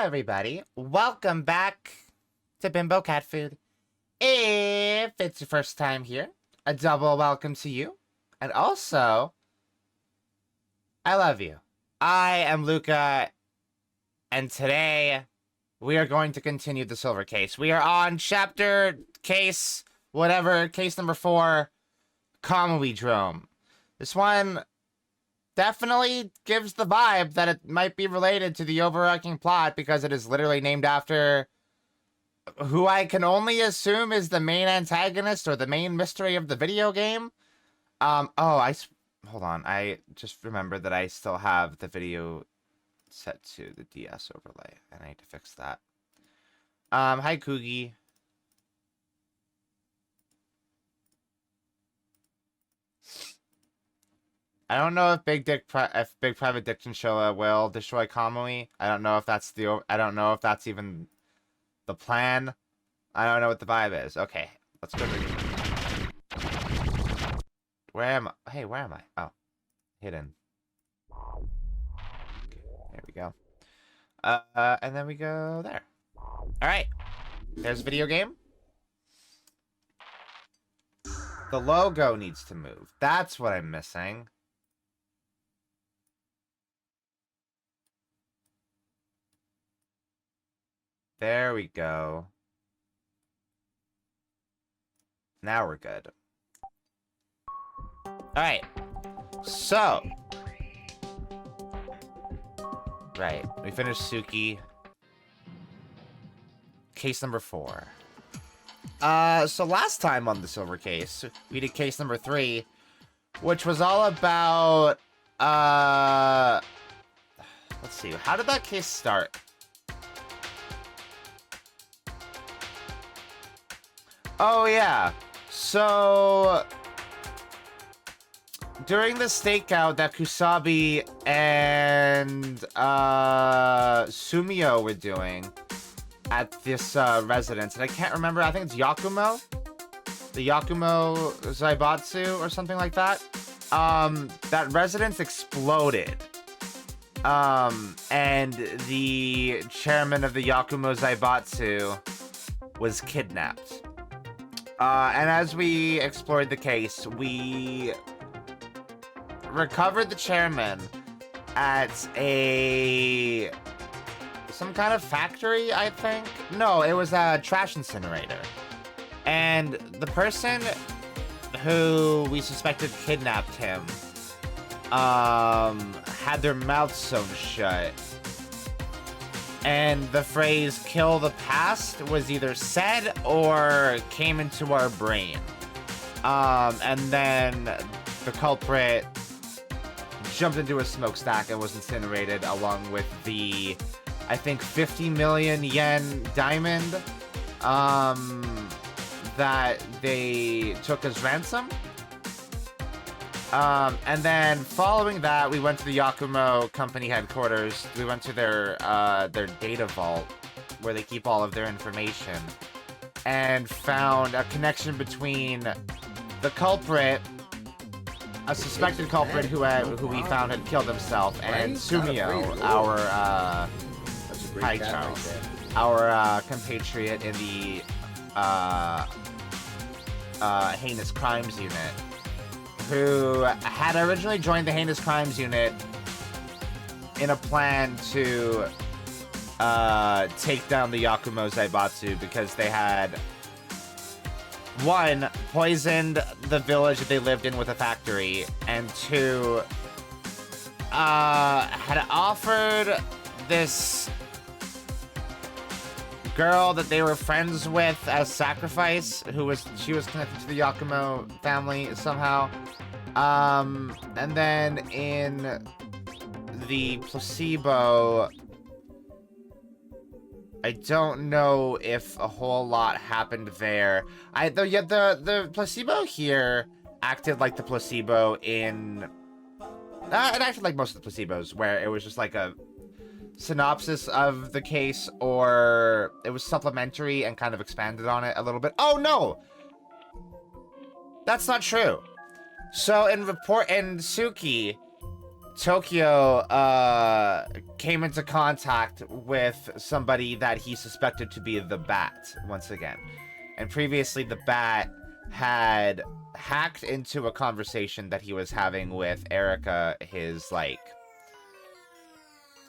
everybody. Welcome back to Bimbocatfood. If it's your first time here, a double welcome to you. And also, I love you. I am Luka, and today we are going to continue the silver case. We are on chapter case, whatever, case number 4, Kamui Drome. This one definitely gives the vibe that it might be related to the overarching plot because it is literally named after who I can only assume is the main antagonist or the main mystery of the video game. Hold on. I just remembered that I still have the video set to the DS overlay, and I need to fix that. Hi, Kugi. I don't know if Big Private Dick Chinchilla will destroy Kamui. I don't know if that's even the plan. I don't know what the vibe is. Okay, let's go. Where am I? Hey, where am I? Oh, hidden. Okay, there we go. And then we go there. All right. There's video game. The logo needs to move. That's what I'm missing. There we go. Now we're good. Alright. So. Right. We finished Suki. Case number 4. So last time on the silver case, we did case number 3, which was all about, let's see. How did that case start? Oh, yeah. So, during the stakeout that Kusabi and Sumio were doing at this residence, and I can't remember, I think it's Yakumo? The Yakumo Zaibatsu or something like that? That residence exploded. And the chairman of the Yakumo Zaibatsu was kidnapped. And as we explored the case, we recovered the chairman at some kind of factory, I think? No, it was a trash incinerator. And the person who we suspected kidnapped him had their mouth sewn shut. And the phrase, kill the past, was either said or came into our brain. And then the culprit jumped into a smokestack and was incinerated along with the, I think, 50 million yen diamond that they took as ransom. And then following that, we went to the Yakumo company headquarters. We went to their data vault where they keep all of their information and found a connection between the culprit, a suspected culprit who we found had killed himself, and Sumio, our compatriot in the heinous crimes unit, who had originally joined the Heinous Crimes Unit in a plan to take down the Yakumo Zaibatsu because they had, 1, poisoned the village that they lived in with a factory, and 2, had offered this girl that they were friends with as sacrifice, she was connected to the Yakumo family somehow. And then in the placebo, I don't know if a whole lot happened there. The placebo here acted like the placebo in, it acted like most of the placebos, where it was just like a synopsis of the case, or it was supplementary and kind of expanded on it a little bit. Oh no! That's not true. So in Suki, Tokyo came into contact with somebody that he suspected to be the Bat once again. And previously the Bat had hacked into a conversation that he was having with Erica, his, like,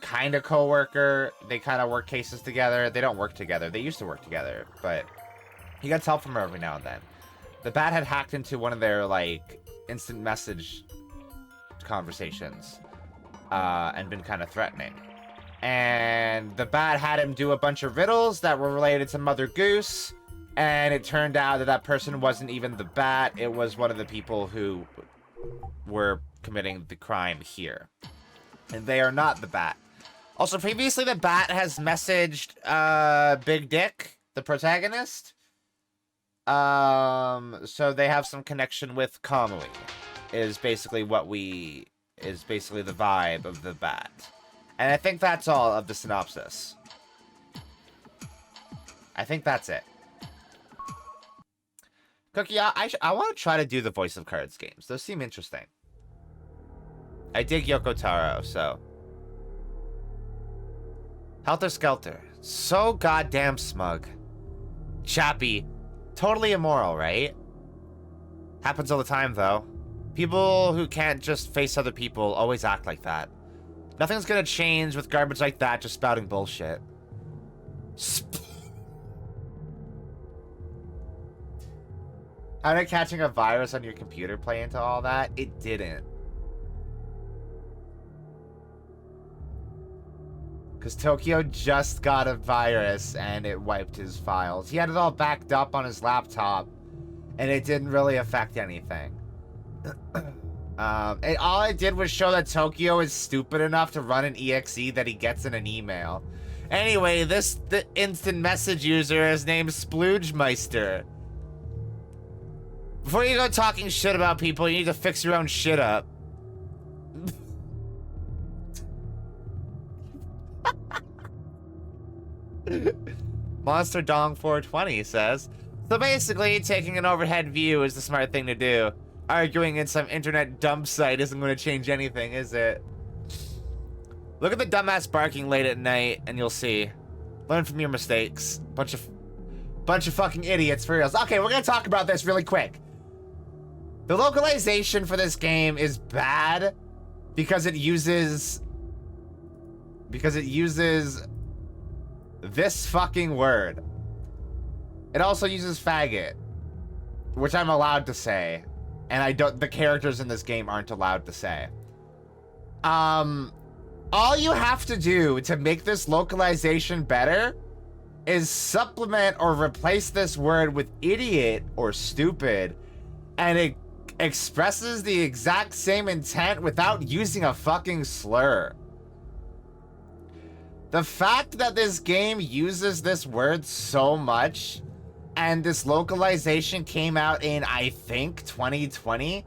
kind of co-worker. They kind of work cases together. They don't work together. They used to work together, but he gets help from her every now and then. The Bat had hacked into one of their, like, instant message conversations and been kind of threatening. And the Bat had him do a bunch of riddles that were related to Mother Goose, and it turned out that that person wasn't even the Bat. It was one of the people who were committing the crime here. And they are not the Bat. Also, previously, the Bat has messaged Big Dick, the protagonist. So they have some connection with Kamui, is basically the vibe of the Bat. And I think that's all of the synopsis. I think that's it. Cookie, I want to try to do the Voice of Cards games. Those seem interesting. I dig Yoko Taro, so. Helter Skelter. So goddamn smug. Chappy. Totally immoral, right? Happens all the time, though. People who can't just face other people always act like that. Nothing's gonna change with garbage like that just spouting bullshit. How did catching a virus on your computer play into all that? It didn't. Because Tokyo just got a virus and it wiped his files. He had it all backed up on his laptop and it didn't really affect anything. And all it did was show that Tokyo is stupid enough to run an exe that he gets in an email. Anyway, the instant message user is named Sploogemeister. Before you go talking shit about people, you need to fix your own shit up. Monster Dong 420 says, so basically, taking an overhead view is the smart thing to do. Arguing in some internet dump site isn't going to change anything, is it? Look at the dumbass barking late at night, and you'll see. Learn from your mistakes. Bunch of fucking idiots for reals. Okay, we're gonna talk about this really quick. The localization for this game is bad because it uses this fucking word. It also uses faggot, which I'm allowed to say, and the characters in this game aren't allowed to say. All you have to do to make this localization better is supplement or replace this word with idiot or stupid, and it expresses the exact same intent without using a fucking slur. The fact that this game uses this word so much, and this localization came out in, I think, 2020,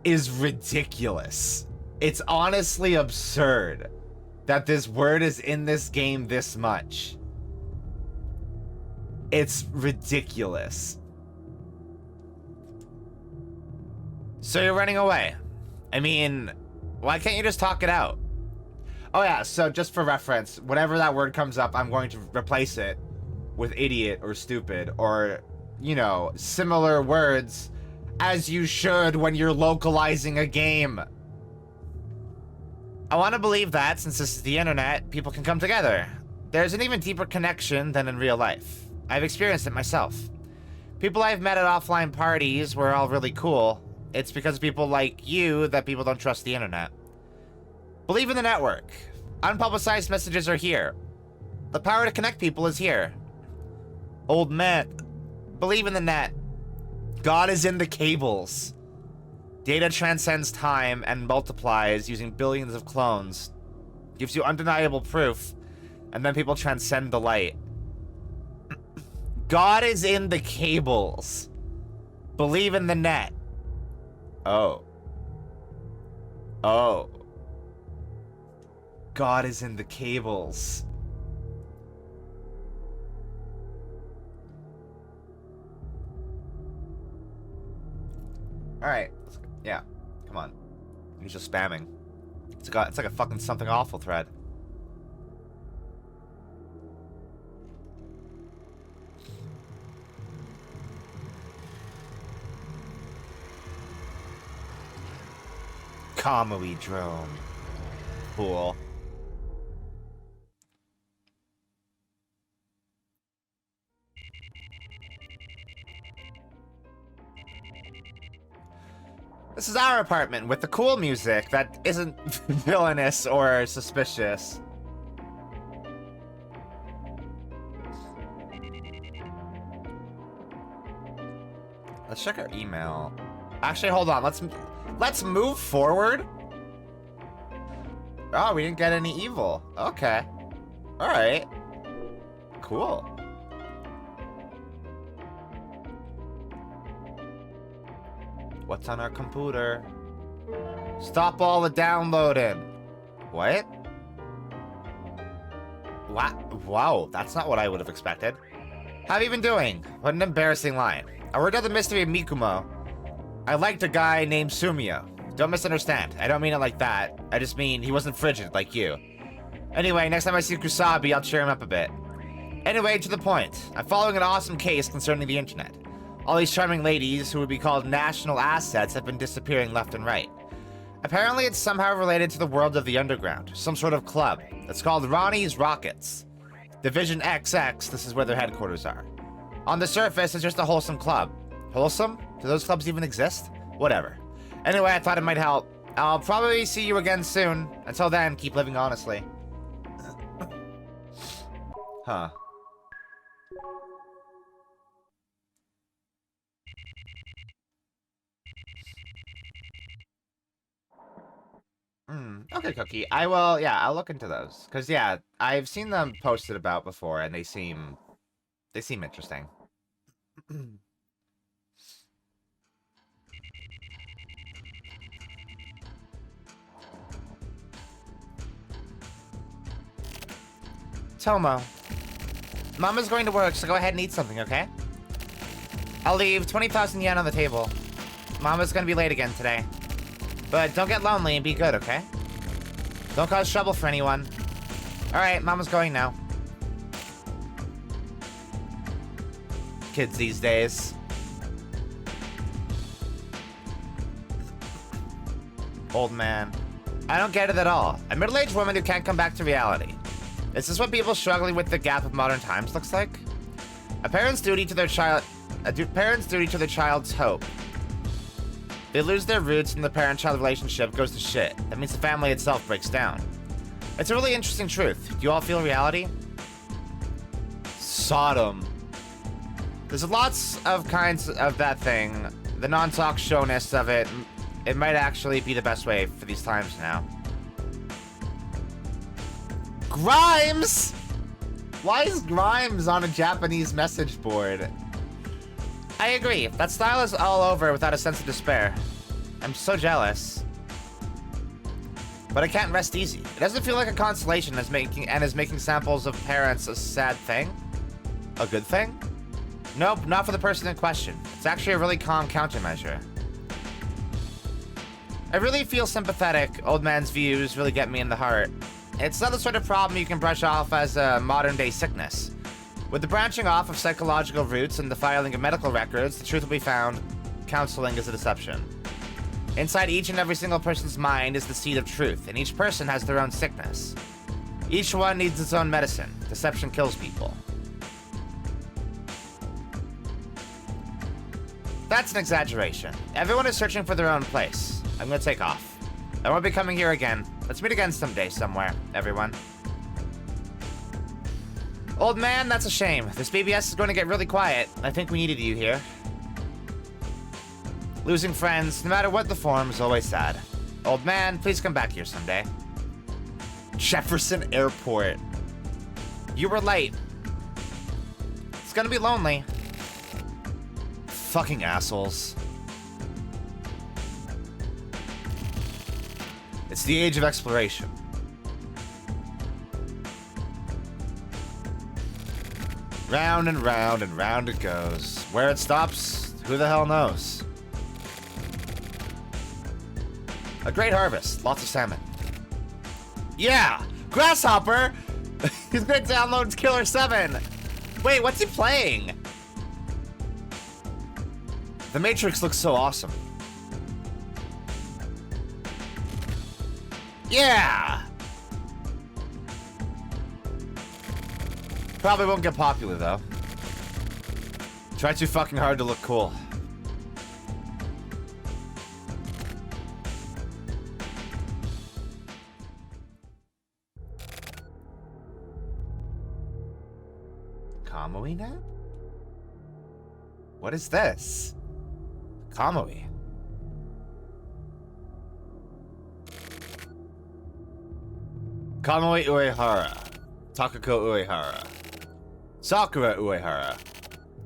is ridiculous. It's honestly absurd that this word is in this game this much. It's ridiculous. So you're running away. I mean, why can't you just talk it out? Oh yeah, so just for reference, whenever that word comes up, I'm going to replace it with idiot or stupid or, you know, similar words, as you should when you're localizing a game. I want to believe that, since this is the internet, people can come together. There's an even deeper connection than in real life. I've experienced it myself. People I've met at offline parties were all really cool. It's because of people like you that people don't trust the internet. Believe in the network. Unpublicized messages are here. The power to connect people is here. Old man. Believe in the net. God is in the cables. Data transcends time and multiplies using billions of clones. Gives you undeniable proof, and then people transcend the light. God is in the cables. Believe in the net. Oh. Oh. God is in the cables. Alright. Yeah. Come on. He's just spamming. It's like a fucking something awful thread. Kamui drone. Cool. This is our apartment with the cool music that isn't villainous or suspicious. Let's check our email. Actually, hold on. Let's move forward. Oh, we didn't get any evil. Okay. All right. Cool. What's on our computer? Stop all the downloading. What? Wow, that's not what I would have expected. How have you been doing? What an embarrassing line. I worked out the mystery of Mikumo. I liked a guy named Sumio. Don't misunderstand. I don't mean it like that. I just mean he wasn't frigid like you. Anyway, next time I see Kusabi, I'll cheer him up a bit. Anyway, to the point. I'm following an awesome case concerning the internet. All these charming ladies who would be called national assets have been disappearing left and right. Apparently, it's somehow related to the world of the underground, some sort of club. It's called Ronnie's Rockets. Division XX, this is where their headquarters are. On the surface, it's just a wholesome club. Wholesome? Do those clubs even exist? Whatever. Anyway, I thought it might help. I'll probably see you again soon. Until then, keep living honestly. Huh. Okay, Cookie. I'll look into those. Because, yeah, I've seen them posted about before, and they seem interesting. Tomo. Mama's going to work, so go ahead and eat something, okay? I'll leave 20,000 yen on the table. Mama's gonna be late again today. But don't get lonely and be good, okay? Don't cause trouble for anyone. Alright, Mama's going now. Kids these days. Old man. I don't get it at all. A middle-aged woman who can't come back to reality. Is this what people struggling with the gap of modern times looks like? A parent's duty to their child's hope. They lose their roots and the parent-child relationship goes to shit. That means the family itself breaks down. It's a really interesting truth. Do you all feel reality? Sodom. There's lots of kinds of that thing. The non-talk showness of it, it might actually be the best way for these times now. Grimes! Why is Grimes on a Japanese message board? I agree. That style is all over without a sense of despair. I'm so jealous. But I can't rest easy. It doesn't feel like a consolation as making samples of parents a sad thing. A good thing? Nope, not for the person in question. It's actually a really calm countermeasure. I really feel sympathetic. Old man's views really get me in the heart. It's not the sort of problem you can brush off as a modern-day sickness. With the branching off of psychological roots and the filing of medical records, the truth will be found. Counseling is a deception. Inside each and every single person's mind is the seed of truth, and each person has their own sickness. Each one needs its own medicine. Deception kills people. That's an exaggeration. Everyone is searching for their own place. I'm gonna take off. I won't be coming here again. Let's meet again someday, somewhere, everyone. Old man, that's a shame. This BBS is going to get really quiet. I think we needed you here. Losing friends, no matter what the form, is always sad. Old man, please come back here someday. Jefferson Airport. You were late. It's gonna be lonely. Fucking assholes. It's the age of exploration. Round and round and round it goes. Where it stops, who the hell knows? A great harvest, lots of salmon. Yeah! Grasshopper! He's gonna download Killer 7! Wait, what's he playing? The Matrix looks so awesome. Yeah! Probably won't get popular, though. Try too fucking hard to look cool. Kamui nap? What is this? Kamui. Kamui Uehara. Takako Uehara. Sakura Uehara.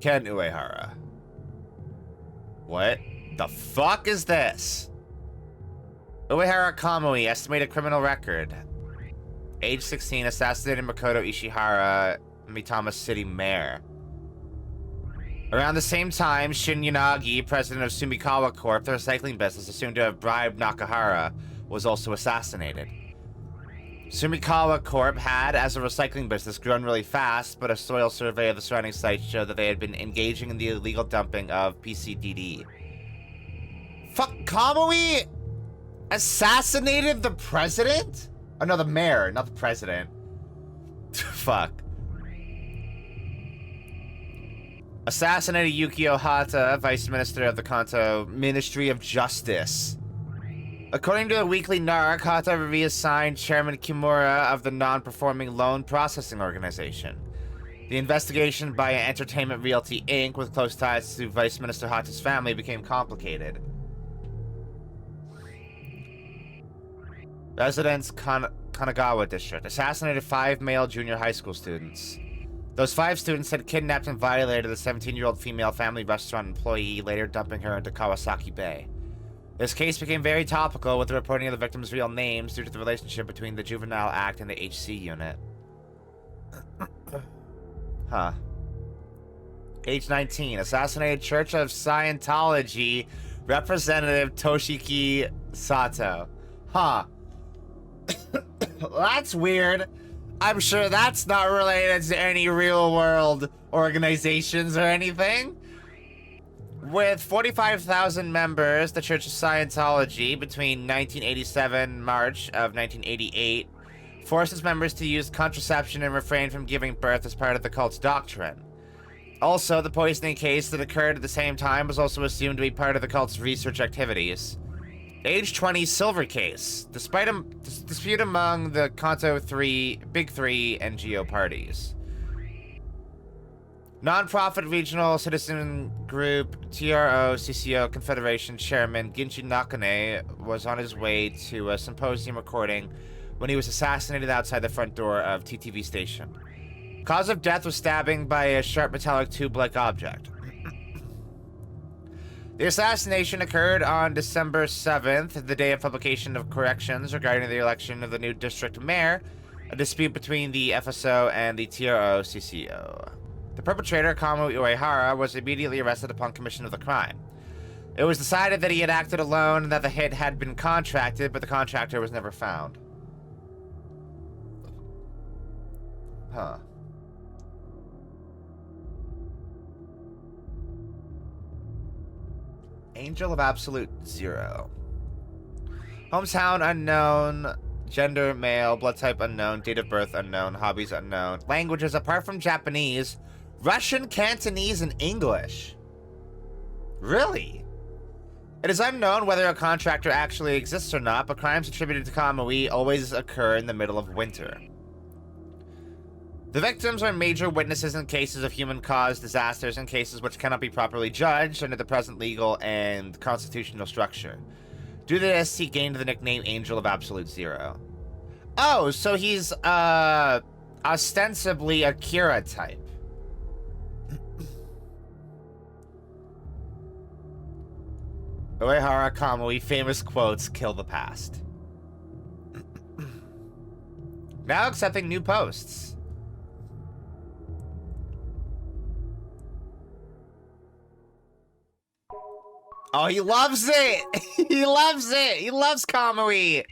Ken Uehara. What the fuck is this? Uehara Kamui, estimated criminal record. Age 16, assassinated Makoto Ishihara, Mitama City Mayor. Around the same time, Shin Yanagi, president of Sumikawa Corp., the recycling business assumed to have bribed Nakahara, was also assassinated. Sumikawa Corp. Had, as a recycling business, grown really fast, but a soil survey of the surrounding sites showed that they had been engaging in the illegal dumping of PCDD. Fuck, Kamui assassinated the president? Oh, no, the mayor, not the president. Fuck. Assassinated Yukio Hata, Vice Minister of the Kanto Ministry of Justice. According to a weekly NARC, Hata reassigned Chairman Kimura of the Non-Performing Loan Processing Organization. The investigation by Entertainment Realty Inc., with close ties to Vice Minister Hata's family, became complicated. Residents Kanagawa District assassinated 5 male junior high school students. Those 5 students had kidnapped and violated a 17-year-old female family restaurant employee, later dumping her into Kawasaki Bay. This case became very topical with the reporting of the victims' real names due to the relationship between the Juvenile Act and the HC unit. Huh. Age 19, assassinated Church of Scientology representative Toshiki Sato. Huh. That's weird. I'm sure that's not related to any real-world organizations or anything. With 45,000 members, the Church of Scientology, between 1987 March of 1988, forced its members to use contraception and refrain from giving birth as part of the cult's doctrine. Also, the poisoning case that occurred at the same time was also assumed to be part of the cult's research activities. Age 20 Silver Case, despite a dispute among the Kanto Big Three NGO parties. Non-profit regional citizen group TRO-CCO Confederation Chairman Ginchi Nakane was on his way to a symposium recording when he was assassinated outside the front door of TTV station. Cause of death was stabbing by a sharp metallic tube-like object. The assassination occurred on December 7th, the day of publication of corrections regarding the election of the new district mayor, a dispute between the FSO and the TRO-CCO. The perpetrator, Kamui Uehara, was immediately arrested upon commission of the crime. It was decided that he had acted alone and that the hit had been contracted, but the contractor was never found. Huh. Angel of Absolute Zero. Hometown unknown. Gender male. Blood type unknown. Date of birth unknown. Hobbies unknown. Languages apart from Japanese. Russian, Cantonese, and English. Really? It is unknown whether a contractor actually exists or not, but crimes attributed to Kamui always occur in the middle of winter. The victims are major witnesses in cases of human-caused disasters and cases which cannot be properly judged under the present legal and constitutional structure. Due to this, he gained the nickname Angel of Absolute Zero. Oh, so he's, ostensibly a Kira type. Uehara Kamui, famous quotes, kill the past. Now accepting new posts. Oh, he loves it! He loves it! He loves Kamui!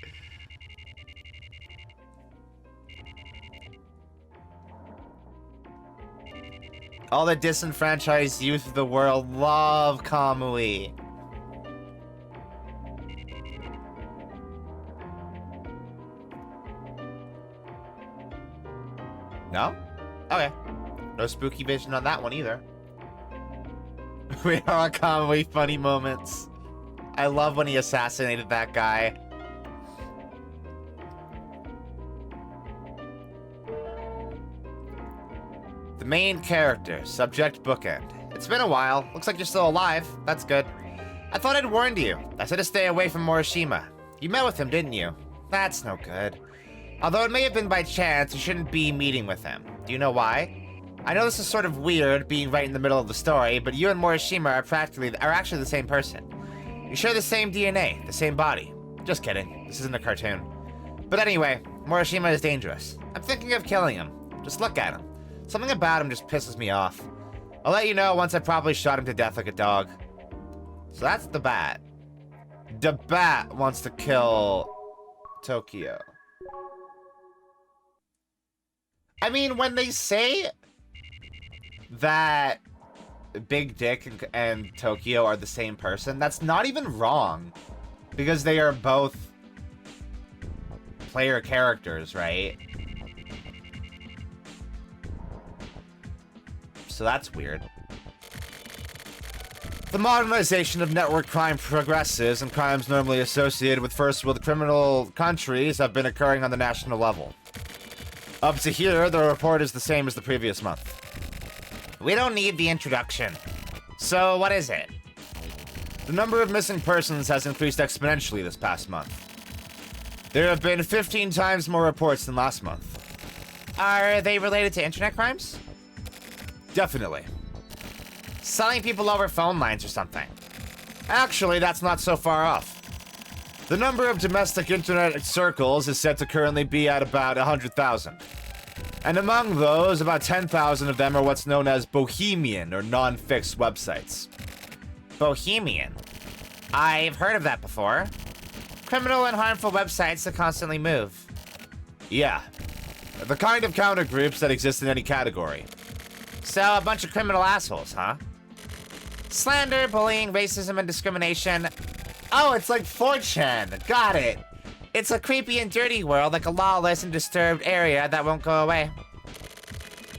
All the disenfranchised youth of the world love Kamui. No? Okay. No spooky vision on that one either. We are on Kamui funny moments. I love when he assassinated that guy. The main character, subject bookend. It's been a while. Looks like you're still alive. That's good. I thought I'd warned you. I said to stay away from Morishima. You met with him, didn't you? That's no good. Although it may have been by chance, you shouldn't be meeting with him. Do you know why? I know this is sort of weird, being right in the middle of the story, but you and Morishima are actually the same person. You share the same DNA, the same body. Just kidding. This isn't a cartoon. But anyway, Morishima is dangerous. I'm thinking of killing him. Just look at him. Something about him just pisses me off. I'll let you know once I probably shot him to death like a dog. So that's the bat. The bat wants to kill Tokyo. I mean, when they say that Big Dick and Tokyo are the same person, that's not even wrong. Because they are both player characters, right? So that's weird. The modernization of network crime progresses, and crimes normally associated with first world criminal countries have been occurring on the national level. Up to here, the report is the same as the previous month. We don't need the introduction. So what is it? The number of missing persons has increased exponentially this past month. There have been 15 times more reports than last month. Are they related to internet crimes? Definitely. Selling people over phone lines or something. Actually, that's not so far off. The number of domestic internet circles is said to currently be at about 100,000. And among those, about 10,000 of them are what's known as bohemian or non-fixed websites. Bohemian? I've heard of that before. Criminal and harmful websites that constantly move. Yeah. The kind of counter groups that exist in any category. So, a bunch of criminal assholes, huh? Slander, bullying, racism, and discrimination. Oh, it's like 4chan. Got it. It's a creepy and dirty world, like a lawless and disturbed area that won't go away.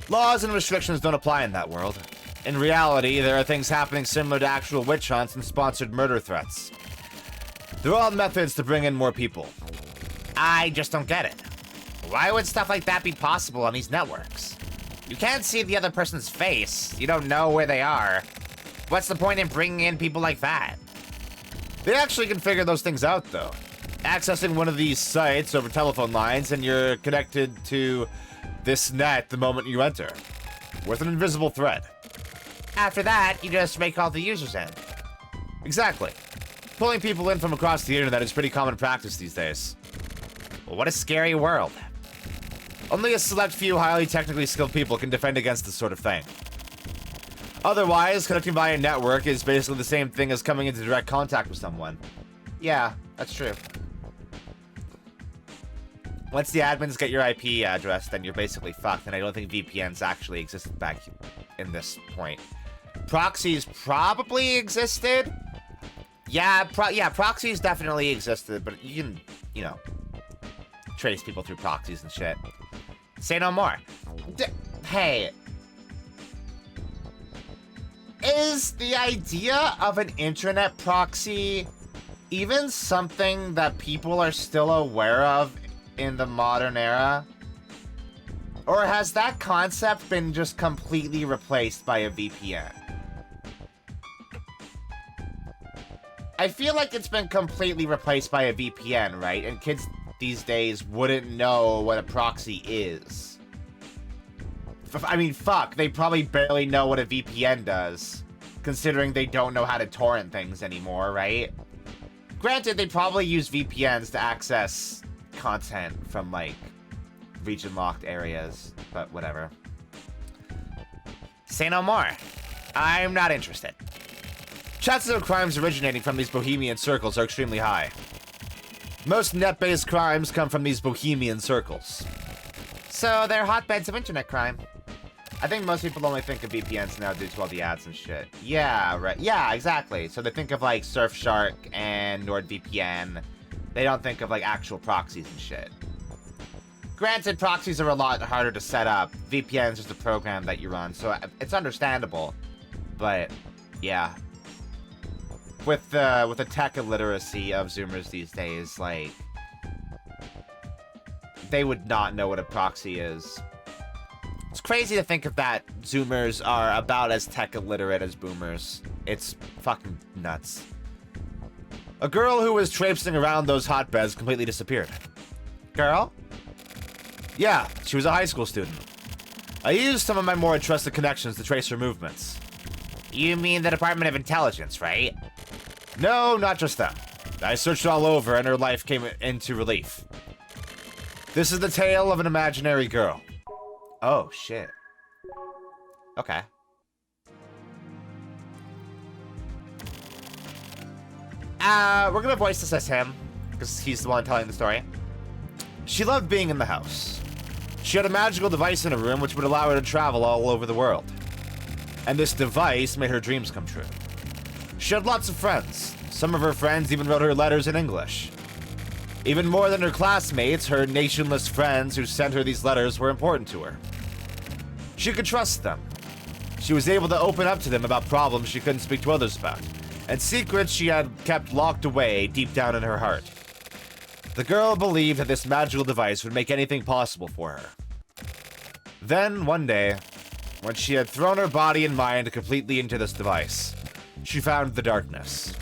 Laws and restrictions don't apply in that world. In reality, there are things happening similar to actual witch hunts and sponsored murder threats. They're all methods to bring in more people. I just don't get it. Why would stuff like that be possible on these networks? You can't see the other person's face. You don't know where they are. What's the point in bringing in people like that? They actually can figure those things out, though. Accessing one of these sites over telephone lines, and you're connected to this net the moment you enter, with an invisible thread. After that, you just rake all the users in. Exactly. Pulling people in from across the internet is pretty common practice these days. Well, what a scary world. Only a select few highly technically skilled people can defend against this sort of thing. Otherwise, connecting via network is basically the same thing as coming into direct contact with someone. Yeah, that's true. Once the admins get your IP address, then you're basically fucked, and I don't think VPNs actually existed back in this point. Proxies probably existed. Yeah, proxies definitely existed, but you can, you know, trace people through proxies and shit. Say no more. Hey. Is the idea of an internet proxy even something that people are still aware of in the modern era? Or has that concept been just completely replaced by a VPN? I feel like it's been completely replaced by a VPN, right? And kids these days wouldn't know what a proxy is. I mean, fuck, they probably barely know what a VPN does, considering they don't know how to torrent things anymore, right? Granted, they probably use VPNs to access content from, like, region-locked areas, but whatever. Say no more. I'm not interested. Chances of crimes originating from these bohemian circles are extremely high. Most net-based crimes come from these bohemian circles. So they're hotbeds of internet crime. I think most people only think of VPNs now due to all the ads and shit. Yeah, right. Yeah, exactly. So they think of like Surfshark and NordVPN. They don't think of like actual proxies and shit. Granted, proxies are a lot harder to set up. VPN is just a program that you run, so it's understandable. But yeah, with the tech illiteracy of Zoomers these days, like they would not know what a proxy is. It's crazy to think of that Zoomers are about as tech illiterate as Boomers. It's fucking nuts. A girl who was traipsing around those hotbeds completely disappeared. Girl? Yeah, she was a high school student. I used some of my more trusted connections to trace her movements. You mean the Department of Intelligence, right? No, not just them. I searched all over and her life came into relief. This is the tale of an imaginary girl. Oh, shit. Okay. We're gonna voice this as him, because he's the one telling the story. She loved being in the house. She had a magical device in her room which would allow her to travel all over the world. And this device made her dreams come true. She had lots of friends. Some of her friends even wrote her letters in English. Even more than her classmates, her nationless friends who sent her these letters were important to her. She could trust them. She was able to open up to them about problems she couldn't speak to others about, and secrets she had kept locked away deep down in her heart. The girl believed that this magical device would make anything possible for her. Then, one day, when she had thrown her body and mind completely into this device, she found the darkness.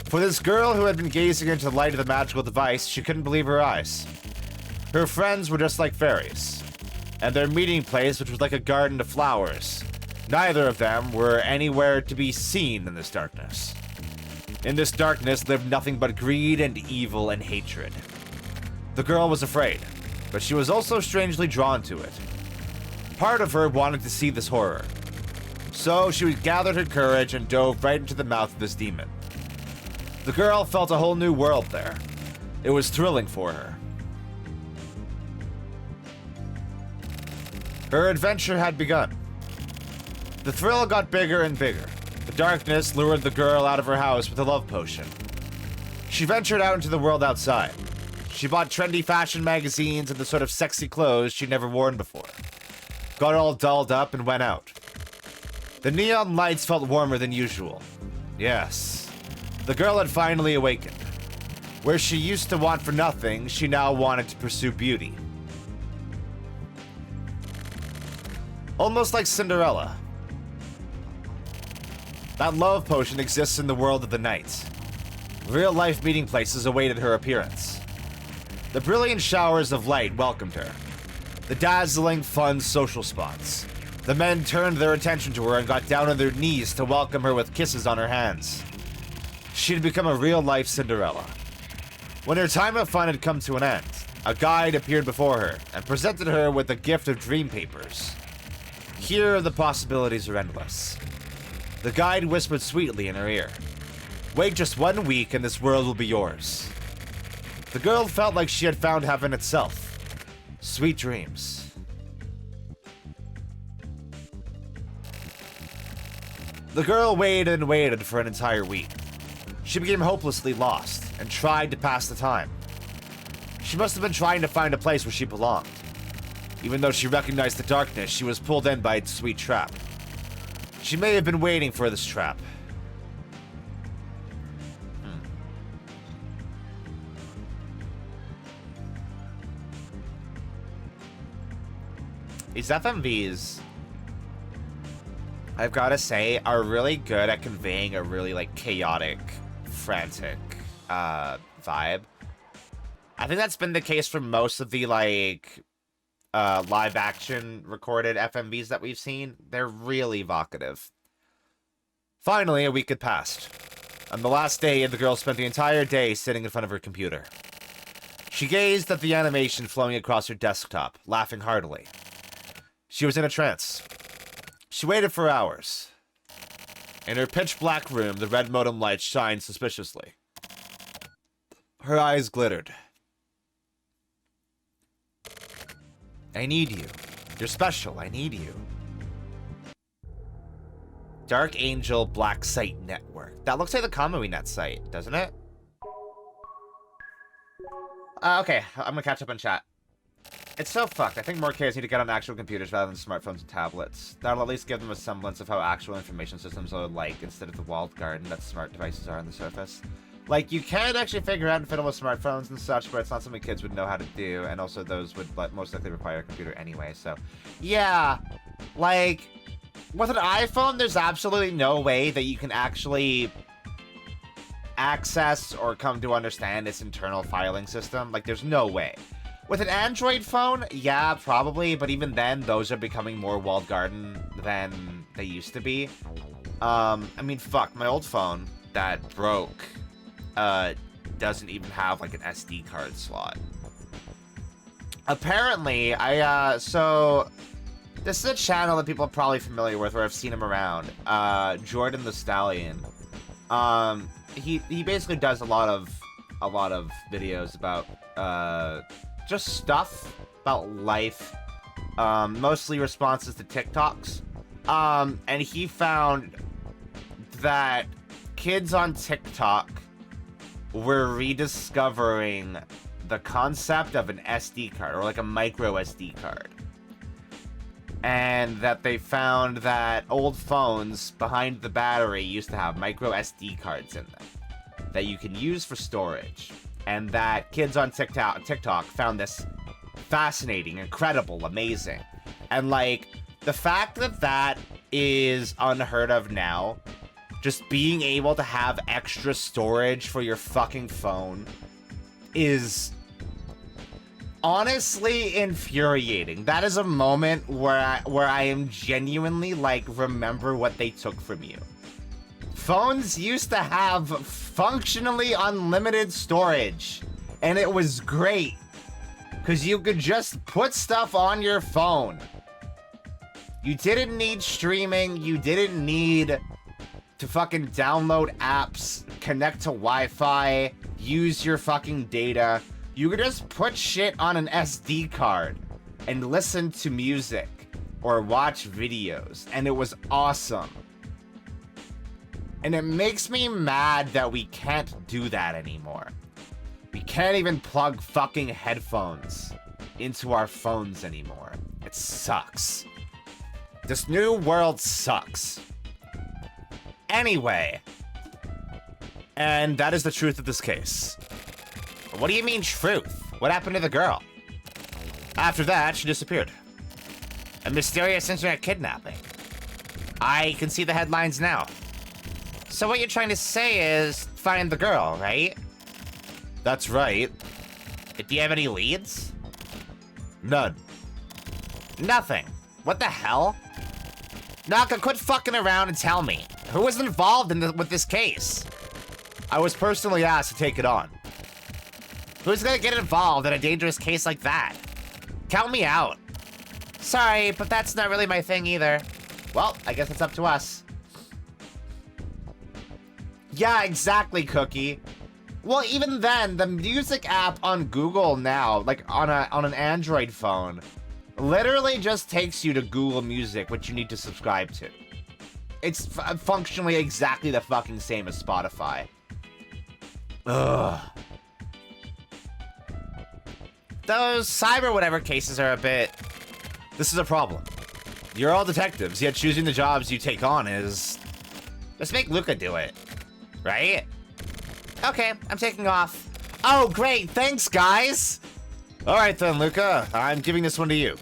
For this girl who had been gazing into the light of the magical device, she couldn't believe her eyes. Her friends were just like fairies, and their meeting place, which was like a garden of flowers, neither of them were anywhere to be seen in this darkness. In this darkness lived nothing but greed and evil and hatred. The girl was afraid, but she was also strangely drawn to it. Part of her wanted to see this horror. So she gathered her courage and dove right into the mouth of this demon. The girl felt a whole new world there. It was thrilling for her. Her adventure had begun. The thrill got bigger and bigger. The darkness lured the girl out of her house with a love potion. She ventured out into the world outside. She bought trendy fashion magazines and the sort of sexy clothes she'd never worn before. Got all dolled up and went out. The neon lights felt warmer than usual. Yes, the girl had finally awakened. Where she used to want for nothing, she now wanted to pursue beauty. Almost like Cinderella. That love potion exists in the world of the night. Real-life meeting places awaited her appearance. The brilliant showers of light welcomed her. The dazzling, fun social spots. The men turned their attention to her and got down on their knees to welcome her with kisses on her hands. She'd become a real-life Cinderella. When her time of fun had come to an end, a guide appeared before her and presented her with a gift of dream papers. Here, the possibilities are endless. The guide whispered sweetly in her ear, "Wait just 1 week and this world will be yours." The girl felt like she had found heaven itself. Sweet dreams. The girl waited and waited for an entire week. She became hopelessly lost and tried to pass the time. She must have been trying to find a place where she belonged. Even though she recognized the darkness, she was pulled in by its sweet trap. She may have been waiting for this trap. These FMVs, I've got to say, are really good at conveying a really, like, chaotic, frantic vibe. I think that's been the case for most of the, like, live action recorded FMVs that we've seen. They're really evocative. Finally, a week had passed. On the last day, the girl spent the entire day sitting in front of her computer. She gazed at the animation flowing across her desktop, laughing heartily. She was in a trance. She waited for hours. In her pitch-black room, the red modem light shined suspiciously. Her eyes glittered. I need you. You're special. I need you. Dark Angel Black Site Network. That looks like the Kamui.net site, doesn't it? Okay, I'm gonna catch up on chat. It's so fucked. I think more kids need to get on actual computers rather than smartphones and tablets. That'll at least give them a semblance of how actual information systems are like, instead of the walled garden that smart devices are on the surface. Like, you can actually figure out and fiddle with smartphones and such, but it's not something kids would know how to do, and also those would most likely require a computer anyway, so... Yeah, like, with an iPhone, there's absolutely no way that you can actually access or come to understand its internal filing system. Like, there's no way. With an Android phone, yeah, probably, but even then, those are becoming more walled garden than they used to be. I mean, fuck, my old phone that broke... doesn't even have, like, an SD card slot. Apparently, so... This is a channel that people are probably familiar with, where I've seen him around. Jordan the Stallion. He basically does a lot of videos about, just stuff about life. Mostly responses to TikToks. And he found that kids on TikTok we're rediscovering the concept of an SD card, or like a micro SD card. And that they found that old phones behind the battery used to have micro SD cards in them that you can use for storage. And that kids on TikTok found this fascinating, incredible, amazing. And like, the fact that that is unheard of now, just being able to have extra storage for your fucking phone is honestly infuriating. That is a moment where I am genuinely like, remember what they took from you. Phones used to have functionally unlimited storage, and it was great because you could just put stuff on your phone. You didn't need streaming, you didn't need to fucking download apps, connect to Wi-Fi, use your fucking data. You could just put shit on an SD card and listen to music or watch videos, and it was awesome. And it makes me mad that we can't do that anymore. We can't even plug fucking headphones into our phones anymore. It sucks. This new world sucks. Anyway, and that is the truth of this case. What do you mean truth? What happened to the girl? After that, she disappeared. A mysterious internet kidnapping. I can see the headlines now. So what you're trying to say is find the girl, right? That's right. Do you have any leads? None. Nothing. What the hell? Naka, quit fucking around and tell me. Who was involved with this case? I was personally asked to take it on. Who's gonna get involved in a dangerous case like that? Count me out. Sorry, but that's not really my thing either. Well, I guess it's up to us. Yeah, exactly, Cookie. Well, even then, the music app on Google now, like on an Android phone, literally just takes you to Google Music, which you need to subscribe to. It's functionally exactly the fucking same as Spotify. Ugh. Those cyber whatever cases are a bit... This is a problem. You're all detectives, yet choosing the jobs you take on is... Just make Luka do it. Right? Okay, I'm taking off. Oh, great, thanks, guys! Alright then, Luka, I'm giving this one to you.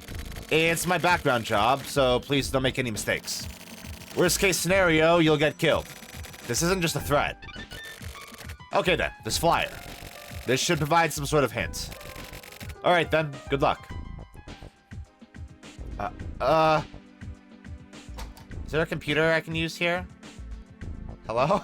It's my background job, so please don't make any mistakes. Worst case scenario, you'll get killed. This isn't just a threat. Okay then, this flyer. This should provide some sort of hint. Alright then, good luck. Is there a computer I can use here? Hello?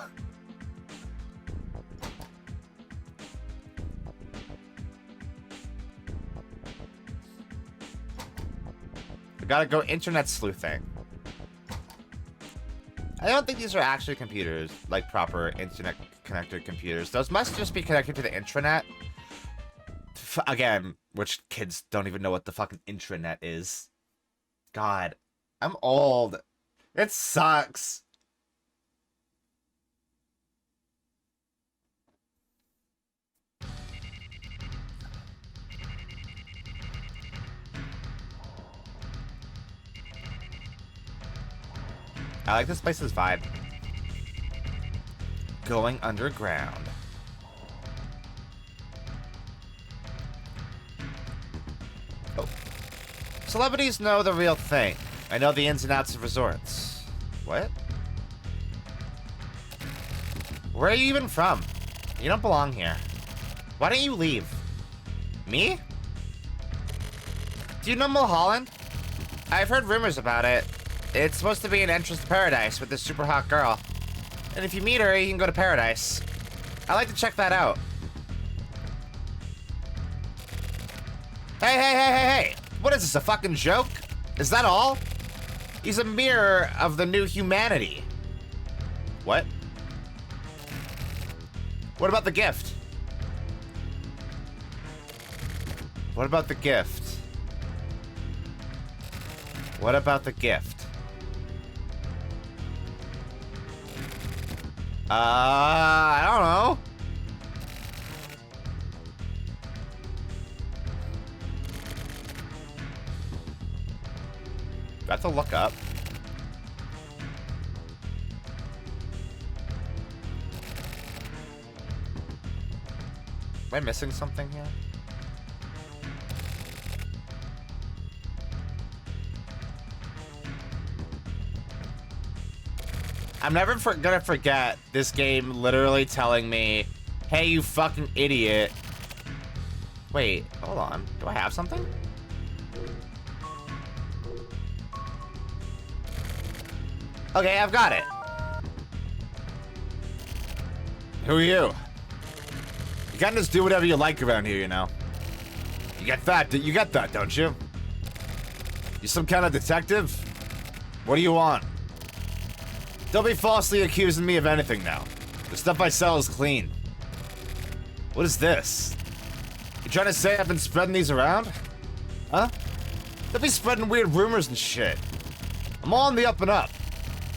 I gotta go internet sleuthing. I don't think these are actually computers, like proper internet connected computers. Those must just be connected to the intranet. Again, which kids don't even know what the fucking intranet is. God, I'm old. It sucks. I like this place's vibe. Going underground. Oh. Celebrities know the real thing. I know the ins and outs of resorts. What? Where are you even from? You don't belong here. Why don't you leave? Me? Do you know Mulholland? I've heard rumors about it. It's supposed to be an entrance to paradise with this super hot girl. And if you meet her, you can go to paradise. I'd like to check that out. Hey! What is this, a fucking joke? Is that all? He's a mirror of the new humanity. What? What about the gift? What about the gift? What about the gift? I don't know. I have to look up. Am I missing something here? I'm never gonna forget this game literally telling me, hey, you fucking idiot. Wait, hold on. Do I have something? Okay, I've got it. Who are you? You can't just do whatever you like around here, you know. You get that, don't you? You some kind of detective? What do you want? Don't be falsely accusing me of anything now. The stuff I sell is clean. What is this? You trying to say I've been spreading these around? Huh? Don't be spreading weird rumors and shit. I'm all on the up and up.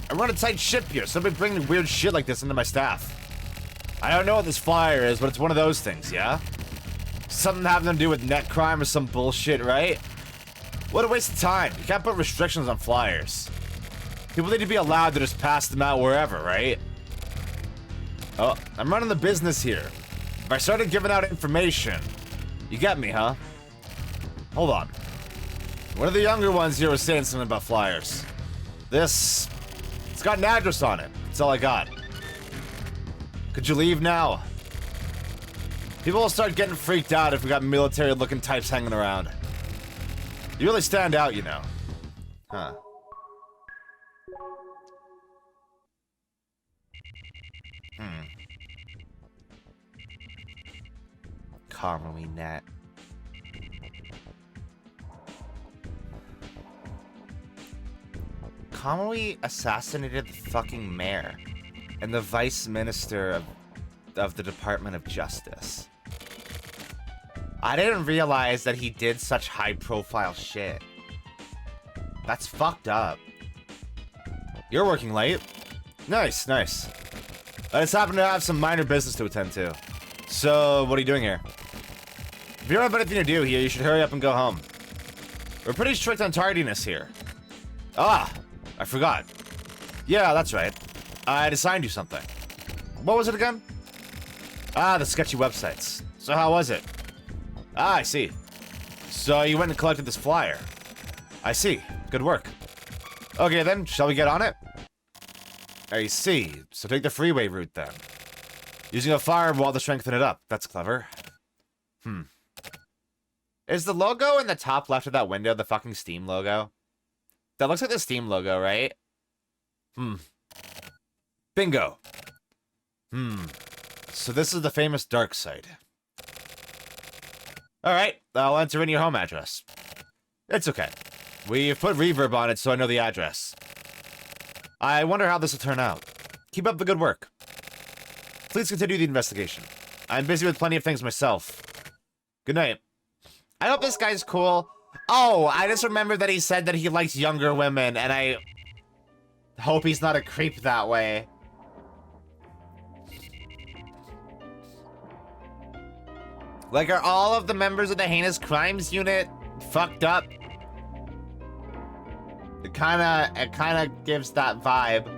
I run a tight ship here, so don't be bringing weird shit like this into my staff. I don't know what this flyer is, but it's one of those things, yeah? Something having to do with net crime or some bullshit, right? What a waste of time. You can't put restrictions on flyers. People need to be allowed to just pass them out wherever, right? Oh, I'm running the business here. If I started giving out information, you get me, huh? Hold on. One of the younger ones here was saying something about flyers. It's got an address on it. That's all I got. Could you leave now? People will start getting freaked out if we got military-looking types hanging around. You really stand out, you know. Huh. Commonly net. Commonly assassinated the fucking mayor and the vice minister of the Department of Justice. I didn't realize that he did such high-profile shit. That's fucked up. You're working late. Nice. I just happen to have some minor business to attend to. So, what are you doing here? If you don't have anything to do here, you should hurry up and go home. We're pretty strict on tardiness here. Ah, I forgot. Yeah, that's right. I'd assigned you something. What was it again? Ah, the sketchy websites. So how was it? Ah, I see. So you went and collected this flyer. I see. Good work. Okay then, shall we get on it? I see. So take the freeway route then. Using a firewall to strengthen it up. That's clever. Is the logo in the top left of that window the fucking Steam logo? That looks like the Steam logo, right? Bingo. So this is the famous dark site. Alright, I'll enter in your home address. It's okay. We've put reverb on it so I know the address. I wonder how this will turn out. Keep up the good work. Please continue the investigation. I'm busy with plenty of things myself. Good night. I hope this guy's cool. Oh, I just remembered that he said that he likes younger women, and I hope he's not a creep that way. Like, are all of the members of the Heinous Crimes Unit fucked up? It kinda gives that vibe.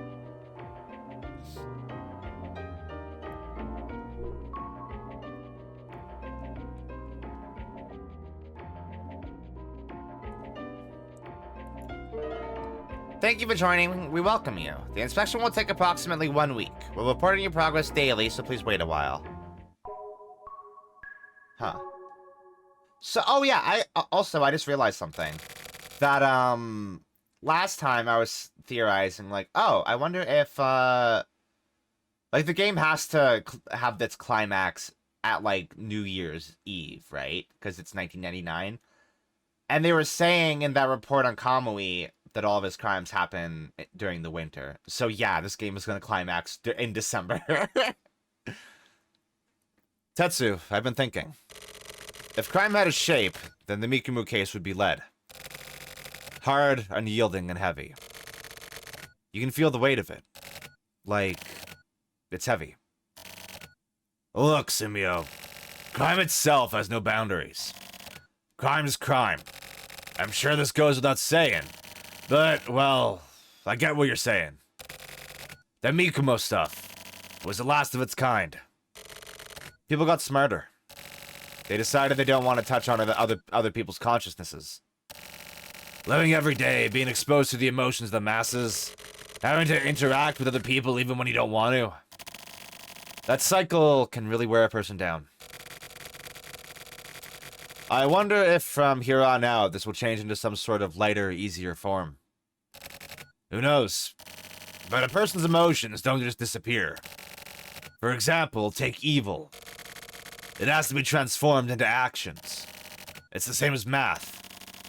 Thank you for joining. We welcome you. The inspection will take approximately 1 week. We'll report on your progress daily, so please wait a while. Huh. So, oh yeah, I just realized something. That, last time I was theorizing, like, oh, I wonder if, like, the game has to have its climax at, like, New Year's Eve, right? Because it's 1999. And they were saying in that report on Kamui that all of his crimes happen during the winter. So yeah, this game is going to climax in December. Tetsu, I've been thinking. If crime had a shape, then the Mikumu case would be lead. Hard, unyielding, and heavy. You can feel the weight of it. Like, it's heavy. Look, Simio. Crime itself has no boundaries. Crime is crime. I'm sure this goes without saying. But, well, I get what you're saying. That Mikumo stuff was the last of its kind. People got smarter. They decided they don't want to touch on other people's consciousnesses. Living every day, being exposed to the emotions of the masses, having to interact with other people even when you don't want to. That cycle can really wear a person down. I wonder if from here on out this will change into some sort of lighter, easier form. Who knows? But a person's emotions don't just disappear. For example, take evil. It has to be transformed into actions. It's the same as math.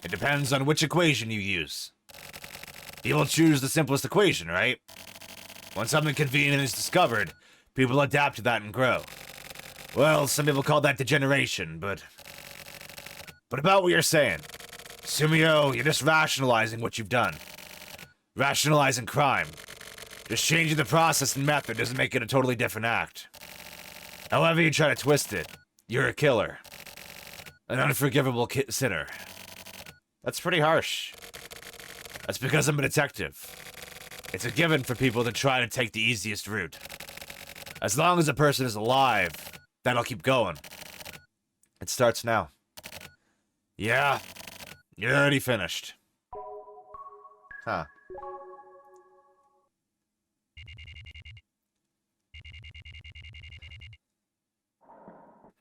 It depends on which equation you use. People choose the simplest equation, right? When something convenient is discovered, people adapt to that and grow. Well, some people call that degeneration, but about what you're saying. Sumio, you're just rationalizing what you've done. Rationalizing crime. Just changing the process and method doesn't make it a totally different act. However you try to twist it, you're a killer. An unforgivable sinner. That's pretty harsh. That's because I'm a detective. It's a given for people to try to take the easiest route. As long as a person is alive, that'll keep going. It starts now. Yeah, you're already finished. Huh.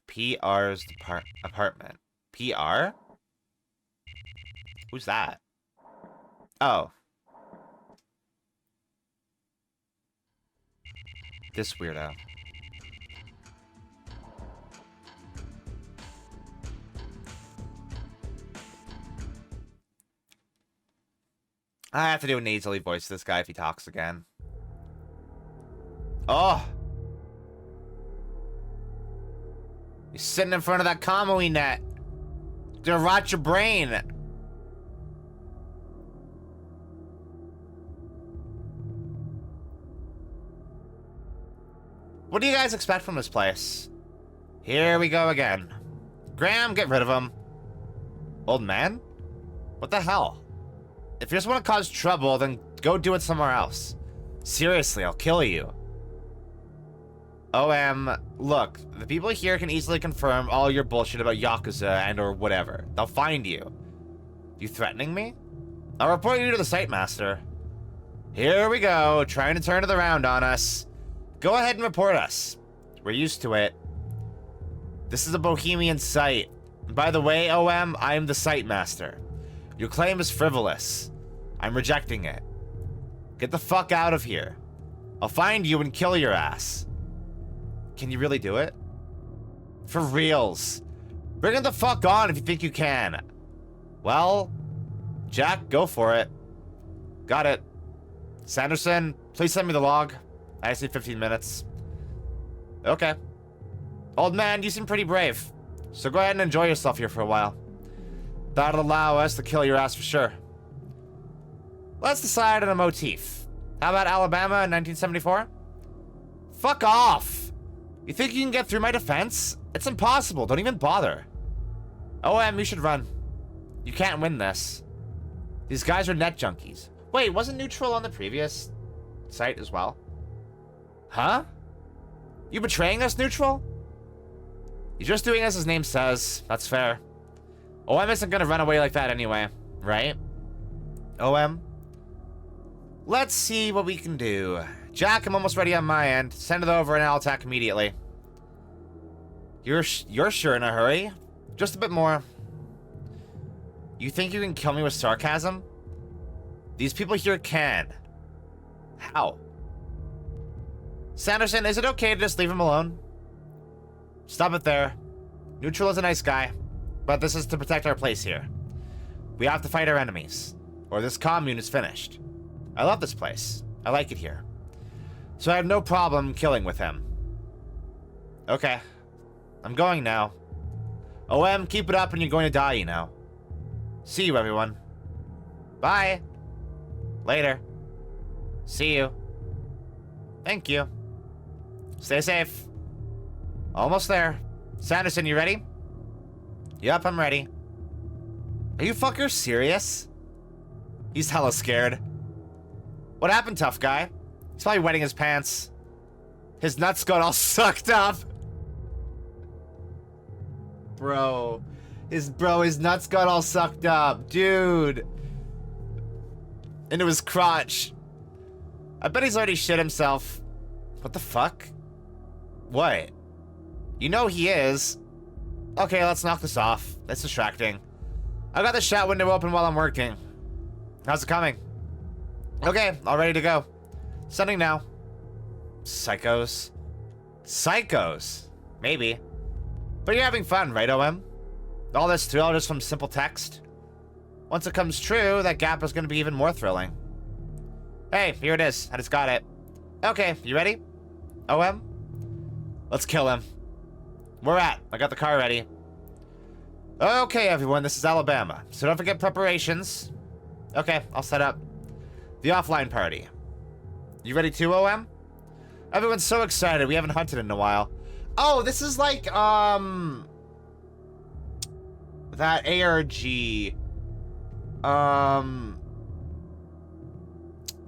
PR's apartment. PR? Who's that? Oh. This weirdo. I have to do a nasally voice to this guy if he talks again. Oh! You're sitting in front of that Kamui net. It's gonna rot your brain. What do you guys expect from this place? Here we go again. Graham, get rid of him. Old man? What the hell? If you just want to cause trouble, then go do it somewhere else. Seriously, I'll kill you. Look, the people here can easily confirm all your bullshit about Yakuza and or whatever. They'll find you. You threatening me? I'll report you to the site master. Here we go, trying to turn it around on us. Go ahead and report us. We're used to it. This is a bohemian site. And by the way, I'm the site master. Your claim is frivolous. I'm rejecting it. Get the fuck out of here. I'll find you and kill your ass. Can you really do it? For reals. Bring it the fuck on if you think you can. Well, Jack, go for it. Got it. Sanderson, please send me the log. I just need 15 minutes. Okay. Old man, you seem pretty brave. So go ahead and enjoy yourself here for a while. That'll allow us to kill your ass for sure. Let's decide on a motif. How about Alabama in 1974? Fuck off! You think you can get through my defense? It's impossible, don't even bother. OM, you should run. You can't win this. These guys are net junkies. Wait, wasn't neutral on the previous site as well? Huh? You betraying us, neutral? You're just doing as his name says. That's fair. OM isn't gonna run away like that anyway, right? OM? Let's see what we can do. Jack, I'm almost ready on my end. Send it over and I'll attack immediately. You're sure in a hurry? Just a bit more. You think you can kill me with sarcasm? These people here can. How? Sanderson, is it okay to just leave him alone? Stop it there. Neutral is a nice guy, but this is to protect our place here. We have to fight our enemies, or this commune is finished. I love this place. I like it here. So I have no problem killing with him. Okay. I'm going now. OM, keep it up and you're going to die, you know. See you, everyone. Bye. Later. See you. Thank you. Stay safe. Almost there. Sanderson, you ready? Yup, I'm ready. Are you fuckers serious? He's hella scared. What happened, tough guy? He's probably wetting his pants. His nuts got all sucked up. Bro. His nuts got all sucked up. Dude. Into his crotch. I bet he's already shit himself. What the fuck? What? You know he is. Okay, let's knock this off. That's distracting. I got the chat window open while I'm working. How's it coming? Okay, all ready to go. Sending now. Psychos. Psychos? Maybe. But you're having fun, right, OM? All this thrill just from simple text? Once it comes true, that gap is going to be even more thrilling. Hey, here it is. I just got it. Okay, you ready? OM? Let's kill him. Where at? I got the car ready. Okay, everyone, this is Alabama. So don't forget preparations. Okay, I'll set up. The offline party. You ready too, OM? Everyone's so excited. We haven't hunted in a while. Oh, this is like, that ARG.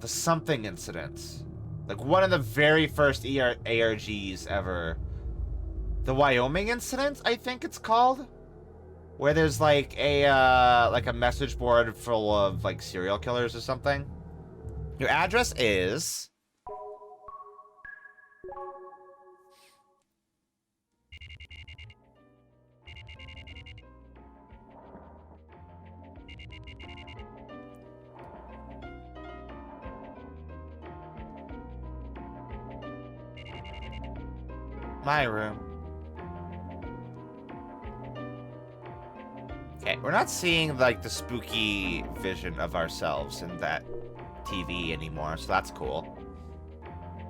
The something incident. Like one of the very first ARGs ever. The Wyoming incident, I think it's called. Where there's like a message board full of like serial killers or something. Your address is... my room. Okay, we're not seeing like the spooky vision of ourselves in that TV anymore, so that's cool.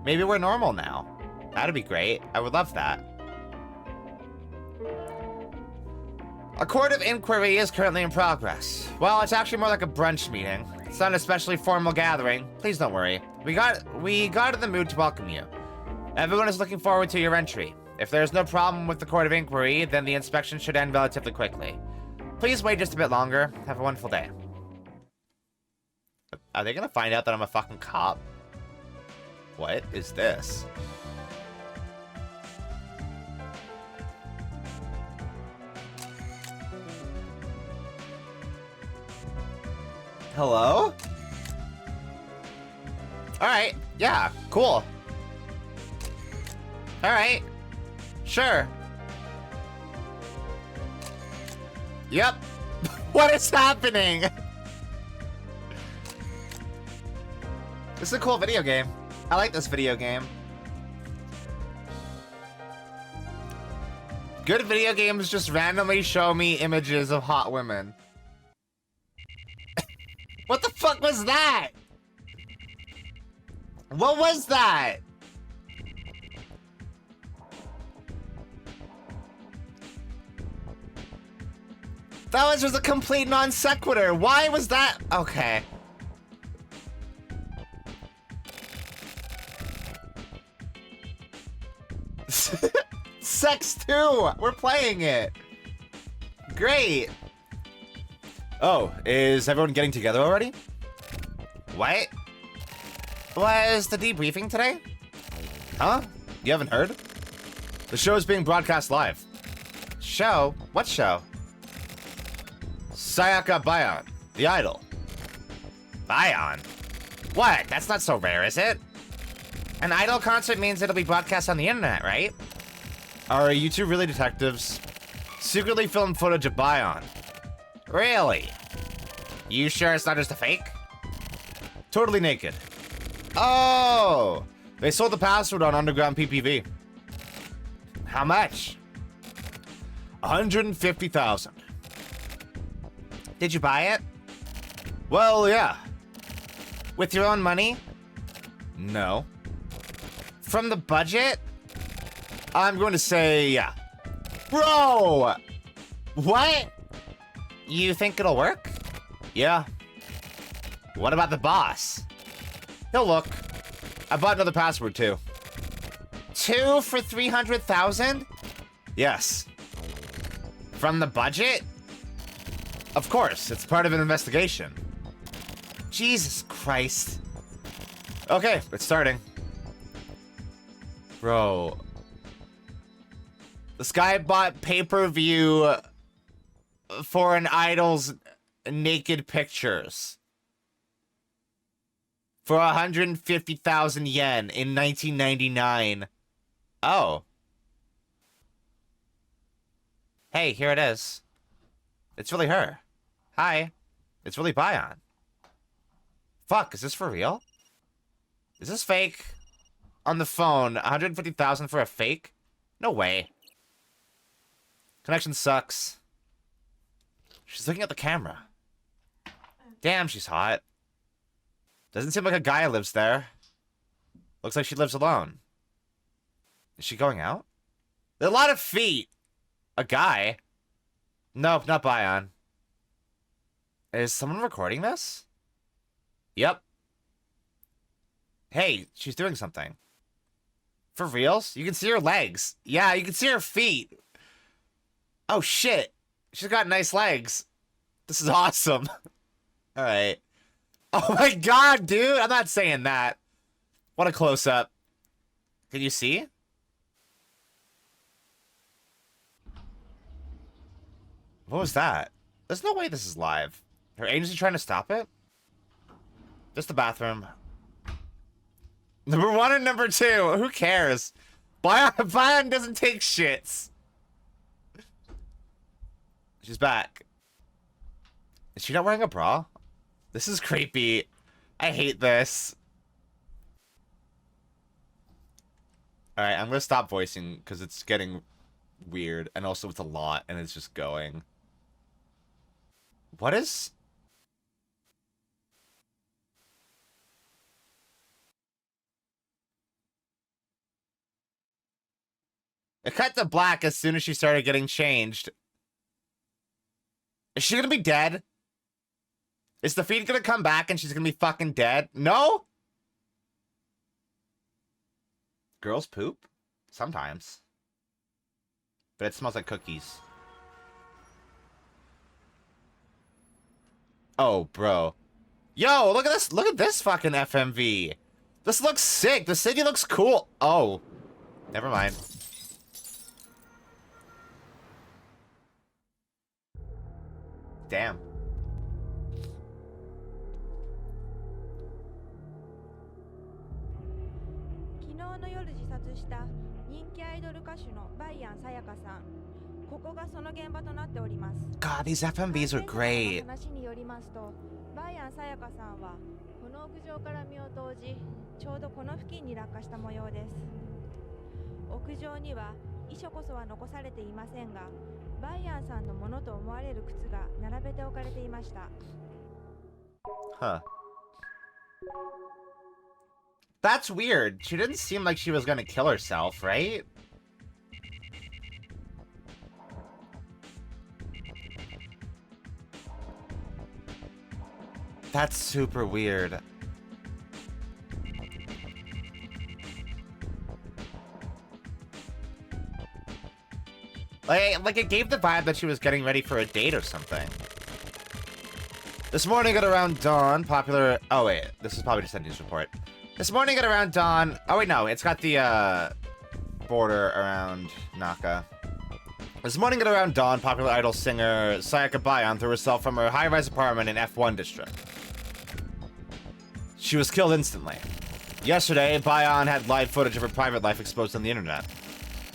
Maybe we're normal now. That'd be great. I would love that. A court of inquiry is currently in progress. Well, it's actually more like a brunch meeting. It's not an especially formal gathering. Please don't worry. We got in the mood to welcome you. Everyone is looking forward to your entry. If there's no problem with the court of inquiry, then the inspection should end relatively quickly. Please wait just a bit longer. Have a wonderful day. Are they gonna find out that I'm a fucking cop? What is this? Hello? Alright, yeah, cool. Alright. Sure. Yep. What is happening? This is a cool video game. I like this video game. Good video games just randomly show me images of hot women. What the fuck was that? What was that? That was just a complete non sequitur. Why was that? Okay. Sex 2! We're playing it. Great. Oh, is everyone getting together already? What? Was the debriefing today? Huh? You haven't heard? The show is being broadcast live. Show? What show? Sayaka Bayon, the idol. Bayon? What? That's not so rare, is it? An idol concert means it'll be broadcast on the internet, right? Are you two really detectives? Secretly filmed footage of Bayon. Really? You sure it's not just a fake? Totally naked. Oh! They sold the password on Underground PPV. How much? 150,000. Did you buy it? Well, yeah. With your own money? No. From the budget? I'm going to say yeah. Bro! What? You think it'll work? Yeah. What about the boss? He'll look. I bought another password too. 2 for 300,000? Yes. From the budget? Of course, it's part of an investigation. Jesus Christ. Okay, it's starting. Bro. This guy bought pay-per-view for an idol's naked pictures. For 150,000 yen in 1999. Oh. Hey, here it is. It's really her. Hi. It's really Bayon. Fuck, is this for real? Is this fake? On the phone, 150,000 for a fake? No way. Connection sucks. She's looking at the camera. Damn, she's hot. Doesn't seem like a guy lives there. Looks like she lives alone. Is she going out? There are a lot of feet. A guy? Nope, not Bayon. Is someone recording this? Yep. Hey, she's doing something. For reals? You can see her legs. Yeah, you can see her feet. Oh, shit. She's got nice legs. This is awesome. All right. Oh, my God, dude. I'm not saying that. What a close-up. Can you see? What was that? There's no way this is live. Her agency trying to stop it? Just the bathroom. Number 1 and number 2. Who cares? Bayon doesn't take shits. She's back. Is she not wearing a bra? This is creepy. I hate this. Alright, I'm gonna stop voicing because it's getting weird. And also it's a lot and it's just going. What is... It cut to black as soon as she started getting changed. Is she gonna be dead? Is the feed gonna come back and she's gonna be fucking dead? No? Girls poop? Sometimes. But it smells like cookies. Oh, bro. Yo, look at this. Look at this fucking FMV. This looks sick. The city looks cool. Oh. Never mind. Damn. 昨日の夜自殺した人気アイドル歌手のバイアンさやかさん。ここがその現場となっております。God, these FMVs are great. 話によりますと、バイアンさやかさんはこの屋上から身を投じ、ちょうどこの付近に落下した模様です。屋上には遺書こそは残されていませんが、バイアンさんのものと思われる靴が並べて置かれていました。Huh. That's weird. She didn't seem like she was gonna kill herself, right? That's super weird. Like it gave the vibe that she was getting ready for a date or something. This morning at around dawn, popular... Oh, wait. This is probably just a news report. This morning at around dawn... Oh, wait, no. It's got the, border around Naka. This morning at around dawn, popular idol singer Sayaka Bayon threw herself from her high-rise apartment in F1 district. She was killed instantly. Yesterday, Bayon had live footage of her private life exposed on the internet.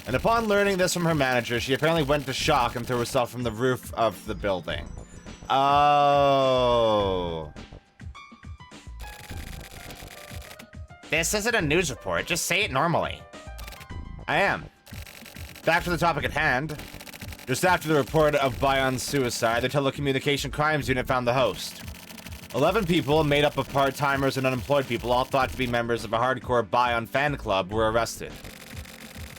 And upon learning this from her manager, she apparently went into shock and threw herself from the roof of the building. Oh. This isn't a news report. Just say it normally. I am. Back to the topic at hand. Just after the report of Bayon's suicide, the telecommunication crimes unit found the host. 11 people, made up of part-timers and unemployed people, all thought to be members of a hardcore Bayon fan club, were arrested.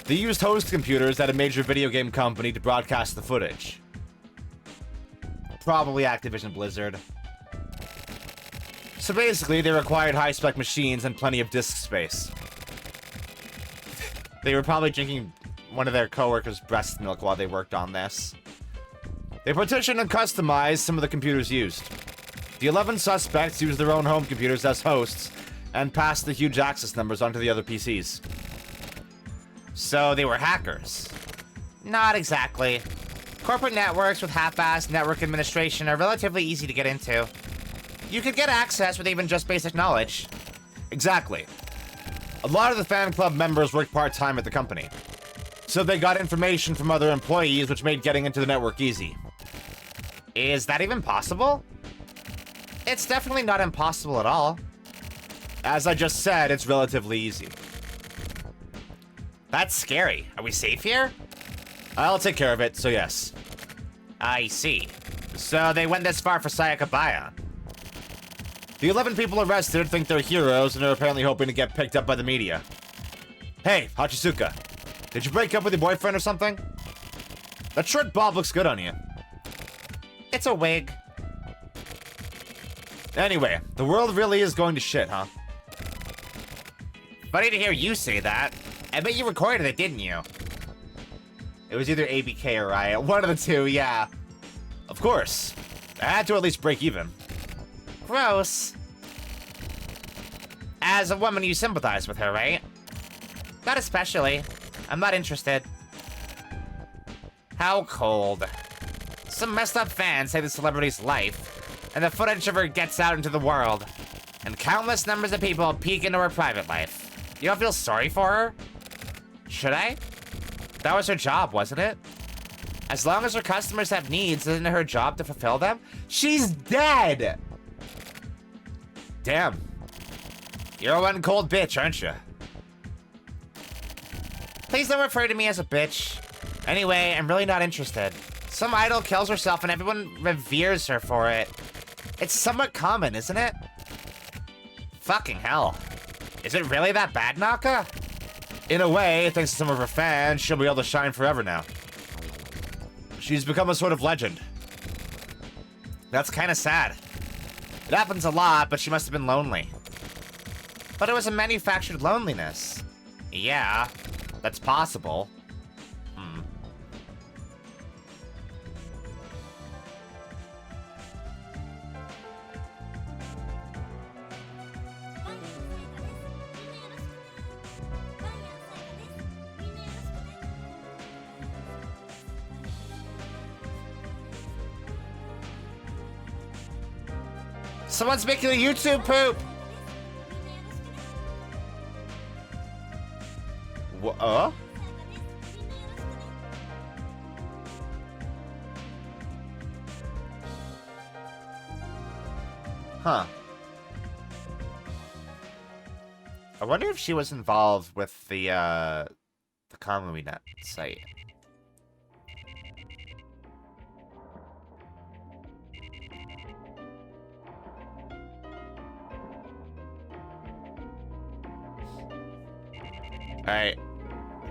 They used host computers at a major video game company to broadcast the footage. Probably Activision Blizzard. So basically, they required high-spec machines and plenty of disk space. They were probably drinking one of their coworkers' breast milk while they worked on this. They partitioned and customized some of the computers used. The 11 suspects used their own home computers as hosts and passed the huge access numbers onto the other PCs. So they were hackers. Not exactly. Corporate networks with half-assed network administration are relatively easy to get into. You could get access with even just basic knowledge. Exactly. A lot of the fan club members worked part-time at the company. So they got information from other employees, which made getting into the network easy. Is that even possible? It's definitely not impossible at all. As I just said, it's relatively easy. That's scary. Are we safe here? I'll take care of it, so yes. I see. So they went this far for Sayaka Bayon. The 11 people arrested think they're heroes and are apparently hoping to get picked up by the media. Hey, Hachisuka. Did you break up with your boyfriend or something? That short bob looks good on you. It's a wig. Anyway, the world really is going to shit, huh? Funny to hear you say that. I bet you recorded it, didn't you? It was either ABK or Riot. One of the two, yeah. Of course. I had to at least break even. Gross. As a woman, you sympathize with her, right? Not especially. I'm not interested. How cold. Some messed up fans say the celebrity's life, and the footage of her gets out into the world, and countless numbers of people peek into her private life. You don't feel sorry for her? Should I? That was her job, wasn't it? As long as her customers have needs, isn't it her job to fulfill them? She's dead! Damn. You're one cold bitch, aren't you? Please don't refer to me as a bitch. Anyway, I'm really not interested. Some idol kills herself and everyone reveres her for it. It's somewhat common, isn't it? Fucking hell. Is it really that bad, Naka? In a way, thanks to some of her fans, she'll be able to shine forever now. She's become a sort of legend. That's kind of sad. It happens a lot, but she must have been lonely. But it was a manufactured loneliness. Yeah, that's possible. Someone's making a YouTube poop! What? Huh. I wonder if she was involved with the Kamuinet site. Alright.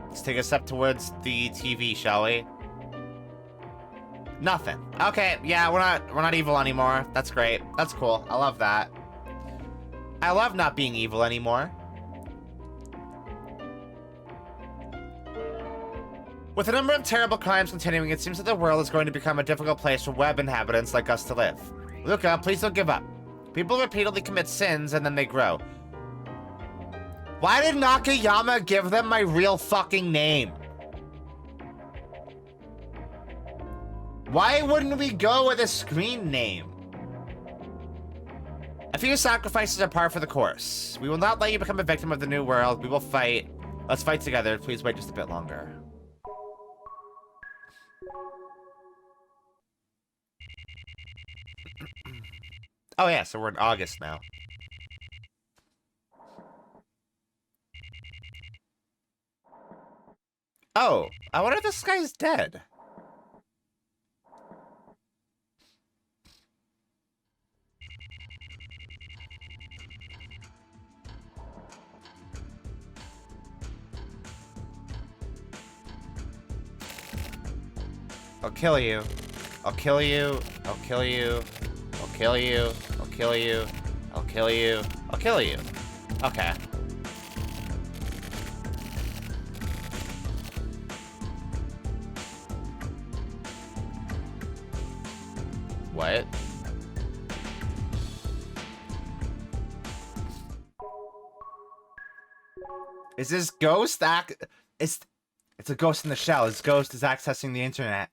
Let's take a step towards the TV, shall we? Nothing. Okay, yeah, we're not evil anymore. That's great. That's cool. I love that. I love not being evil anymore. With a number of terrible crimes continuing, it seems that the world is going to become a difficult place for web inhabitants like us to live. Luka, please don't give up. People repeatedly commit sins and then they grow. Why did Nakayama give them my real fucking name? Why wouldn't we go with a screen name? A few sacrifices are par for the course. We will not let you become a victim of the new world. We will fight. Let's fight together. Please wait just a bit longer. Oh yeah, so we're in August now. Oh, I wonder if this guy's dead. I'll kill you. I'll kill you. I'll kill you. I'll kill you. I'll kill you. I'll kill you. I'll kill you. Okay. What? Is this ghost it's a ghost in the shell. This ghost is accessing the internet.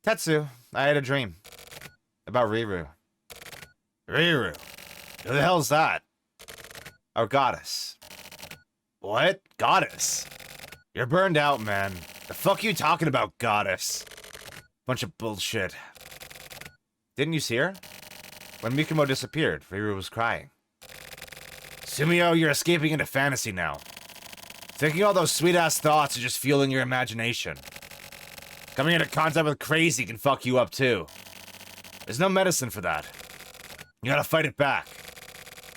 Tetsu, I had a dream about Riru. Riru? Who the hell's that? Our goddess. What? Goddess? You're burned out, man. The fuck you talking about, goddess? Bunch of bullshit. Didn't you see her? When Mikumo disappeared, Riru was crying. Sumio, you're escaping into fantasy now. Thinking all those sweet-ass thoughts are just fueling your imagination. Coming into contact with crazy can fuck you up, too. There's no medicine for that. You gotta fight it back.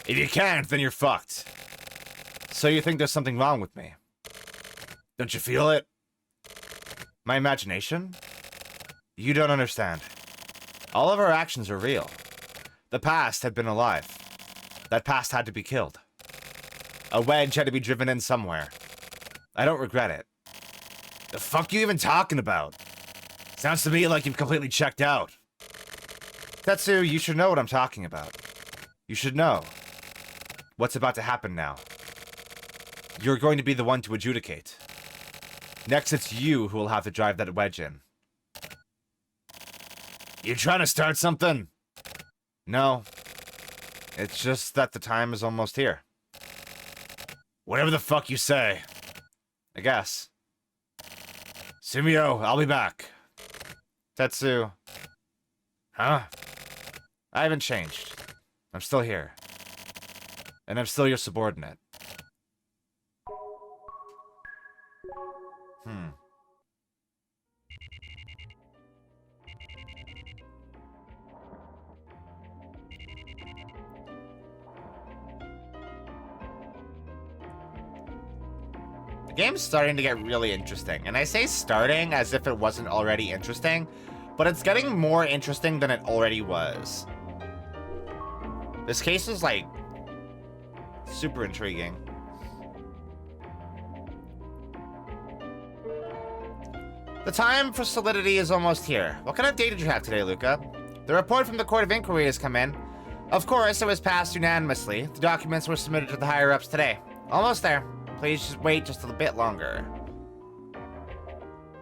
If you can't, then you're fucked. So you think there's something wrong with me? Don't you feel it? My imagination? You don't understand. All of our actions are real. The past had been alive. That past had to be killed. A wedge had to be driven in somewhere. I don't regret it. The fuck you even talking about? Sounds to me like you've completely checked out. Tetsu, you should know what I'm talking about. You should know what's about to happen now. You're going to be the one to adjudicate. Next, it's you who will have to drive that wedge in. You trying to start something? No. It's just that the time is almost here. Whatever the fuck you say. I guess. Sumio, I'll be back. Tetsu. Huh? I haven't changed. I'm still here. And I'm still your subordinate. The game's starting to get really interesting, and I say starting as if it wasn't already interesting, but it's getting more interesting than it already was. This case is, like, super intriguing. The time for solidity is almost here. What kind of date did you have today, Luka? The report from the Court of Inquiry has come in. Of course, it was passed unanimously. The documents were submitted to the higher-ups today. Almost there. Please just wait just a bit longer.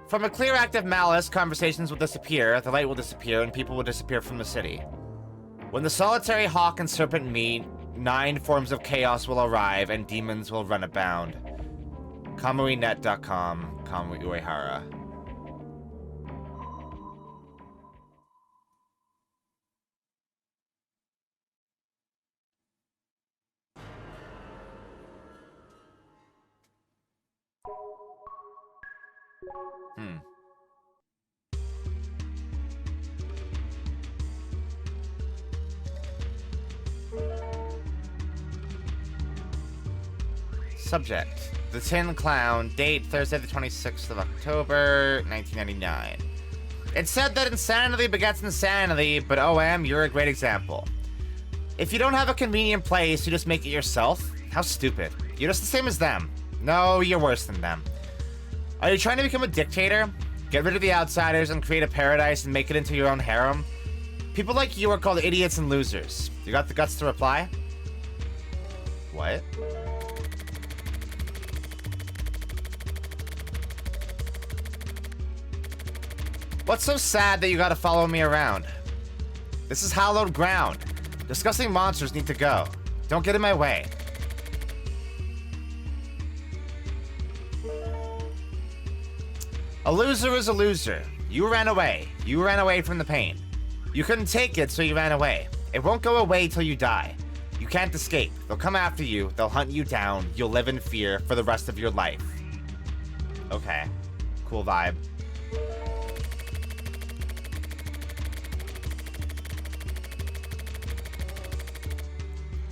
From a clear act of malice, conversations will disappear, the light will disappear, and people will disappear from the city. When the solitary hawk and serpent meet, 9 forms of chaos will arrive, and demons will run abound. KamuiNet.com, Kamui Uehara. Subject: The Tin Clown. Date: Thursday the 26th of October, 1999. It's said that insanity begets insanity, but OM, you're a great example. If you don't have a convenient place, you just make it yourself? How stupid. You're just the same as them. No, you're worse than them. Are you trying to become a dictator? Get rid of the outsiders and create a paradise and make it into your own harem? People like you are called idiots and losers. You got the guts to reply? What? What's so sad that you gotta follow me around? This is hallowed ground. Disgusting monsters need to go. Don't get in my way. A loser is a loser. You ran away. You ran away from the pain. You couldn't take it, so you ran away. It won't go away till you die. You can't escape. They'll come after you. They'll hunt you down. You'll live in fear for the rest of your life. Okay. Cool vibe.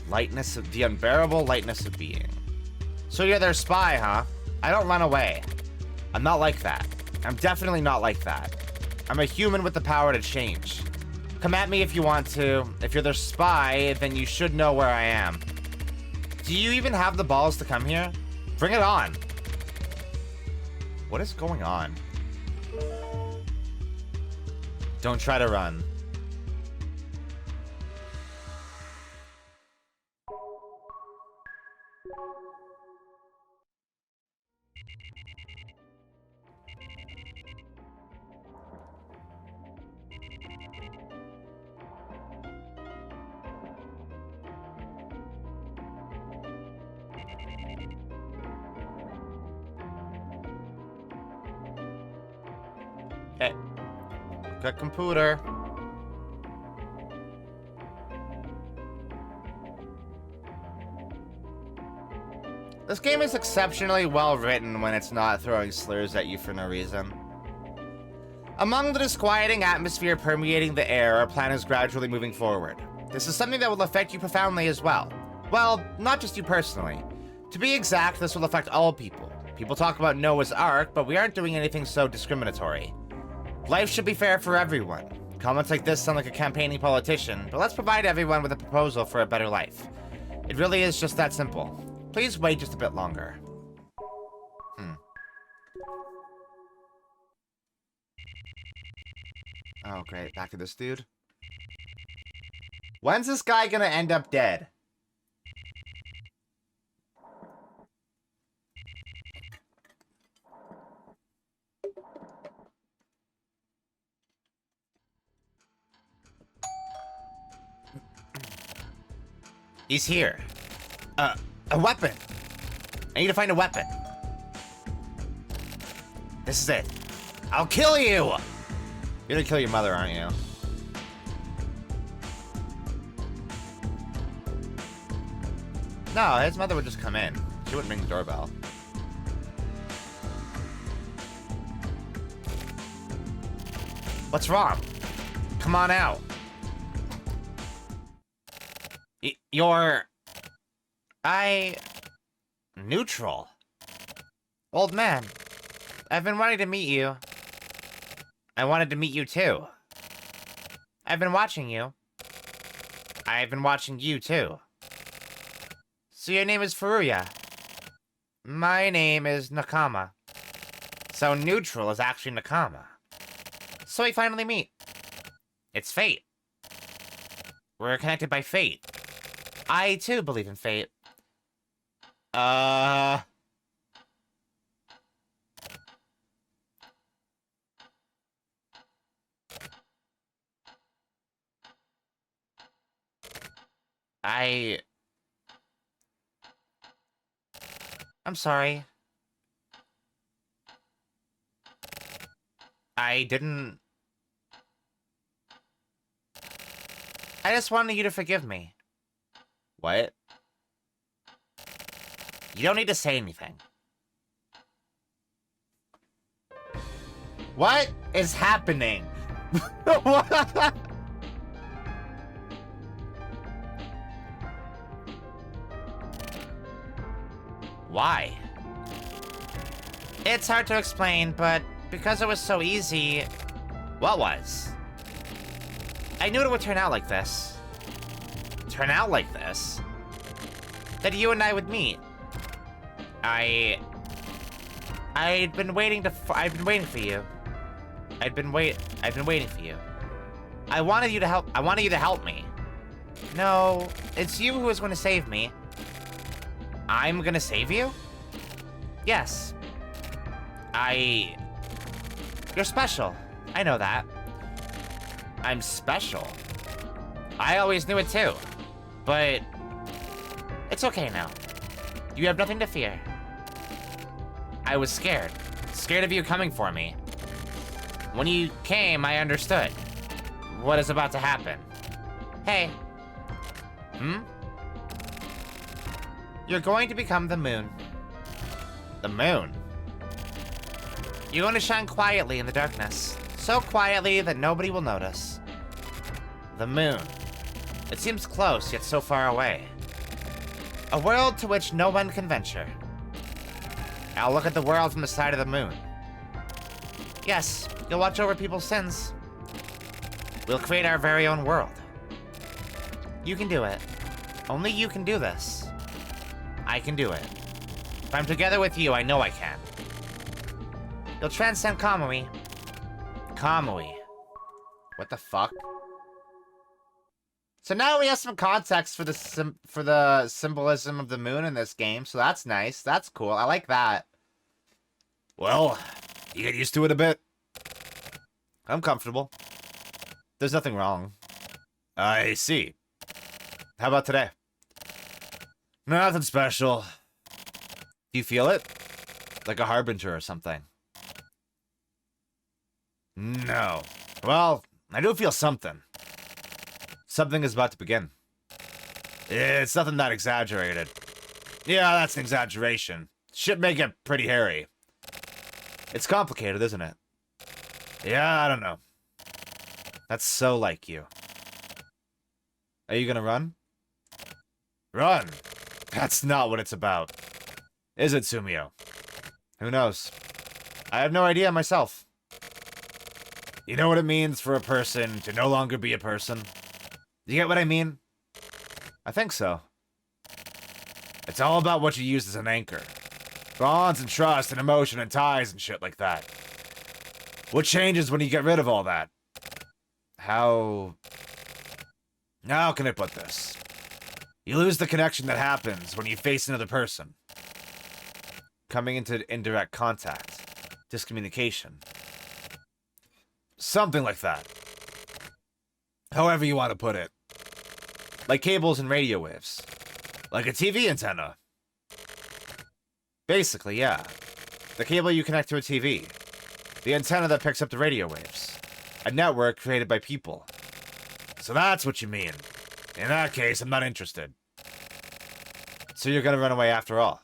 Lightness of the unbearable lightness of being. So you're their spy, huh? I don't run away. I'm not like that. I'm definitely not like that. I'm a human with the power to change. Come at me if you want to. If you're their spy, then you should know where I am. Do you even have the balls to come here? Bring it on. What is going on? Don't try to run. Hey, got computer. This game is exceptionally well written when it's not throwing slurs at you for no reason. Among the disquieting atmosphere permeating the air, our plan is gradually moving forward. This is something that will affect you profoundly as well. Well, not just you personally. To be exact, this will affect all people. People talk about Noah's Ark, but we aren't doing anything so discriminatory. Life should be fair for everyone. Comments like this sound like a campaigning politician, but let's provide everyone with a proposal for a better life. It really is just that simple. Please wait just a bit longer. Oh, great. Back to this dude. When's this guy gonna end up dead? He's here. A weapon. I need to find a weapon. This is it. I'll kill you! You're gonna kill your mother, aren't you? No, his mother would just come in. She wouldn't ring the doorbell. What's wrong? Come on out. You're... Neutral. Old man, I've been wanting to meet you. I wanted to meet you too. I've been watching you. I've been watching you too. So your name is Furuya. My name is Nakama. So neutral is actually Nakama. So we finally meet. It's fate. We're connected by fate. I too believe in fate. I'm sorry. I just wanted you to forgive me. What? You don't need to say anything. What is happening? What? Why? It's hard to explain, but because it was so easy... What was? I knew it would turn out like this. Turn out like this? That you and I would meet. I've been waiting for you. I've been waiting for you. I wanted you to help me. No, it's you who is going to save me. I'm gonna save you? Yes. You're special. I know that. I'm special. I always knew it too. But it's okay now. You have nothing to fear. I was scared. Scared of you coming for me. When you came, I understood what is about to happen. Hey. You're going to become the moon. The moon? You're going to shine quietly in the darkness. So quietly that nobody will notice. The moon. It seems close, yet so far away. A world to which no one can venture. I'll look at the world from the side of the moon. Yes, you'll watch over people's sins. We'll create our very own world. You can do it. Only you can do this. I can do it. If I'm together with you, I know I can. You'll transcend Kamui. Kamui. What the fuck? So now we have some context for the symbolism of the moon in this game, so that's nice. That's cool. I like that. Well, you get used to it a bit. I'm comfortable. There's nothing wrong. I see. How about today? Nothing special. Do you feel it? Like a harbinger or something? No. Well, I do feel something. Something is about to begin. It's nothing that exaggerated. Yeah, that's an exaggeration. Shit may get pretty hairy. It's complicated, isn't it? Yeah, I don't know. That's so like you. Are you gonna run? Run? That's not what it's about. Is it, Sumio? Who knows? I have no idea myself. You know what it means for a person to no longer be a person? You get what I mean? I think so. It's all about what you use as an anchor. Bonds and trust and emotion and ties and shit like that. What changes when you get rid of all that? How can I put this? You lose the connection that happens when you face another person. Coming into indirect contact. Discommunication. Something like that. However you want to put it. Like cables and radio waves. Like a TV antenna. Basically, yeah. The cable you connect to a TV. The antenna that picks up the radio waves. A network created by people. So that's what you mean. In that case, I'm not interested. So you're gonna run away after all?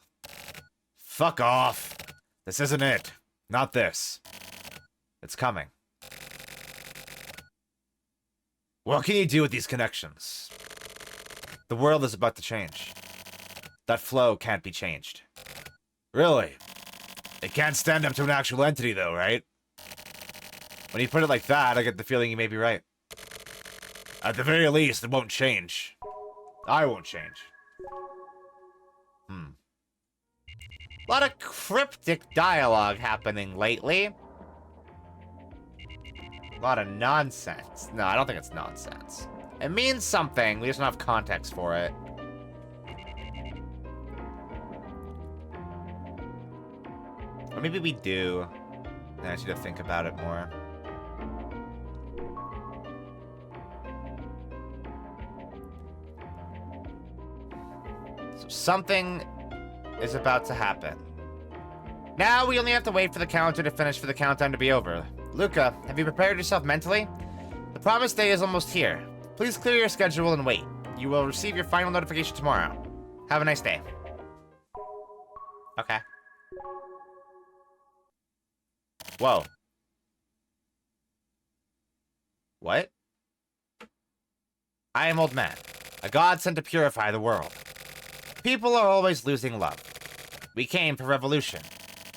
Fuck off. This isn't it. Not this. It's coming. What can you do with these connections? The world is about to change. That flow can't be changed. Really? It can't stand up to an actual entity, though, right? When you put it like that, I get the feeling you may be right. At the very least, it won't change. I won't change. A lot of cryptic dialogue happening lately. A lot of nonsense. No, I don't think it's nonsense. It means something, we just don't have context for it. Or maybe we do. I need to think about it more. So something is about to happen. Now we only have to wait for the counter to finish for the countdown to be over. Luka, have you prepared yourself mentally? The promised day is almost here. Please clear your schedule and wait. You will receive your final notification tomorrow. Have a nice day. Okay. Whoa. What? I am Old Man, a god sent to purify the world. People are always losing love. We came for revolution.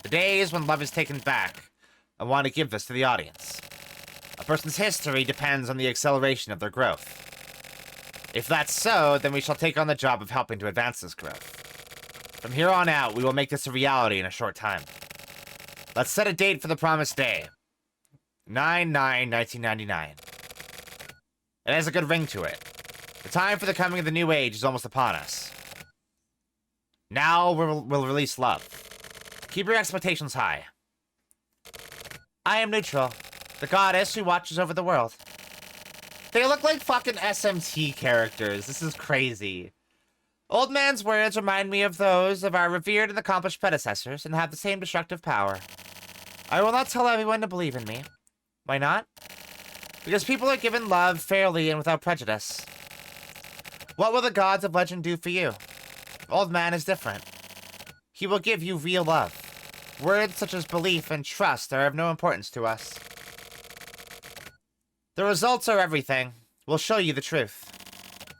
The days when love is taken back. I want to give this to the audience. A person's history depends on the acceleration of their growth. If that's so, then we shall take on the job of helping to advance this growth. From here on out, we will make this a reality in a short time. Let's set a date for the promised day. 9/9/1999. It has a good ring to it. The time for the coming of the new age is almost upon us. Now we'll release love. Keep your expectations high. I am neutral, the goddess who watches over the world. They look like fucking SMT characters. This is crazy. Old man's words remind me of those of our revered and accomplished predecessors and have the same destructive power. I will not tell everyone to believe in me. Why not? Because people are given love fairly and without prejudice. What will the gods of legend do for you? Old man is different. He will give you real love. Words such as belief and trust are of no importance to us. The results are everything. We'll show you the truth.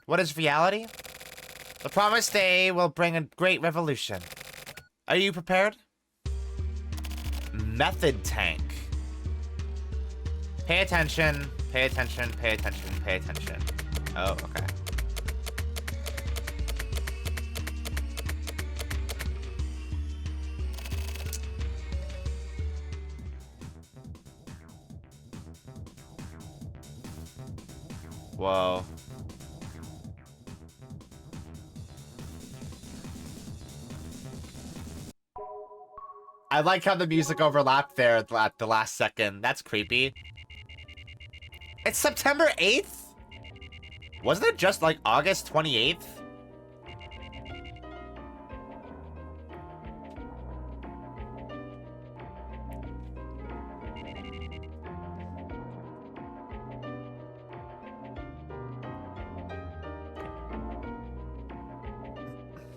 What is reality? The promised day will bring a great revolution. Are you prepared? Method tank. Pay attention, pay attention, pay attention, pay attention. Oh, okay. Whoa. I like how the music overlapped there at the last second. That's creepy. It's September 8th? Wasn't it just like August 28th?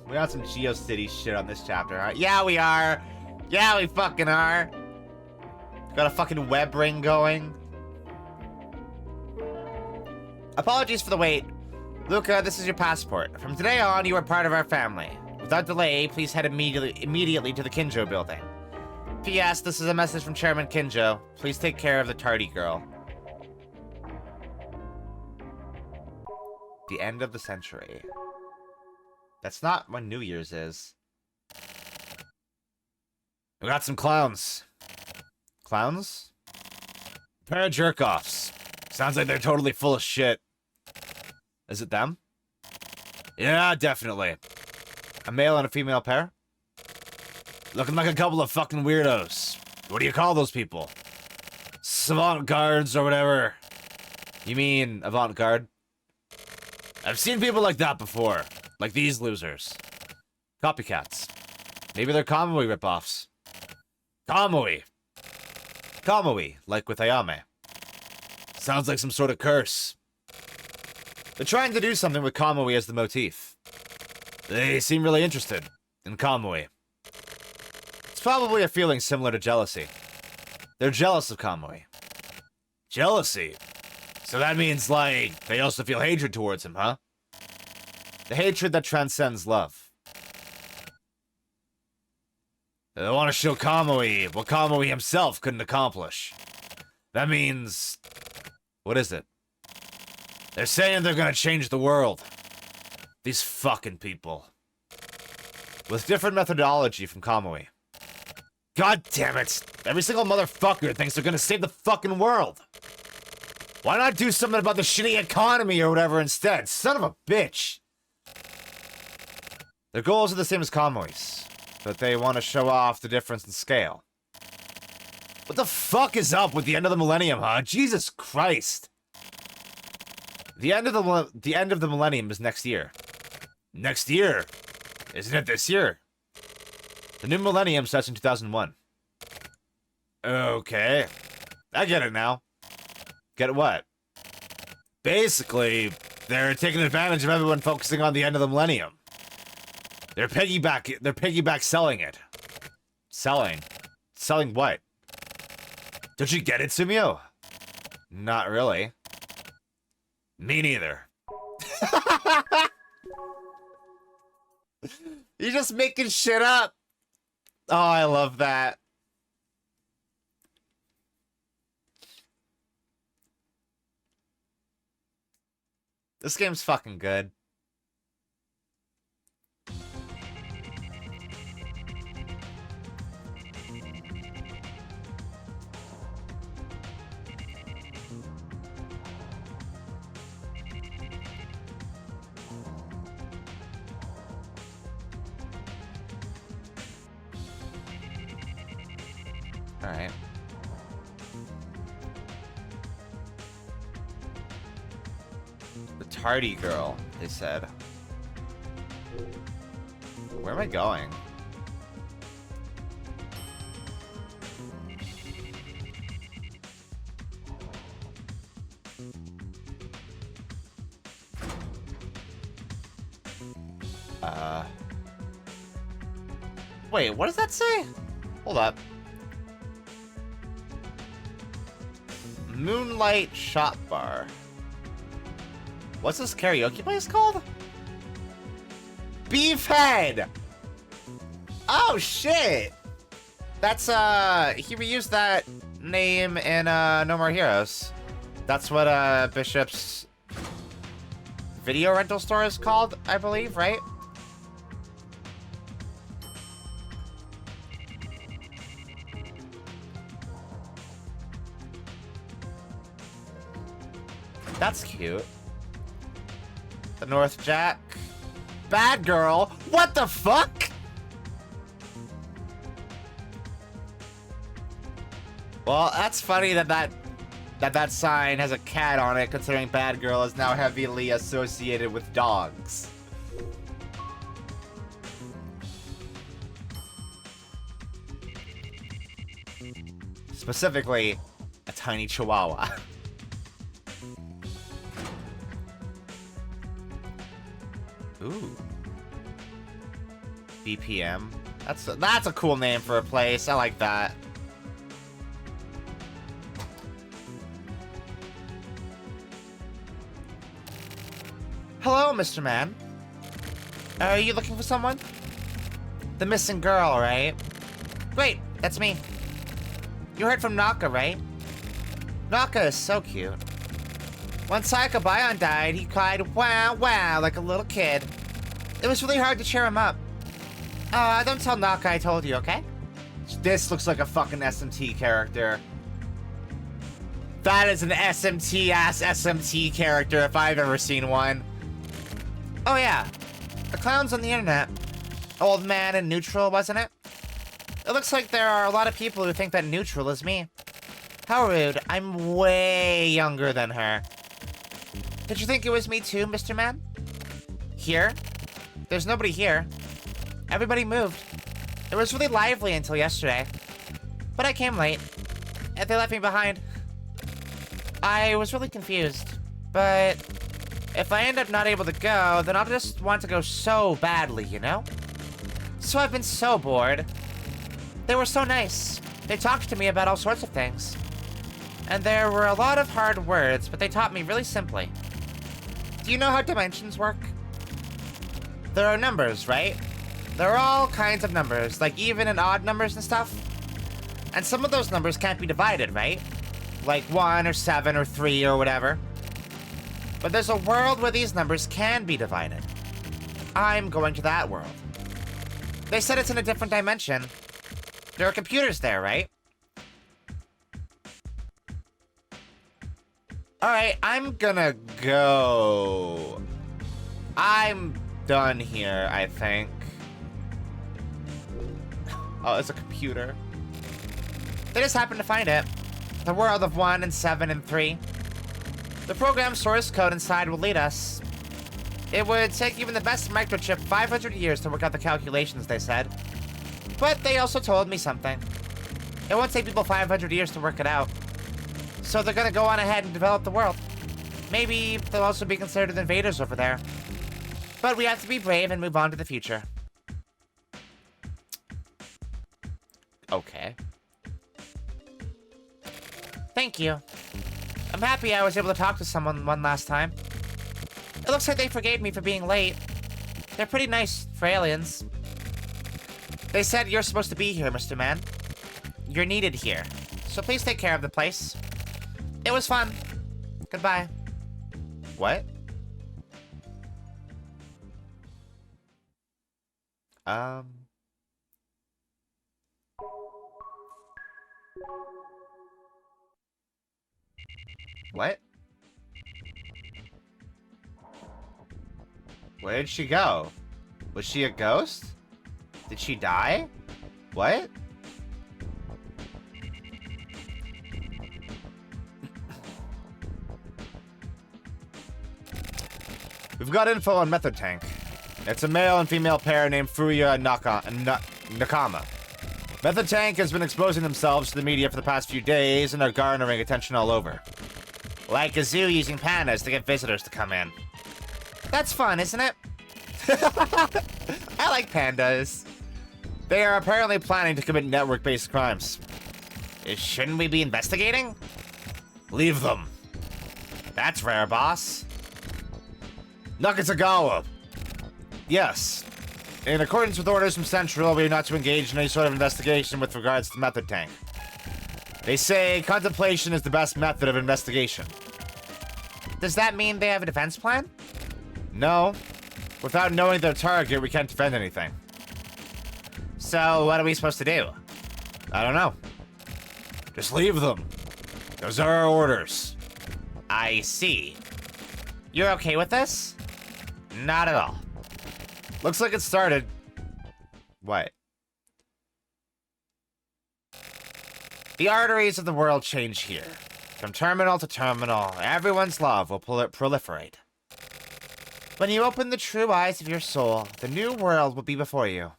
We got some GeoCity shit on this chapter, huh? Yeah, we are. Yeah, we fucking are. Got a fucking web ring going. Apologies for the wait. Luka, this is your passport. From today on, you are part of our family. Without delay, please head immediately to the Kinjo building. P.S. This is a message from Chairman Kinjo. Please take care of the tardy girl. The end of the century. That's not when New Year's is. We got some clowns. Clowns? A pair of jerk-offs. Sounds like they're totally full of shit. Is it them? Yeah, definitely. A male and a female pair? Looking like a couple of fucking weirdos. What do you call those people? Avant-gardes or whatever. You mean avant-garde? I've seen people like that before. Like these losers. Copycats. Maybe they're Kamui ripoffs. Kamui. Kamui, like with Ayame. Sounds like some sort of curse. They're trying to do something with Kamui as the motif. They seem really interested in Kamui. It's probably a feeling similar to jealousy. They're jealous of Kamui. Jealousy? So that means, like, they also feel hatred towards him, huh? The hatred that transcends love. They want to show Kamui what Kamui himself couldn't accomplish. That means... what is it? They're saying they're gonna change the world. These fucking people. With different methodology from Kamui. God damn it! Every single motherfucker thinks they're gonna save the fucking world! Why not do something about the shitty economy or whatever instead? Son of a bitch! Their goals are the same as Kamui's, but they want to show off the difference in scale. What the fuck is up with the end of the millennium, huh? Jesus Christ! The end of the millennium is next year. Next year? Isn't it this year? The new millennium starts in 2001. Okay. I get it now. Get what? Basically, they're taking advantage of everyone focusing on the end of the millennium. They're piggyback selling it. Selling? Selling what? Don't you get it, Sumio? Not really. Me neither. You're just making shit up. Oh, I love that. This game's fucking good. Alright. The tardy girl, they said. Where am I going? Wait, what does that say? Hold up. Moonlight Shop Bar. What's this karaoke place called? Beefhead! Oh, shit! That's, he reused that name in, No More Heroes. That's what, Bishop's video rental store is called, I believe, right? That's cute. The North Jack. Bad girl. What the fuck? Well, that's funny that sign has a cat on it, considering bad girl is now heavily associated with dogs. Specifically, a tiny chihuahua. Ooh. BPM. That's a cool name for a place. I like that. Hello, Mr. Man. Are you looking for someone? The missing girl, right? Great, that's me. You heard from Naka, right? Naka is so cute. When Sayaka Bayon died, he cried, wow, wow, like a little kid. It was really hard to cheer him up. Don't tell Naka I told you, okay? This looks like a fucking SMT character. That is an SMT-ass SMT character if I've ever seen one. Oh yeah, the clown's on the internet. Old man and Neutral, wasn't it? It looks like there are a lot of people who think that Neutral is me. How rude, I'm way younger than her. Did you think it was me too, Mr. Man? Here? There's nobody here. Everybody moved. It was really lively until yesterday. But I came late, and they left me behind. I was really confused, but if I end up not able to go, then I'll just want to go so badly, you know? So I've been so bored. They were so nice. They talked to me about all sorts of things. And there were a lot of hard words, but they taught me really simply. Do you know how dimensions work? There are numbers, right? There are all kinds of numbers, like even and odd numbers and stuff. And some of those numbers can't be divided, right? Like 1 or 7 or 3 or whatever. But there's a world where these numbers can be divided. I'm going to that world. They said it's in a different dimension. There are computers there, right? Alright, I'm gonna go. I'm done here, I think. Oh, it's a computer. They just happened to find it. The world of 1 and 7 and 3. The program source code inside will lead us. It would take even the best microchip 500 years to work out the calculations, they said. But they also told me something. It won't take people 500 years to work it out. So they're gonna go on ahead and develop the world. Maybe they'll also be considered invaders over there. But we have to be brave and move on to the future. Okay. Thank you. I'm happy I was able to talk to someone one last time. It looks like they forgave me for being late. They're pretty nice for aliens. They said you're supposed to be here, Mr. Man. You're needed here. So please take care of the place. It was fun. Goodbye. What? What? Where did she go? Was she a ghost? Did she die? What? We've got info on Method Tank. It's a male and female pair named Furuya and Nakama. Method Tank has been exposing themselves to the media for the past few days and are garnering attention all over. Like a zoo using pandas to get visitors to come in. That's fun, isn't it? I like pandas. They are apparently planning to commit network-based crimes. Shouldn't we be investigating? Leave them. That's rare, boss. Nakatagawa. Yes. In accordance with orders from Central, we are not to engage in any sort of investigation with regards to Method Tank. They say contemplation is the best method of investigation. Does that mean they have a defense plan? No. Without knowing their target, we can't defend anything. So, what are we supposed to do? I don't know. Just leave them. Those are our orders. I see. You're okay with this? Not at all. Looks like it started. What? The arteries of the world change here. From terminal to terminal, everyone's love will proliferate. When you open the true eyes of your soul, the new world will be before you.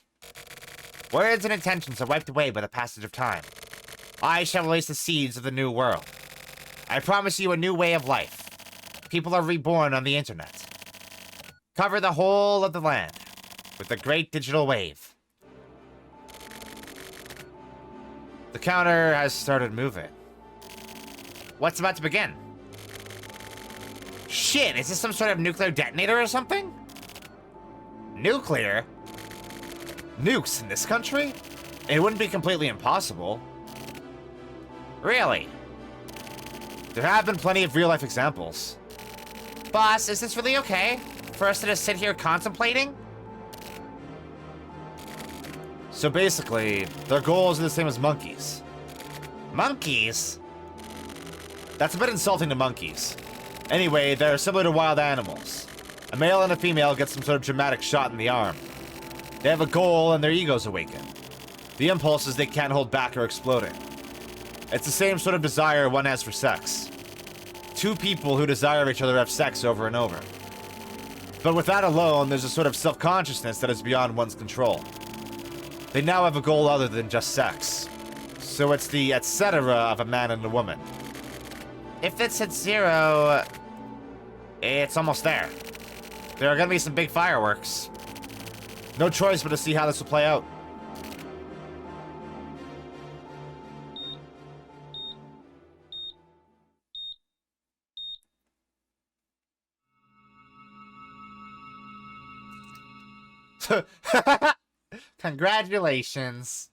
Words and intentions are wiped away by the passage of time. I shall release the seeds of the new world. I promise you a new way of life. People are reborn on the internet. Cover the whole of the land with the great digital wave. The counter has started moving. What's about to begin? Shit, is this some sort of nuclear detonator or something? Nuclear? Nukes in this country? It wouldn't be completely impossible. Really? There have been plenty of real-life examples. Boss, is this really okay? For us to just sit here contemplating? So basically, their goals are the same as monkeys. Monkeys? That's a bit insulting to monkeys. Anyway, they're similar to wild animals. A male and a female get some sort of dramatic shot in the arm. They have a goal and their egos awaken. The impulses they can't hold back are exploding. It's the same sort of desire one has for sex. Two people who desire each other have sex over and over. But with that alone, there's a sort of self-consciousness that is beyond one's control. They now have a goal other than just sex. So it's the etc. of a man and a woman. If it's at 0, it's almost there. There are gonna be some big fireworks. No choice but to see how this will play out. Congratulations.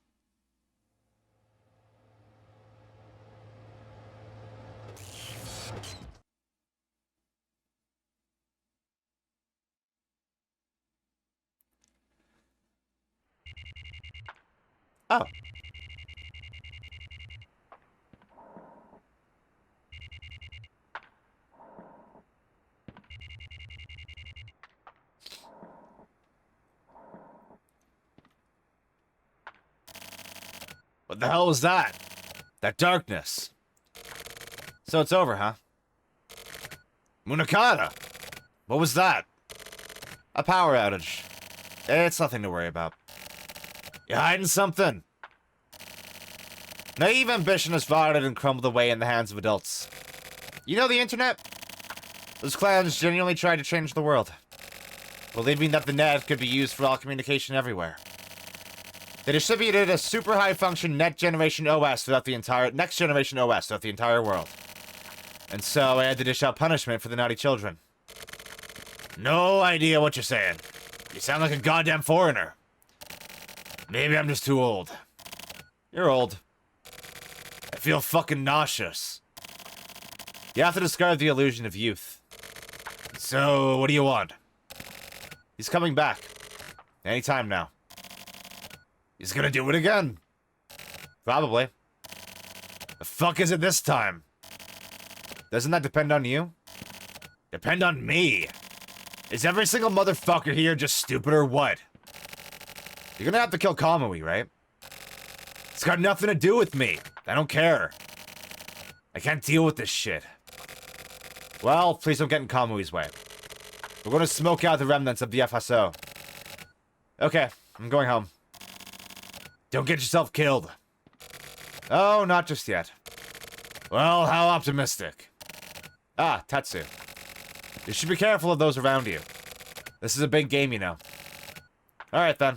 Oh. What the hell was that? That darkness. So it's over, huh? Munakata! What was that? A power outage. It's nothing to worry about. You hiding something? Naive ambition has rotted and crumbled away in the hands of adults. You know the internet? Those clowns genuinely tried to change the world, believing that the net could be used for all communication everywhere. They distributed a super high-function next generation OS throughout the entire world. And so I had to dish out punishment for the naughty children. No idea what you're saying. You sound like a goddamn foreigner. Maybe I'm just too old. You're old. I feel fucking nauseous. You have to discard the illusion of youth. So, what do you want? He's coming back. Anytime now. He's gonna do it again. Probably. The fuck is it this time? Doesn't that depend on you? Depend on me? Is every single motherfucker here just stupid or what? You're gonna have to kill Kamui, right? It's got nothing to do with me. I don't care. I can't deal with this shit. Well, please don't get in Kamui's way. We're going to smoke out the remnants of the FSO. Okay, I'm going home. Don't get yourself killed. Oh, not just yet. Well, how optimistic. Ah, Tetsu. You should be careful of those around you. This is a big game, you know. Alright, then.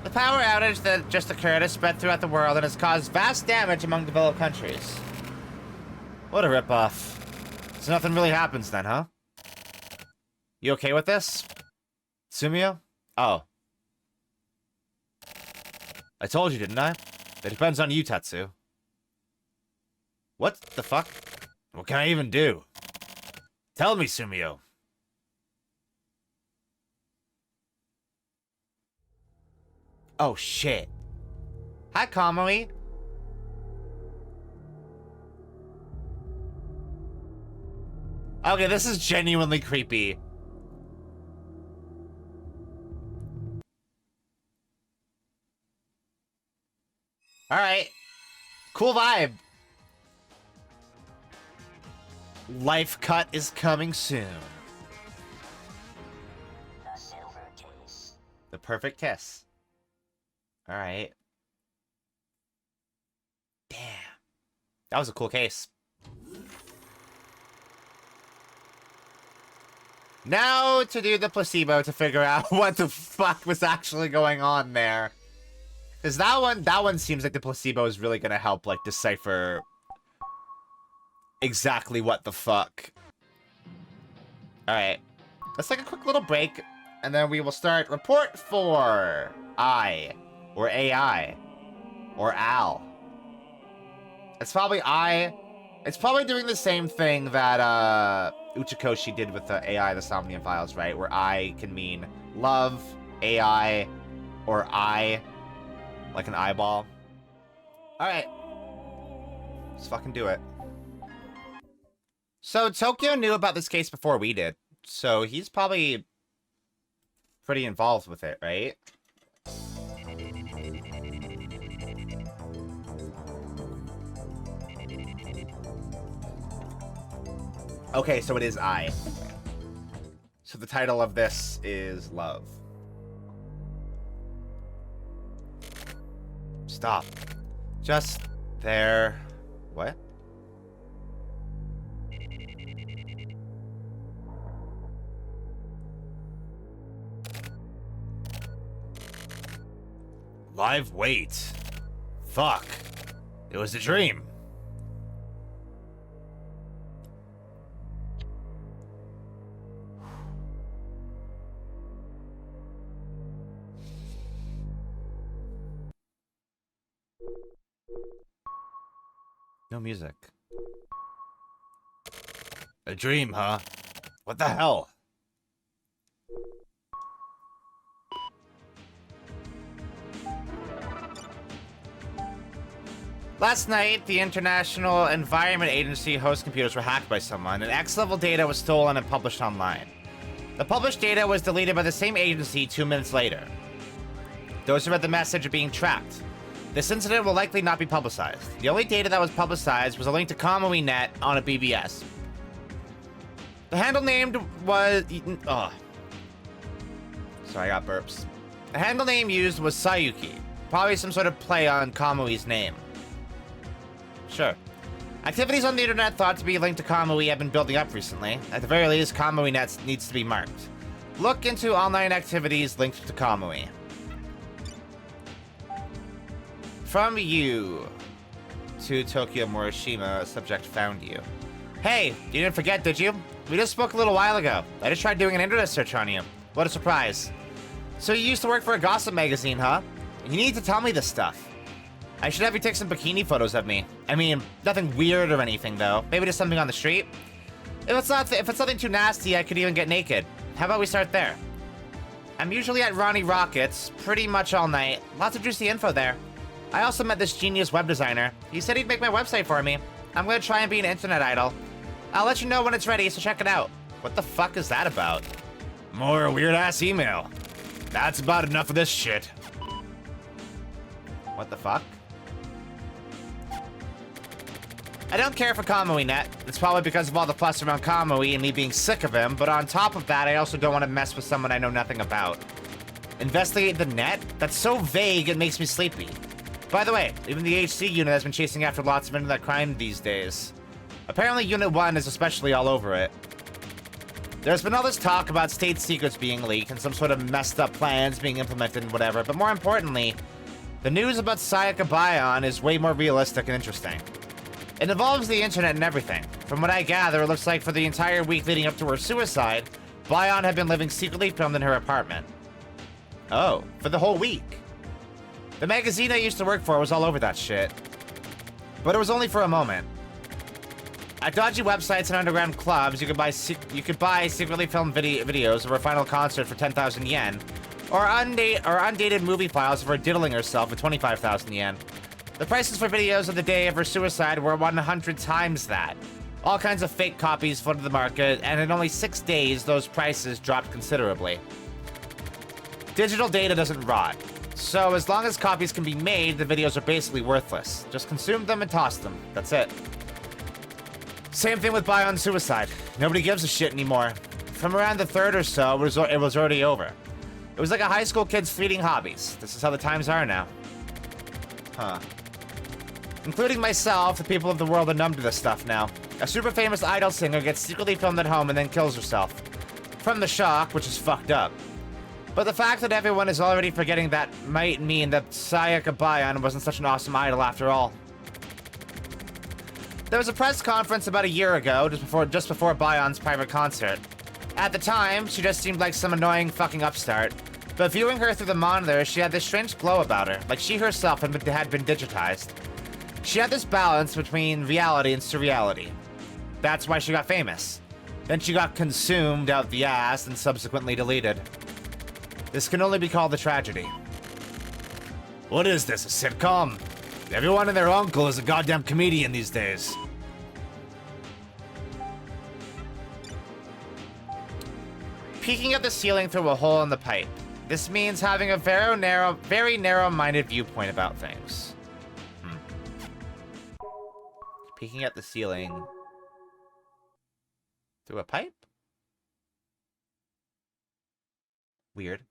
The power outage that just occurred has spread throughout the world and has caused vast damage among developed countries. What a ripoff. So nothing really happens then, huh? You okay with this? Sumio? Oh. I told you, didn't I? It depends on you, Tetsu. What the fuck? What can I even do? Tell me, Sumio. Oh, shit. Hi, Kamui. Okay, this is genuinely creepy. Alright. Cool vibe. Life cut is coming soon. The perfect kiss. Alright. Damn. That was a cool case. Now to do the placebo to figure out what the fuck was actually going on there. Because that one seems like the placebo is really gonna help, like, decipher exactly what the fuck. Alright. Let's take a quick little break, and then we will start report 4. I. Or AI. Or Al. It's probably I. It's probably doing the same thing that, Uchikoshi did with the AI, the Somnium Files, right? Where I can mean love, AI, or I. Like an eyeball. Alright. Let's fucking do it. So, Tokyo knew about this case before we did. So, he's probably pretty involved with it, right? Okay, so it is I. So the title of this is Love. Stop. Just there. What? Live weight. Fuck. It was a dream. No music. A dream, huh? What the hell? Last night, the International Environment Agency host computers were hacked by someone, and X-level data was stolen and published online. The published data was deleted by the same agency 2 minutes later. Those who read the message are being tracked. This incident will likely not be publicized. The only data that was publicized was a link to KamuiNet on a BBS. The handle named was... Oh. Sorry, I got burps. The handle name used was Sayuki. Probably some sort of play on Kamui's name. Sure. Activities on the internet thought to be linked to Kamui have been building up recently. At the very least, KamuiNet needs to be marked. Look into online activities linked to Kamui. From you to Tokyo Morishima, subject found you. Hey, you didn't forget, did you? We just spoke a little while ago. I just tried doing an internet search on you. What a surprise. So you used to work for a gossip magazine, huh? You need to tell me this stuff. I should have you take some bikini photos of me. I mean, nothing weird or anything, though. Maybe just something on the street. If it's nothing too nasty, I could even get naked. How about we start there? I'm usually at Ronnie Rockets pretty much all night. Lots of juicy info there. I also met this genius web designer. He said he'd make my website for me. I'm gonna try and be an internet idol. I'll let you know when it's ready, so check it out. What the fuck is that about? More weird-ass email. That's about enough of this shit. What the fuck? I don't care for Kamui Net. It's probably because of all the fuss around Kamui and me being sick of him, but on top of that, I also don't want to mess with someone I know nothing about. Investigate the net? That's so vague, it makes me sleepy. By the way, even the HC unit has been chasing after lots of internet crime these days. Apparently Unit 1 is especially all over it. There's been all this talk about state secrets being leaked and some sort of messed up plans being implemented and whatever, but more importantly, the news about Sayaka Bion is way more realistic and interesting. It involves the internet and everything. From what I gather, it looks like for the entire week leading up to her suicide, Bion had been living secretly filmed in her apartment. Oh, for the whole week. The magazine I used to work for was all over that shit. But it was only for a moment. At dodgy websites and underground clubs, you could buy secretly filmed videos of her final concert for 10,000 yen, or undated movie files of her diddling herself for 25,000 yen. The prices for videos of the day of her suicide were 100 times that. All kinds of fake copies flooded the market, and in only 6 days, those prices dropped considerably. Digital data doesn't rot, so as long as copies can be made, the videos are basically worthless. Just consume them and toss them. That's it. Same thing with Bion's suicide. Nobody gives a shit anymore. From around the 3rd or so, it was already over. It was like a high school kid's fleeting hobbies. This is how the times are now. Huh. Including myself, the people of the world are numb to this stuff now. A super famous idol singer gets secretly filmed at home and then kills herself. From the shock, which is fucked up. But the fact that everyone is already forgetting that might mean that Sayaka Bion wasn't such an awesome idol after all. There was a press conference about a year ago, just before Bion's private concert. At the time, she just seemed like some annoying fucking upstart. But viewing her through the monitor, she had this strange glow about her, like she herself had been digitized. She had this balance between reality and surreality. That's why she got famous. Then she got consumed out the ass and subsequently deleted. This can only be called a tragedy. What is this, a sitcom? Everyone and their uncle is a goddamn comedian these days. Peeking at the ceiling through a hole in the pipe. This means having a very narrow-minded viewpoint about things. Peeking at the ceiling through a pipe? Weird.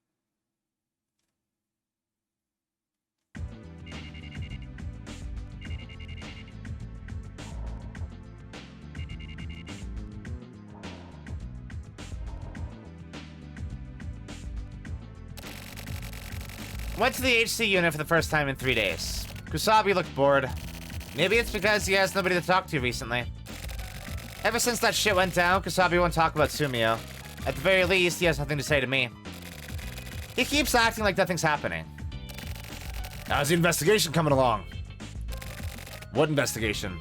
Went to the HC unit for the first time in 3 days. Kusabi looked bored. Maybe it's because he has nobody to talk to recently. Ever since that shit went down, Kusabi won't talk about Sumio. At the very least, he has nothing to say to me. He keeps acting like nothing's happening. How's the investigation coming along? What investigation?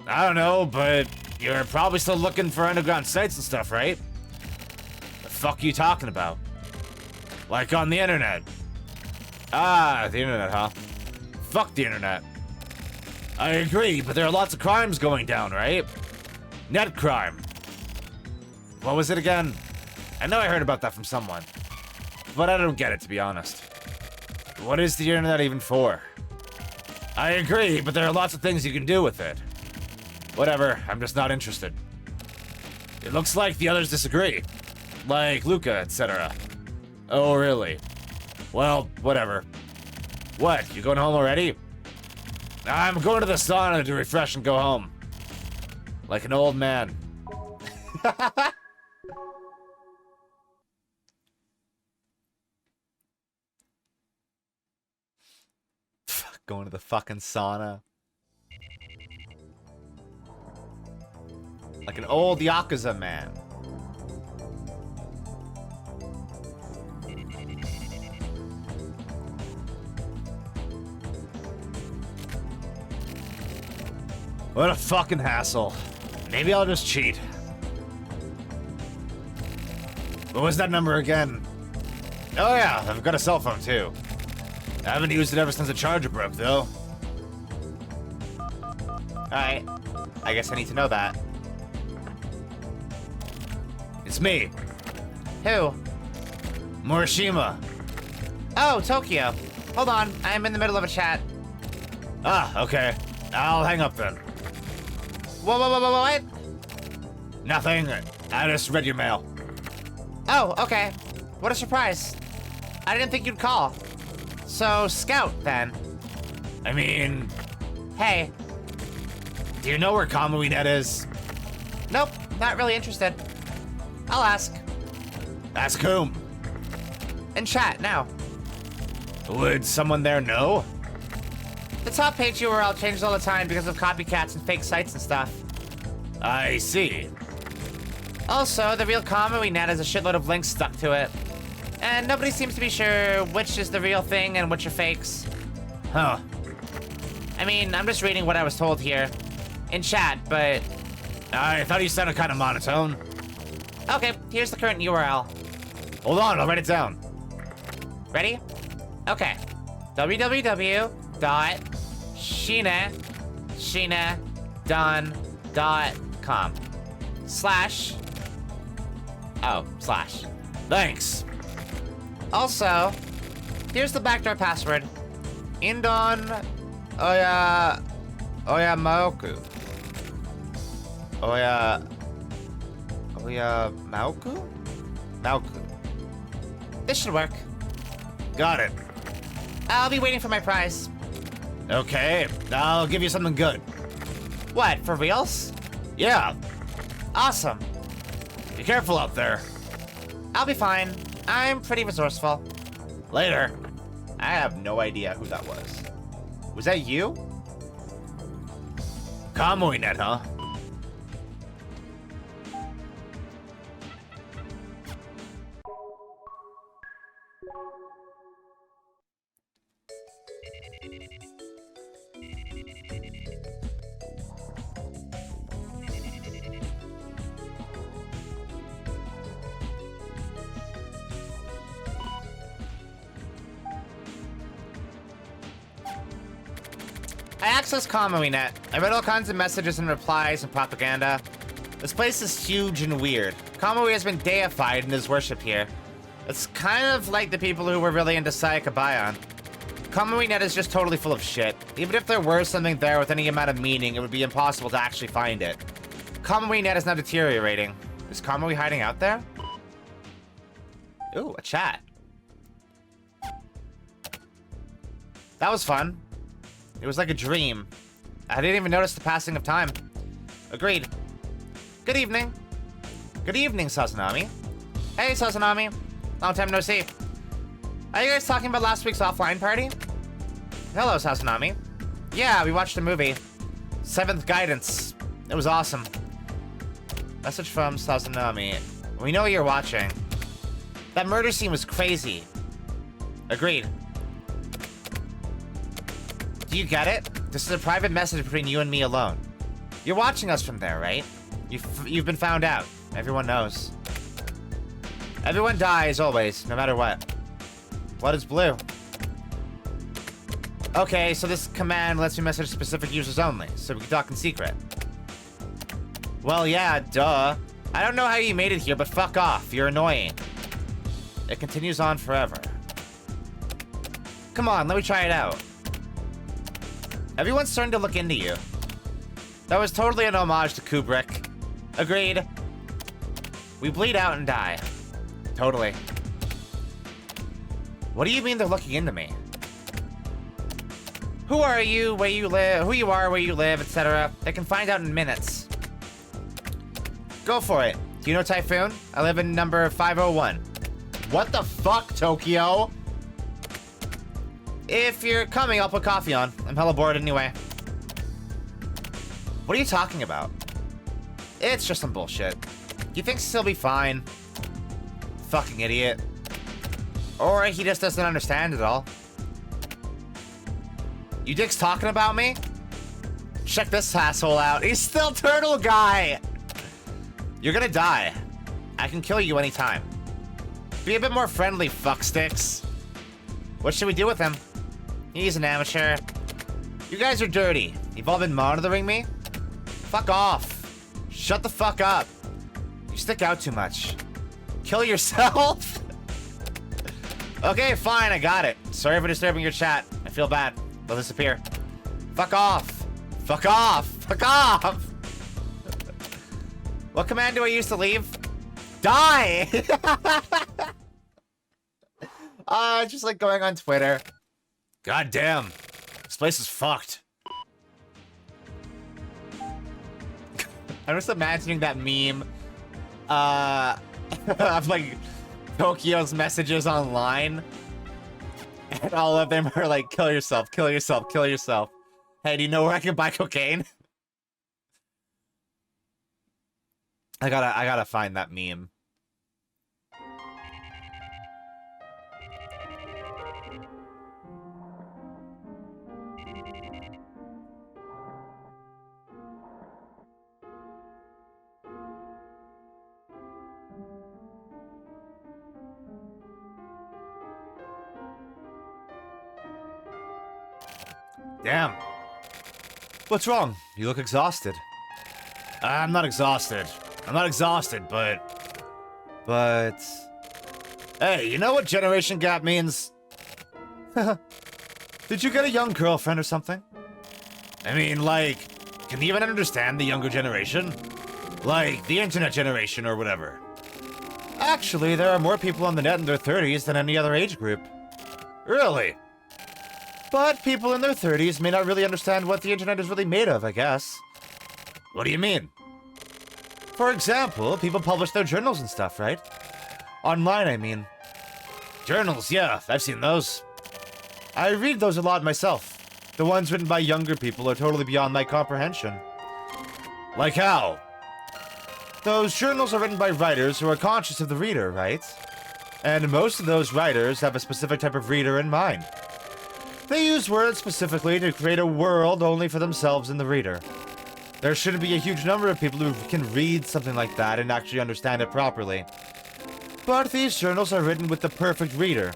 I don't know, but you're probably still looking for underground sites and stuff, right? The fuck are you talking about? Like on the internet. Ah, the internet, huh? Fuck the internet. I agree, but there are lots of crimes going down, right? Net crime. What was it again? I know I heard about that from someone. But I don't get it, to be honest. What is the internet even for? I agree, but there are lots of things you can do with it. Whatever, I'm just not interested. It looks like the others disagree. Like Luka, etc. Oh, really? Well, whatever. What, you going home already? I'm going to the sauna to refresh and go home. Like an old man. Going to the fucking sauna. Like an old Yakuza man. What a fucking hassle. Maybe I'll just cheat. What was that number again? Oh yeah, I've got a cell phone too. I haven't used it ever since the charger broke though. Alright. I guess I need to know that. It's me. Who? Morishima. Oh, Tokyo. Hold on, I'm in the middle of a chat. Ah, okay. I'll hang up then. What? Nothing. I just read your mail. Oh, okay. What a surprise. I didn't think you'd call. So, Scout, then. I mean, Hey. do you know where Kamui.net is? Nope, not really interested. I'll ask. Ask whom? In chat, now. Would someone there know? The top page URL changes all the time because of copycats and fake sites and stuff. I see. Also, the real Kamui.net has a shitload of links stuck to it. And nobody seems to be sure which is the real thing and which are fakes. Huh. I mean, I'm just reading what I was told here. In chat, but... I thought you sounded kind of monotone. Okay, here's the current URL. Hold on, I'll write it down. Ready? Okay. www.shinedon.com /. Thanks. Also, here's the backdoor password. Indon Maoku. Maoku? This should work. Got it. I'll be waiting for my prize. Okay, I'll give you something good. What, for reals? Yeah, Awesome. be careful out there. I'll be fine. I'm pretty resourceful. Later. I have no idea who that was. Was that you? Kamui.net, huh? I accessed Kamui.net. I read all kinds of messages and replies and propaganda. This place is huge and weird. Kamui has been deified and is worshipped here. It's kind of like the people who were really into Sayakabayan. Kamui.net is just totally full of shit. Even if there were something there with any amount of meaning, it would be impossible to actually find it. Kamui.net is now deteriorating. Is Kamui hiding out there? Ooh, a chat. That was fun. It was like a dream. I didn't even notice the passing of time. Agreed. Good evening. Good evening, Sazanami. Hey, Sazanami. Long time no see. Are you guys talking about last week's offline party? Hello, Sazanami. Yeah, we watched a movie. Seventh Guidance. It was awesome. Message from Sazanami. We know you're watching. That murder scene was crazy. Agreed. Do you get it? This is a private message between you and me alone. You're watching us from there, right? You've been found out. Everyone knows. Everyone dies always, no matter what. Blood is blue. Okay, so this command lets me message specific users only, so we can talk in secret. Well, yeah, duh. I don't know how you made it here, but fuck off. You're annoying. It continues on forever. Come on, let me try it out. Everyone's starting to look into you. That was totally an homage to Kubrick. Agreed. We bleed out and die. Totally. What do you mean they're looking into me? Who are you, where you live, who you are, where you live, etc. They can find out in minutes. Go for it. Do you know Typhoon? I live in number 501. What the fuck, Tokyo? If you're coming, I'll put coffee on. I'm hella bored anyway. What are you talking about? It's just some bullshit. You think he'll be fine? Fucking idiot. Or he just doesn't understand it all. You dicks talking about me? Check this asshole out. He's still Turtle Guy! You're gonna die. I can kill you anytime. Be a bit more friendly, fucksticks. What should we do with him? He's an amateur. You guys are dirty. You've all been monitoring me? Fuck off. Shut the fuck up. You stick out too much. Kill yourself? Okay, fine, I got it. Sorry for disturbing your chat. I feel bad. They'll disappear. Fuck off. Fuck off. Fuck off. What command do I use to leave? Die! Just like going on Twitter. God damn. This place is fucked. I'm just imagining that meme of like Tokyo's messages online. And all of them are like, kill yourself, kill yourself, kill yourself. Hey, do you know where I can buy cocaine? I gotta find that meme. Damn. What's wrong? You look exhausted. I'm not exhausted. I'm not exhausted, but... Hey, you know what generation gap means? Did you get a young girlfriend or something? I mean, like, can you even understand the younger generation? Like, the internet generation or whatever. Actually, there are more people on the net in their 30s than any other age group. Really? But people in their 30s may not really understand what the internet is really made of, I guess. What do you mean? For example, people publish their journals and stuff, right? Online, I mean. Journals, yeah, I've seen those. I read those a lot myself. The ones written by younger people are totally beyond my comprehension. Like how? Those journals are written by writers who are conscious of the reader, right? And most of those writers have a specific type of reader in mind. They use words specifically to create a world only for themselves and the reader. There shouldn't be a huge number of people who can read something like that and actually understand it properly. But these journals are written with the perfect reader,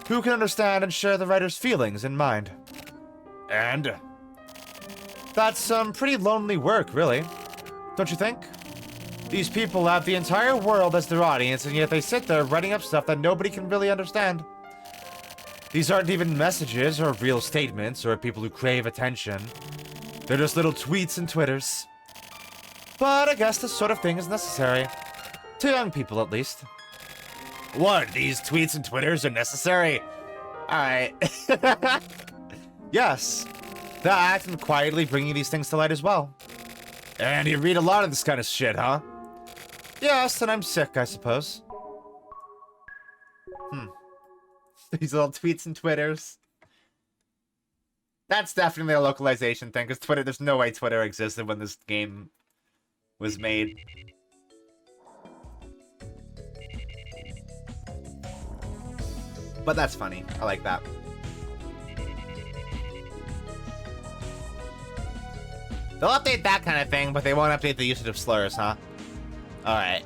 who can understand and share the writer's feelings in mind. And? That's some pretty lonely work, really. Don't you think? These people have the entire world as their audience, and yet they sit there writing up stuff that nobody can really understand. These aren't even messages or real statements or people who crave attention. They're just little tweets and Twitters. But I guess this sort of thing is necessary. To young people, at least. What, these tweets and Twitters are necessary? Alright. Yes. That and quietly bringing these things to light as well. And you read a lot of this kind of shit, huh? Yes, and I'm sick, I suppose. These little tweets and Twitters. That's definitely a localization thing, because Twitter, there's no way Twitter existed when this game was made. But that's funny. I like that. They'll update that kind of thing, but they won't update the usage of slurs, huh? Alright.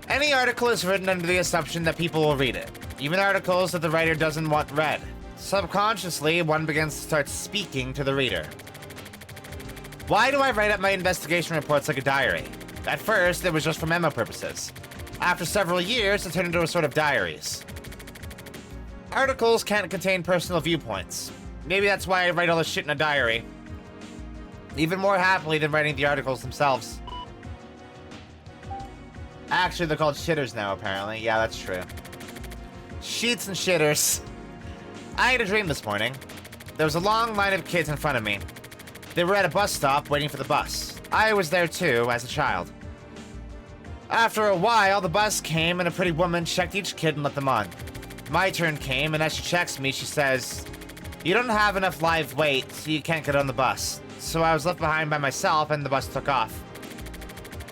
Any article is written under the assumption that people will read it, even articles that the writer doesn't want read. Subconsciously, one begins to start speaking to the reader. Why do I write up my investigation reports like a diary? At first, it was just for memo purposes. After several years, it turned into a sort of diaries. Articles can't contain personal viewpoints. Maybe that's why I write all this shit in a diary. Even more happily than writing the articles themselves. Actually, they're called shitters now, apparently. Yeah, that's true. Sheets and shitters. I had a dream this morning. There was a long line of kids in front of me. They were at a bus stop waiting for the bus. I was there too, as a child. After a while, the bus came and a pretty woman checked each kid and let them on. My turn came, and as she checks me, she says, "You don't have enough live weight, so you can't get on the bus." So I was left behind by myself, and the bus took off.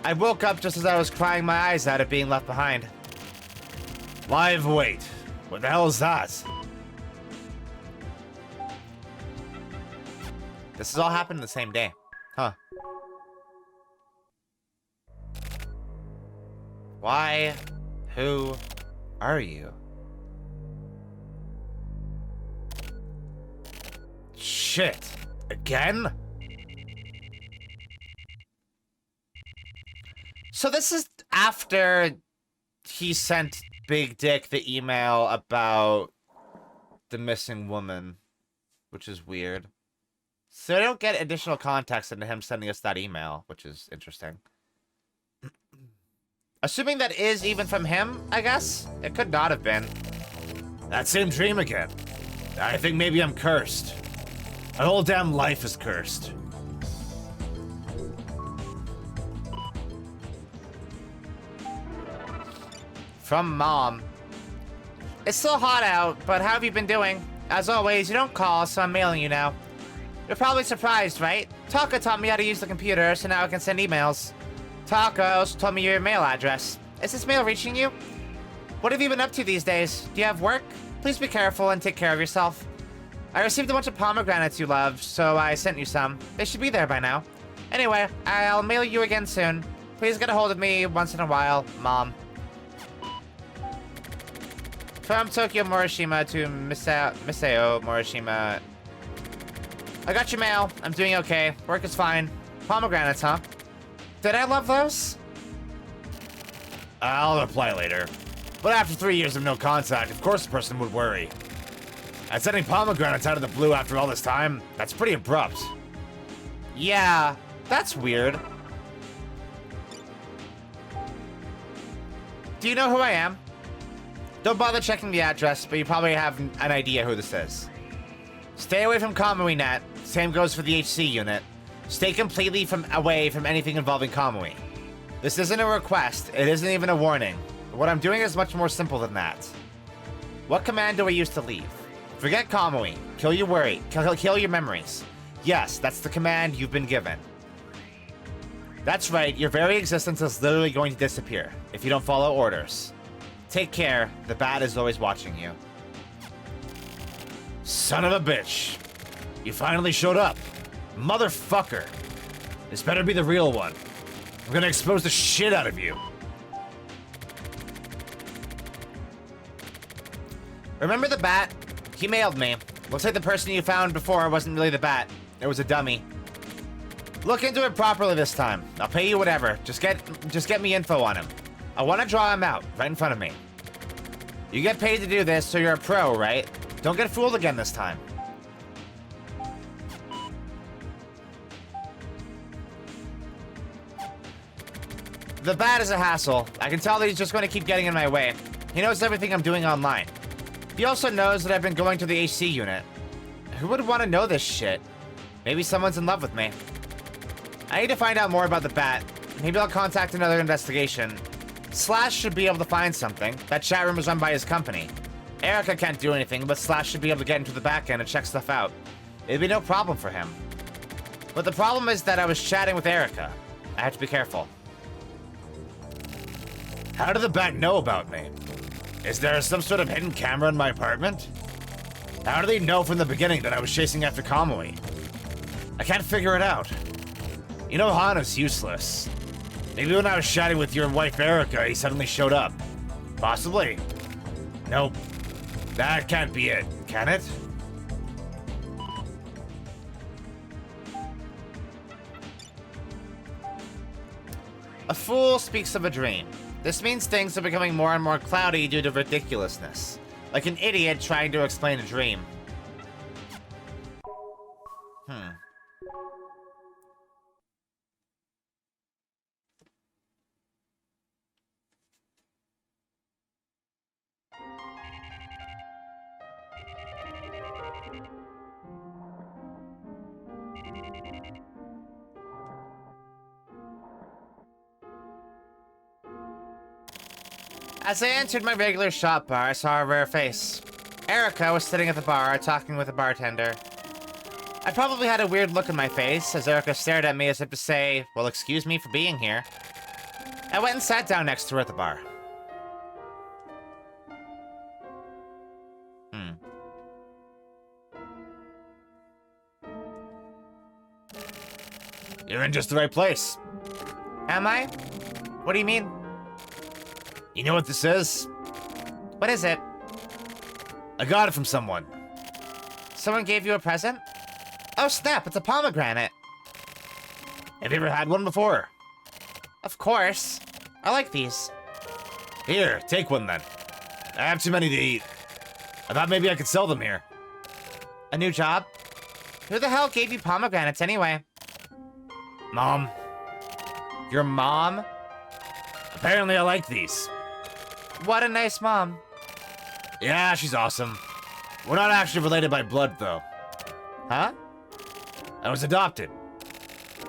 I woke up just as I was crying my eyes out at being left behind. Live weight? What the hell is that? This has all happened the same day. Huh. Why? Who are you? Shit. Again? So this is after he sent Big Dick the email about the missing woman, which is weird. So I don't get additional context into him sending us that email, which is interesting. Assuming that is even from him, I guess? It could not have been. That same dream again. I think maybe I'm cursed. My whole damn life is cursed. From Mom. It's still hot out, but how have you been doing? As always, you don't call, so I'm mailing you now. You're probably surprised, right? Taka taught me how to use the computer, so now I can send emails. Taka also told me your email address. Is this mail reaching you? What have you been up to these days? Do you have work? Please be careful and take care of yourself. I received a bunch of pomegranates you love, so I sent you some. They should be there by now. Anyway, I'll mail you again soon. Please get a hold of me once in a while, Mom. From Tokyo Morishima to Miseo Morishima. I got your mail. I'm doing okay. Work is fine. Pomegranates, huh? Did I love those? I'll reply later. But after 3 years of no contact, of course the person would worry. And sending pomegranates out of the blue after all this time, that's pretty abrupt. Yeah, that's weird. Do you know who I am? Don't bother checking the address, but you probably have an idea who this is. Stay away from Kamui Net. Same goes for the HC unit. Stay completely away from anything involving Kamui. This isn't a request, it isn't even a warning. What I'm doing is much more simple than that. What command do I use to leave? Forget Kamui. Kill your worry. Kill your memories. Yes, that's the command you've been given. That's right, your very existence is literally going to disappear if you don't follow orders. Take care, the bat is always watching you. Son of a bitch. You finally showed up. Motherfucker. This better be the real one. I'm gonna expose the shit out of you. Remember the bat? He mailed me. Looks like the person you found before wasn't really the bat. It was a dummy. Look into it properly this time. I'll pay you whatever. Just get me info on him. I want to draw him out, right in front of me. You get paid to do this, so you're a pro, right? Don't get fooled again this time. The bat is a hassle. I can tell that he's just going to keep getting in my way. He knows everything I'm doing online. He also knows that I've been going to the HC unit. Who would want to know this shit? Maybe someone's in love with me. I need to find out more about the bat. Maybe I'll contact another investigation. Slash should be able to find something. That chat room is run by his company. Erica can't do anything, but Slash should be able to get into the backend and check stuff out. It'd be no problem for him. But the problem is that I was chatting with Erica. I have to be careful. How did the bat know about me? Is there some sort of hidden camera in my apartment? How did they know from the beginning that I was chasing after Kamui? I can't figure it out. You know, Hana's useless. Maybe when I was chatting with your wife Erica, he suddenly showed up. Possibly. Nope. That can't be it, can it? A fool speaks of a dream. This means things are becoming more and more cloudy due to ridiculousness. Like an idiot trying to explain a dream. As I entered my regular shop bar, I saw a rare face. Erica was sitting at the bar, talking with a bartender. I probably had a weird look in my face, as Erica stared at me as if to say, well, excuse me for being here. I went and sat down next to her at the bar. You're in just the right place. Am I? What do you mean? You know what this is? What is it? I got it from someone. Someone gave you a present? Oh snap, it's a pomegranate. Have you ever had one before? Of course. I like these. Here, take one then. I have too many to eat. I thought maybe I could sell them here. A new job? Who the hell gave you pomegranates anyway? Mom. Your mom? Apparently I like these. What a nice mom. Yeah, she's awesome. We're not actually related by blood, though. Huh? I was adopted.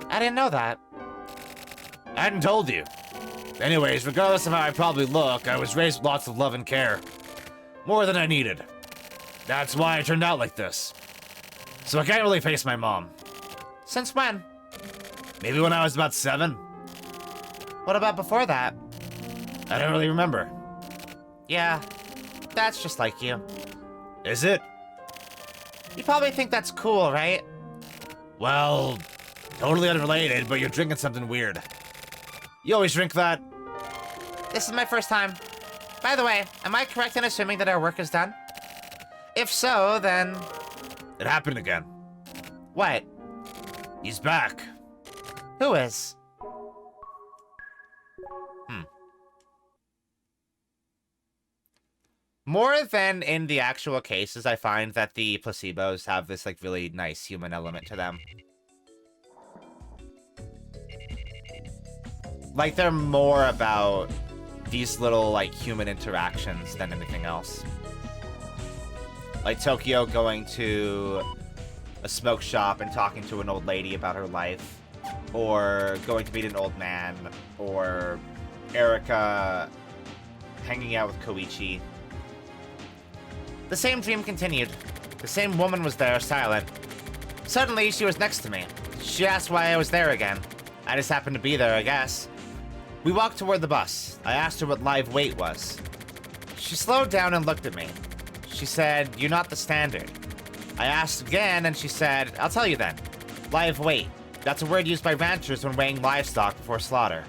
I didn't know that. I hadn't told you. Anyways, regardless of how I probably look, I was raised with lots of love and care. More than I needed. That's why I turned out like this. So I can't really face my mom. Since when? Maybe when I was about 7? What about before that? I don't really remember. Yeah, that's just like you. Is it? You probably think that's cool, right? Well, totally unrelated, but you're drinking something weird. You always drink that? This is my first time. By the way, am I correct in assuming that our work is done? If so, then... It happened again. What? He's back. Who is? More than in the actual cases, I find that the placebos have this, like, really nice human element to them. Like, they're more about these little, like, human interactions than anything else. Like Tokyo going to a smoke shop and talking to an old lady about her life. Or going to meet an old man. Or Erika hanging out with Koichi. The same dream continued. The same woman was there, silent. Suddenly, she was next to me. She asked why I was there again. I just happened to be there, I guess. We walked toward the bus. I asked her what live weight was. She slowed down and looked at me. She said, "You're not the standard." I asked again, and she said, "I'll tell you then. Live weight. That's a word used by ranchers when weighing livestock before slaughter.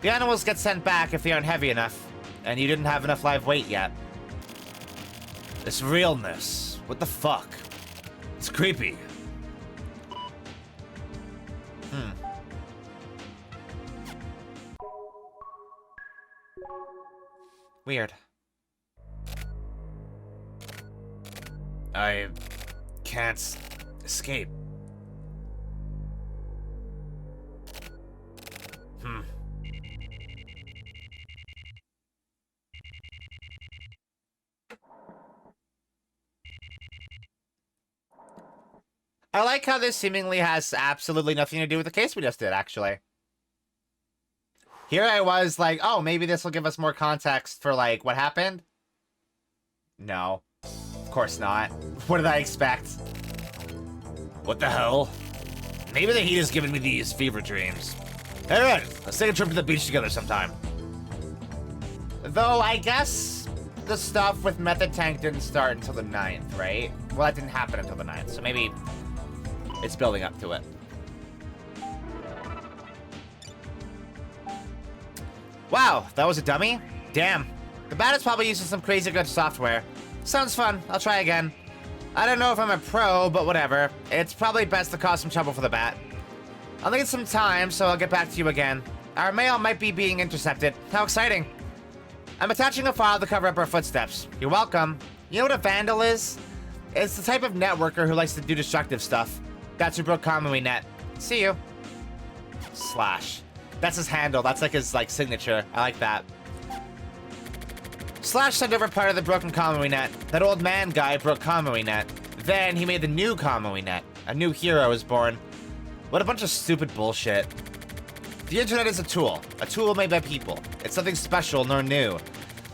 The animals get sent back if they aren't heavy enough, and you didn't have enough live weight yet." This realness. What the fuck? It's creepy. Weird. I can't escape. I like how this seemingly has absolutely nothing to do with the case we just did, actually. Here I was like, oh, maybe this will give us more context for, like, what happened? No. Of course not. What did I expect? What the hell? Maybe the heat has given me these fever dreams. Alright, let's take a trip to the beach together sometime. Though, I guess the stuff with Method Tank didn't start until the 9th, right? Well, that didn't happen until the 9th, so maybe it's building up to it. Wow, that was a dummy? Damn. The bat is probably using some crazy good software. Sounds fun. I'll try again. I don't know if I'm a pro, but whatever. It's probably best to cause some trouble for the bat. I'll need some time, so I'll get back to you again. Our mail might be being intercepted. How exciting. I'm attaching a file to cover up our footsteps. You're welcome. You know what a vandal is? It's the type of networker who likes to do destructive stuff. That's who broke Kamui Net. See you. Slash. That's his handle. That's like his signature. I like that. Slash sent over part of the broken Kamui Net. That old man guy broke Kamui Net. Then he made the new Kamui Net. A new hero was born. What a bunch of stupid bullshit. The internet is a tool made by people. It's nothing special nor new.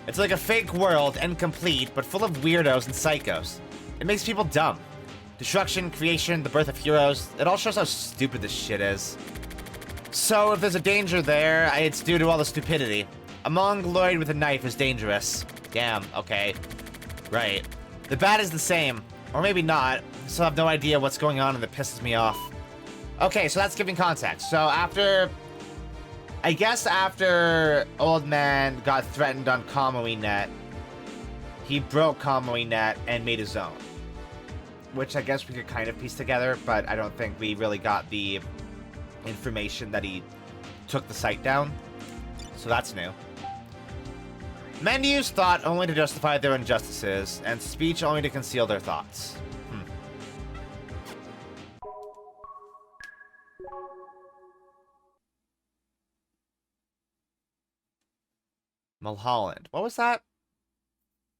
It's like a fake world, incomplete, but full of weirdos and psychos. It makes people dumb. Destruction, creation, the birth of heroes, it all shows how stupid this shit is. So if there's a danger there, it's due to all the stupidity. A mongoloid with a knife is dangerous. Damn, okay. Right. The bat is the same. Or maybe not. I still have no idea what's going on and it pisses me off. Okay, so that's giving context. So after... I guess after Old Man got threatened on Kamui Net, he broke Kamui Net and made his own. Which I guess we could kind of piece together, but I don't think we really got the information that he took the site down. So that's new. Men use thought only to justify their injustices, and speech only to conceal their thoughts. Mulholland. What was that?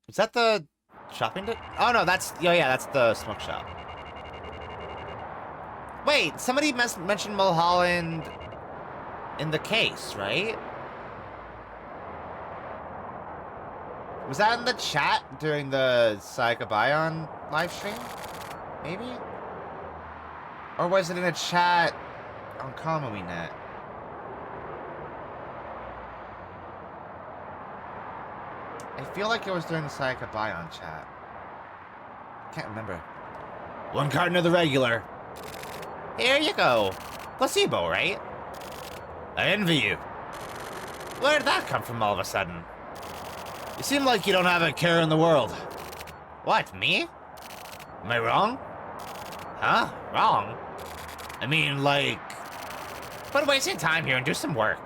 Was that the shopping? Oh no, that's that's the smoke shop. Wait, somebody mentioned Mulholland in the case, right? Was that in the chat during the Sayaka Bion live stream? Maybe? Or was it in a chat on KamawiNet? I feel like it was during the Sayaka Bion chat. Can't remember. One carton of the regular. Here you go. Placebo, right? I envy you. Where did that come from all of a sudden? You seem like you don't have a care in the world. What, me? Am I wrong? Huh? Wrong? I mean, like... Quit wasting time here and do some work.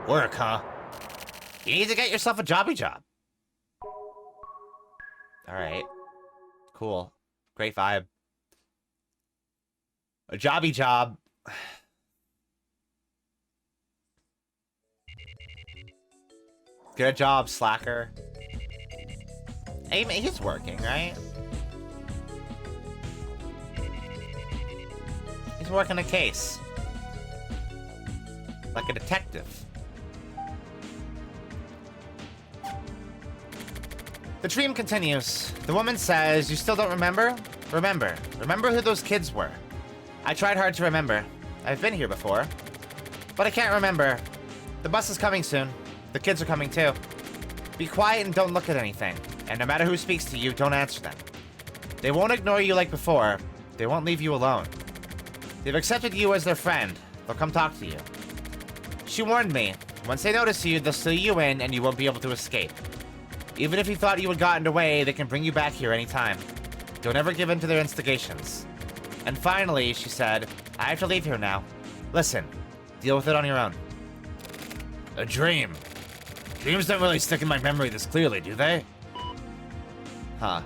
Work, huh? You need to get yourself a jobby job. Alright. Cool. Great vibe. A jobby job. Get a job, slacker. Hey, he's working, right? He's working a case. Like a detective. The dream continues. The woman says, "You still don't remember? Remember. Remember who those kids were." I tried hard to remember. I've been here before. But I can't remember. The bus is coming soon. The kids are coming too. Be quiet and don't look at anything. And no matter who speaks to you, don't answer them. They won't ignore you like before. They won't leave you alone. They've accepted you as their friend. They'll come talk to you. She warned me. Once they notice you, they'll seal you in and you won't be able to escape. Even if you thought you had gotten away, they can bring you back here anytime. Don't ever give in to their instigations. And finally, she said, I have to leave here now. Listen, deal with it on your own. A dream. Dreams don't really stick in my memory this clearly, do they? Huh.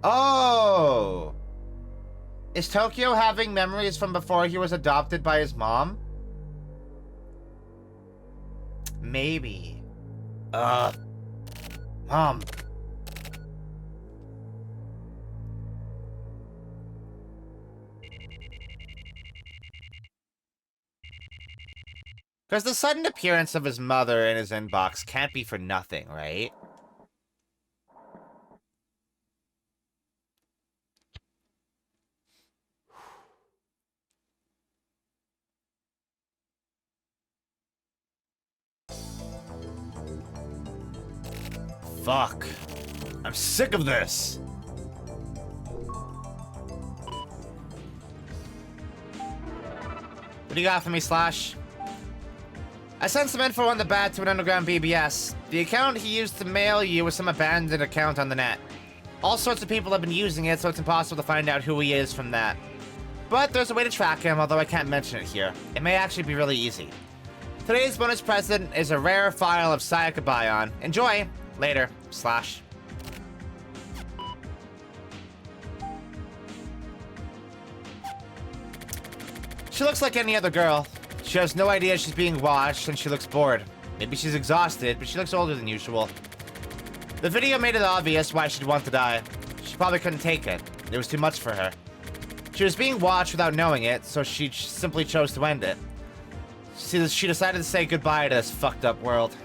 Oh! Is Tokyo having memories from before he was adopted by his mom? Maybe. Mom. Because the sudden appearance of his mother in his inbox can't be for nothing, right? Fuck. I'm sick of this. What do you got for me, Slash? I sent some info on the bat to an underground BBS. The account he used to mail you was some abandoned account on the net. All sorts of people have been using it, so it's impossible to find out who he is from that. But there's a way to track him, although I can't mention it here. It may actually be really easy. Today's bonus present is a rare file of Sayaka Bion. Enjoy! Later, Slash. She looks like any other girl. She has no idea she's being watched, and she looks bored. Maybe she's exhausted, but she looks older than usual. The video made it obvious why she'd want to die. She probably couldn't take it. It was too much for her. She was being watched without knowing it, so she simply chose to end it. She decided to say goodbye to this fucked up world.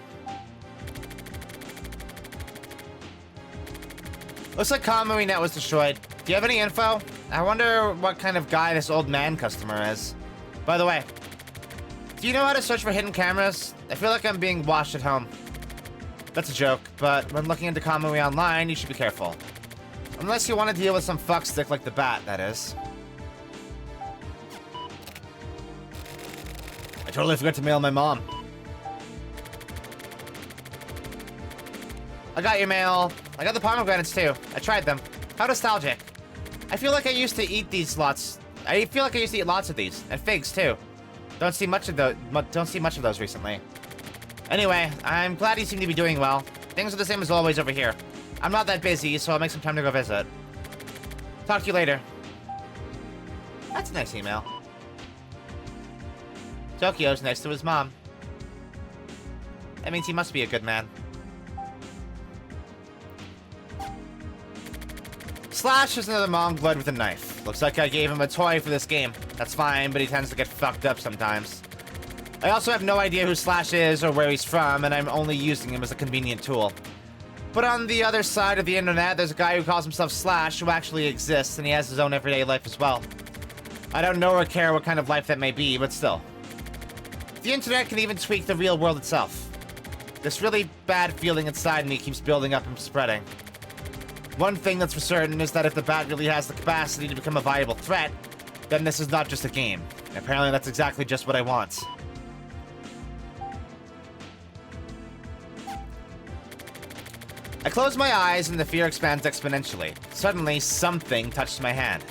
Looks like KamawiNet was destroyed. Do you have any info? I wonder what kind of guy this old man customer is. By the way, do you know how to search for hidden cameras? I feel like I'm being watched at home. That's a joke, but when looking into Kamui online, you should be careful. Unless you want to deal with some fuckstick like the bat, that is. I totally forgot to mail my mom. I got your mail. I got the pomegranates too. I tried them. How nostalgic. I feel like I used to eat these lots I feel like I used to eat lots of these. And figs, too. Don't see much of those recently. Anyway, I'm glad you seem to be doing well. Things are the same as always over here. I'm not that busy, so I'll make some time to go visit. Talk to you later. That's a nice email. Tokyo's next to his mom. That means he must be a good man. Slash is another Mongoloid with a knife. Looks like I gave him a toy for this game. That's fine, but he tends to get fucked up sometimes. I also have no idea who Slash is or where he's from, and I'm only using him as a convenient tool. But on the other side of the internet, there's a guy who calls himself Slash who actually exists, and he has his own everyday life as well. I don't know or care what kind of life that may be, but still. The internet can even tweak the real world itself. This really bad feeling inside me keeps building up and spreading. One thing that's for certain is that if the bat really has the capacity to become a viable threat, then this is not just a game. Apparently that's exactly just what I want. I close my eyes and the fear expands exponentially. Suddenly, something touched my hand.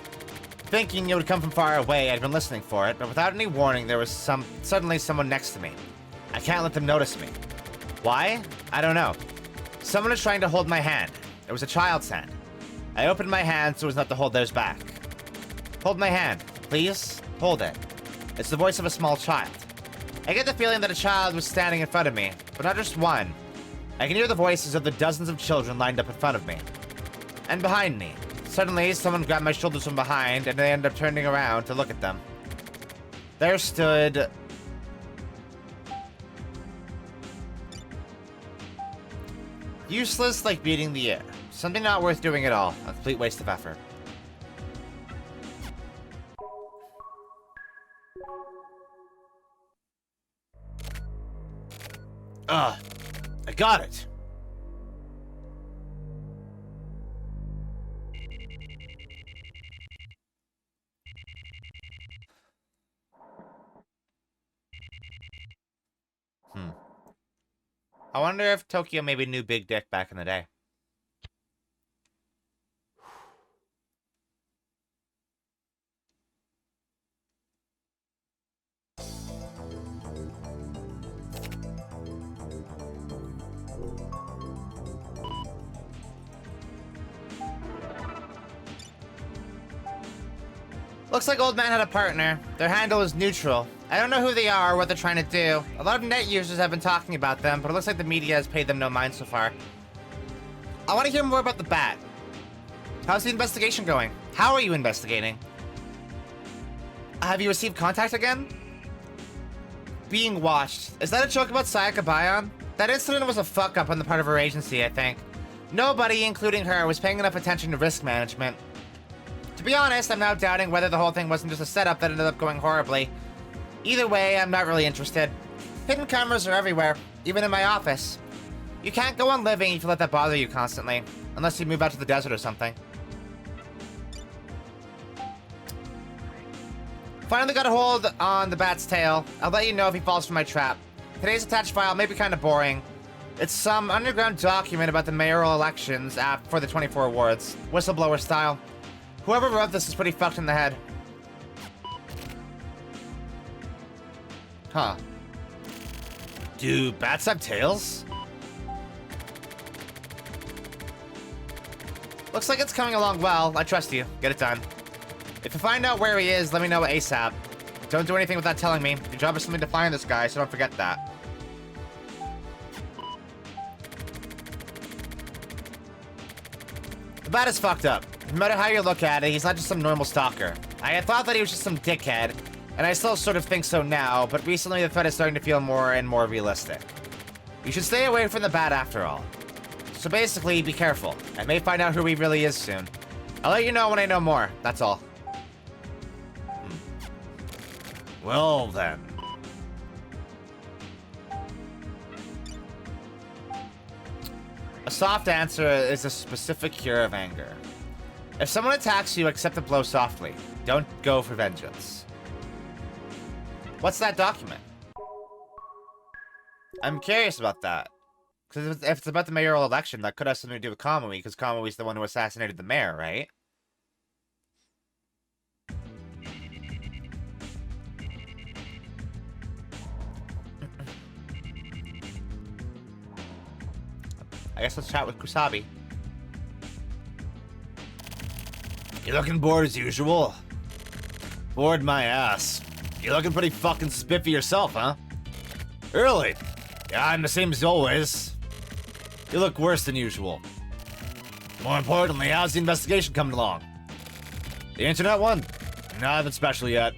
Thinking it would come from far away, I'd been listening for it, but without any warning, there was suddenly someone next to me. I can't let them notice me. Why? I don't know. Someone is trying to hold my hand. It was a child's hand. I opened my hand so as not to hold theirs back. Hold my hand, please. Hold it. It's the voice of a small child. I get the feeling that a child was standing in front of me, but not just one. I can hear the voices of the dozens of children lined up in front of me. And behind me. Suddenly, someone grabbed my shoulders from behind, and I ended up turning around to look at them. There stood... useless like beating the air. Something not worth doing at all. A complete waste of effort. I got it. I wonder if Tokyo maybe knew Big Dick back in the day. Looks like Old Man had a partner. Their handle is neutral. I don't know who they are or what they're trying to do. A lot of net users have been talking about them, but it looks like the media has paid them no mind so far. I want to hear more about the bat. How's the investigation going? How are you investigating? Have you received contact again? Being watched. Is that a joke about Sayaka Bayon? That incident was a fuck-up on the part of her agency, I think. Nobody, including her, was paying enough attention to risk management. To be honest, I'm now doubting whether the whole thing wasn't just a setup that ended up going horribly. Either way, I'm not really interested. Hidden cameras are everywhere, even in my office. You can't go on living if you let that bother you constantly, unless you move out to the desert or something. Finally got a hold on the bat's tail. I'll let you know if he falls for my trap. Today's attached file may be kind of boring. It's some underground document about the mayoral elections for the 24 wards, whistleblower style. Whoever wrote this is pretty fucked in the head. Huh. Do bats have tails? Looks like it's coming along well. I trust you. Get it done. If you find out where he is, let me know ASAP. Don't do anything without telling me. Your job is simply to find this guy, so don't forget that. The bat is fucked up. No matter how you look at it, he's not just some normal stalker. I had thought that he was just some dickhead, and I still sort of think so now, but recently the threat is starting to feel more and more realistic. You should stay away from the bat after all. So basically, be careful. I may find out who he really is soon. I'll let you know when I know more, that's all. Well then. A soft answer is a specific cure of anger. If someone attacks you, accept the blow softly. Don't go for vengeance. What's that document? I'm curious about that. Because if it's about the mayoral election, that could have something to do with Kamui, because Kamui's the one who assassinated the mayor, right? I guess let's chat with Kusabi. You looking bored as usual? Bored my ass. You looking pretty fucking spiffy yourself, huh? Really? Yeah, I'm the same as always. You look worse than usual. More importantly, how's the investigation coming along? The internet one? Nothing special yet.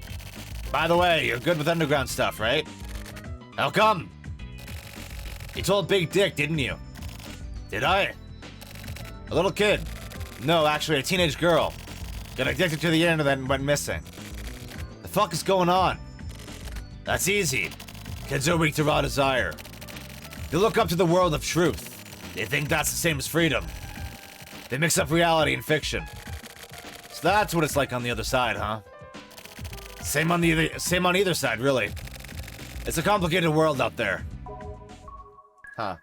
By the way, you're good with underground stuff, right? How come? You told Big Dick, didn't you? Did I? A little kid. No, actually, a teenage girl. Got addicted to the internet and went missing. The fuck is going on? That's easy. Kids are weak to raw desire. They look up to the world of truth. They think that's the same as freedom. They mix up reality and fiction. So that's what it's like on the other side, huh? Same on either side, really. It's a complicated world out there. Huh.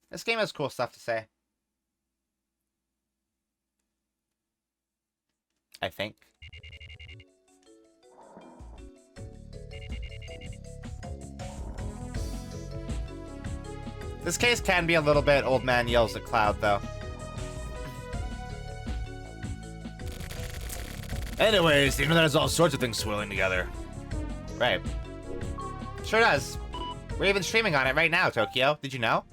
This game has cool stuff to say. I think. This case can be a little bit old man yells at cloud, though. Anyways, the internet has all sorts of things swirling together. Right. Sure does. We're even streaming on it right now, Tokyo. Did you know?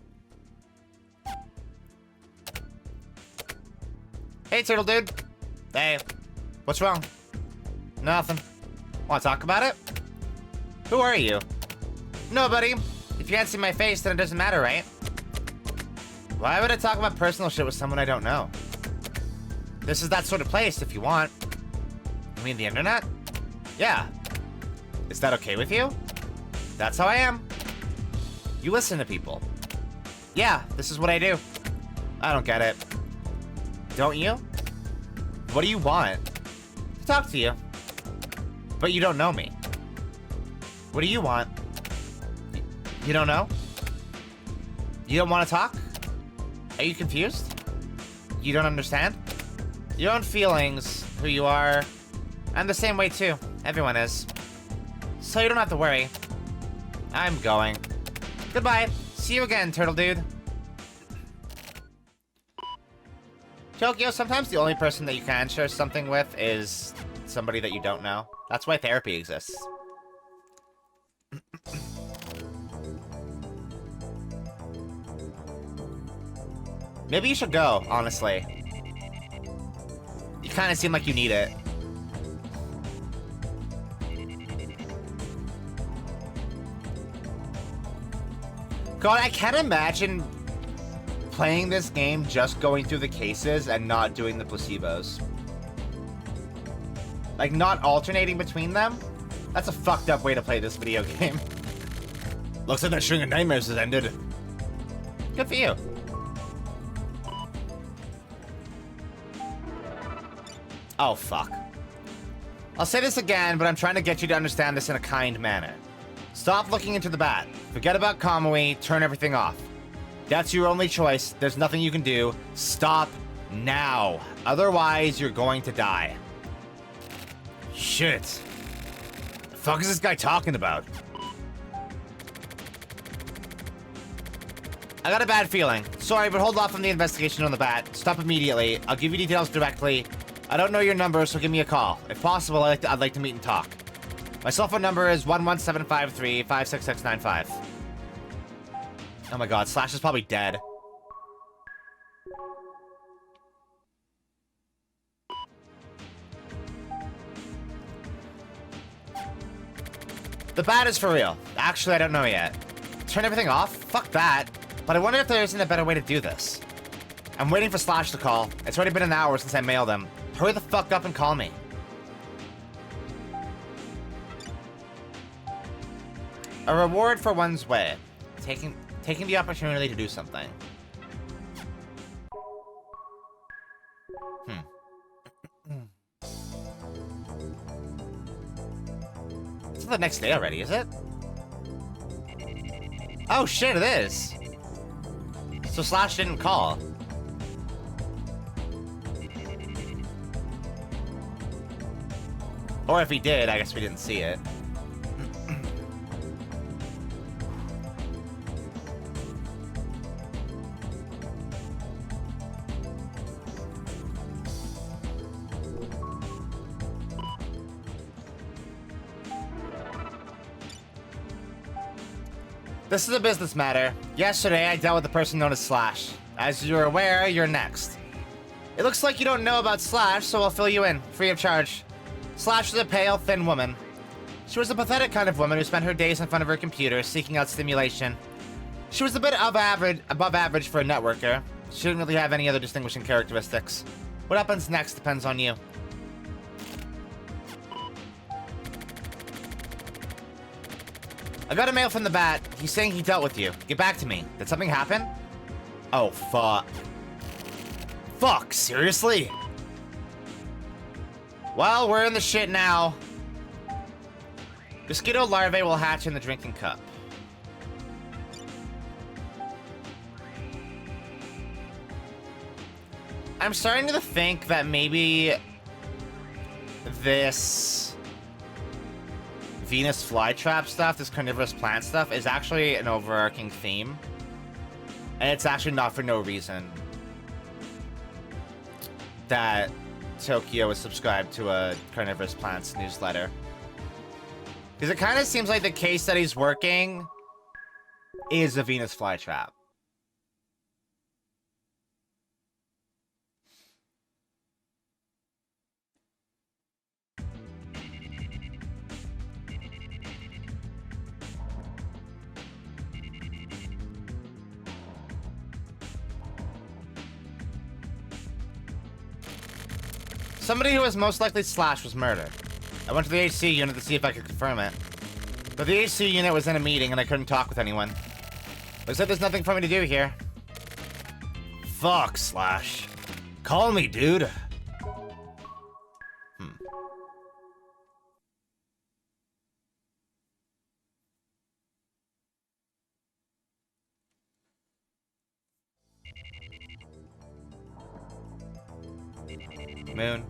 Hey, Turtle Dude. Hey. What's wrong? Nothing. Want to talk about it? Who are you? Nobody. If you can't see my face, then it doesn't matter, right? Why would I talk about personal shit with someone I don't know? This is that sort of place, if you want. You mean the internet? Yeah. Is that okay with you? That's how I am. You listen to people. Yeah, this is what I do. I don't get it. Don't you? What do you want? To talk to you. But you don't know me. What do you want? You don't know? You don't want to talk? Are you confused? You don't understand? Your own feelings, who you are. I'm the same way too. Everyone is. So you don't have to worry. I'm going. Goodbye. See you again, Turtle Dude. Tokyo, sometimes the only person that you can share something with is somebody that you don't know. That's why therapy exists. Maybe you should go, honestly. You kind of seem like you need it. God, I can't imagine playing this game just going through the cases and not doing the placebos. Like, not alternating between them? That's a fucked up way to play this video game. Looks like that string of nightmares has ended. Good for you. Oh, fuck. I'll say this again, but I'm trying to get you to understand this in a kind manner. Stop looking into the bat. Forget about Kamui, turn everything off. That's your only choice. There's nothing you can do. Stop now. Otherwise, you're going to die. Shit. The fuck is this guy talking about? I got a bad feeling. Sorry, but hold off on the investigation on the bat. Stop immediately. I'll give you details directly. I don't know your number, so give me a call. If possible, I'd like to meet and talk. My cell phone number is 11753-56695. Oh my god, Slash is probably dead. The bat is for real. Actually, I don't know yet. Turn everything off? Fuck that. But I wonder if there isn't a better way to do this. I'm waiting for Slash to call. It's already been an hour since I mailed him. Hurry the fuck up and call me. A reward for one's way. Taking the opportunity to do something. It's not the next day already, is it? Oh shit, it is. So Slash didn't call. Or if he did, I guess we didn't see it. This is a business matter. Yesterday, I dealt with a person known as Slash. As you're aware, you're next. It looks like you don't know about Slash, so I'll fill you in, free of charge. Slash was a pale, thin woman. She was a pathetic kind of woman who spent her days in front of her computer seeking out stimulation. She was a bit above average for a networker. She didn't really have any other distinguishing characteristics. What happens next depends on you. I got a mail from the Bat. He's saying he dealt with you. Get back to me. Did something happen? Oh, fuck. Fuck, seriously? Well, we're in the shit now. Mosquito larvae will hatch in the drinking cup. I'm starting to think that maybe this Venus flytrap stuff, this carnivorous plant stuff, is actually an overarching theme. And it's actually not for no reason that Tokyo is subscribed to a carnivorous plants newsletter. Because it kind of seems like the case that he's working is a Venus flytrap. Somebody who was most likely Slash was murdered. I went to the HC unit to see if I could confirm it. But the HC unit was in a meeting and I couldn't talk with anyone. Looks like there's nothing for me to do here. Fuck, Slash. Call me, dude. Moon.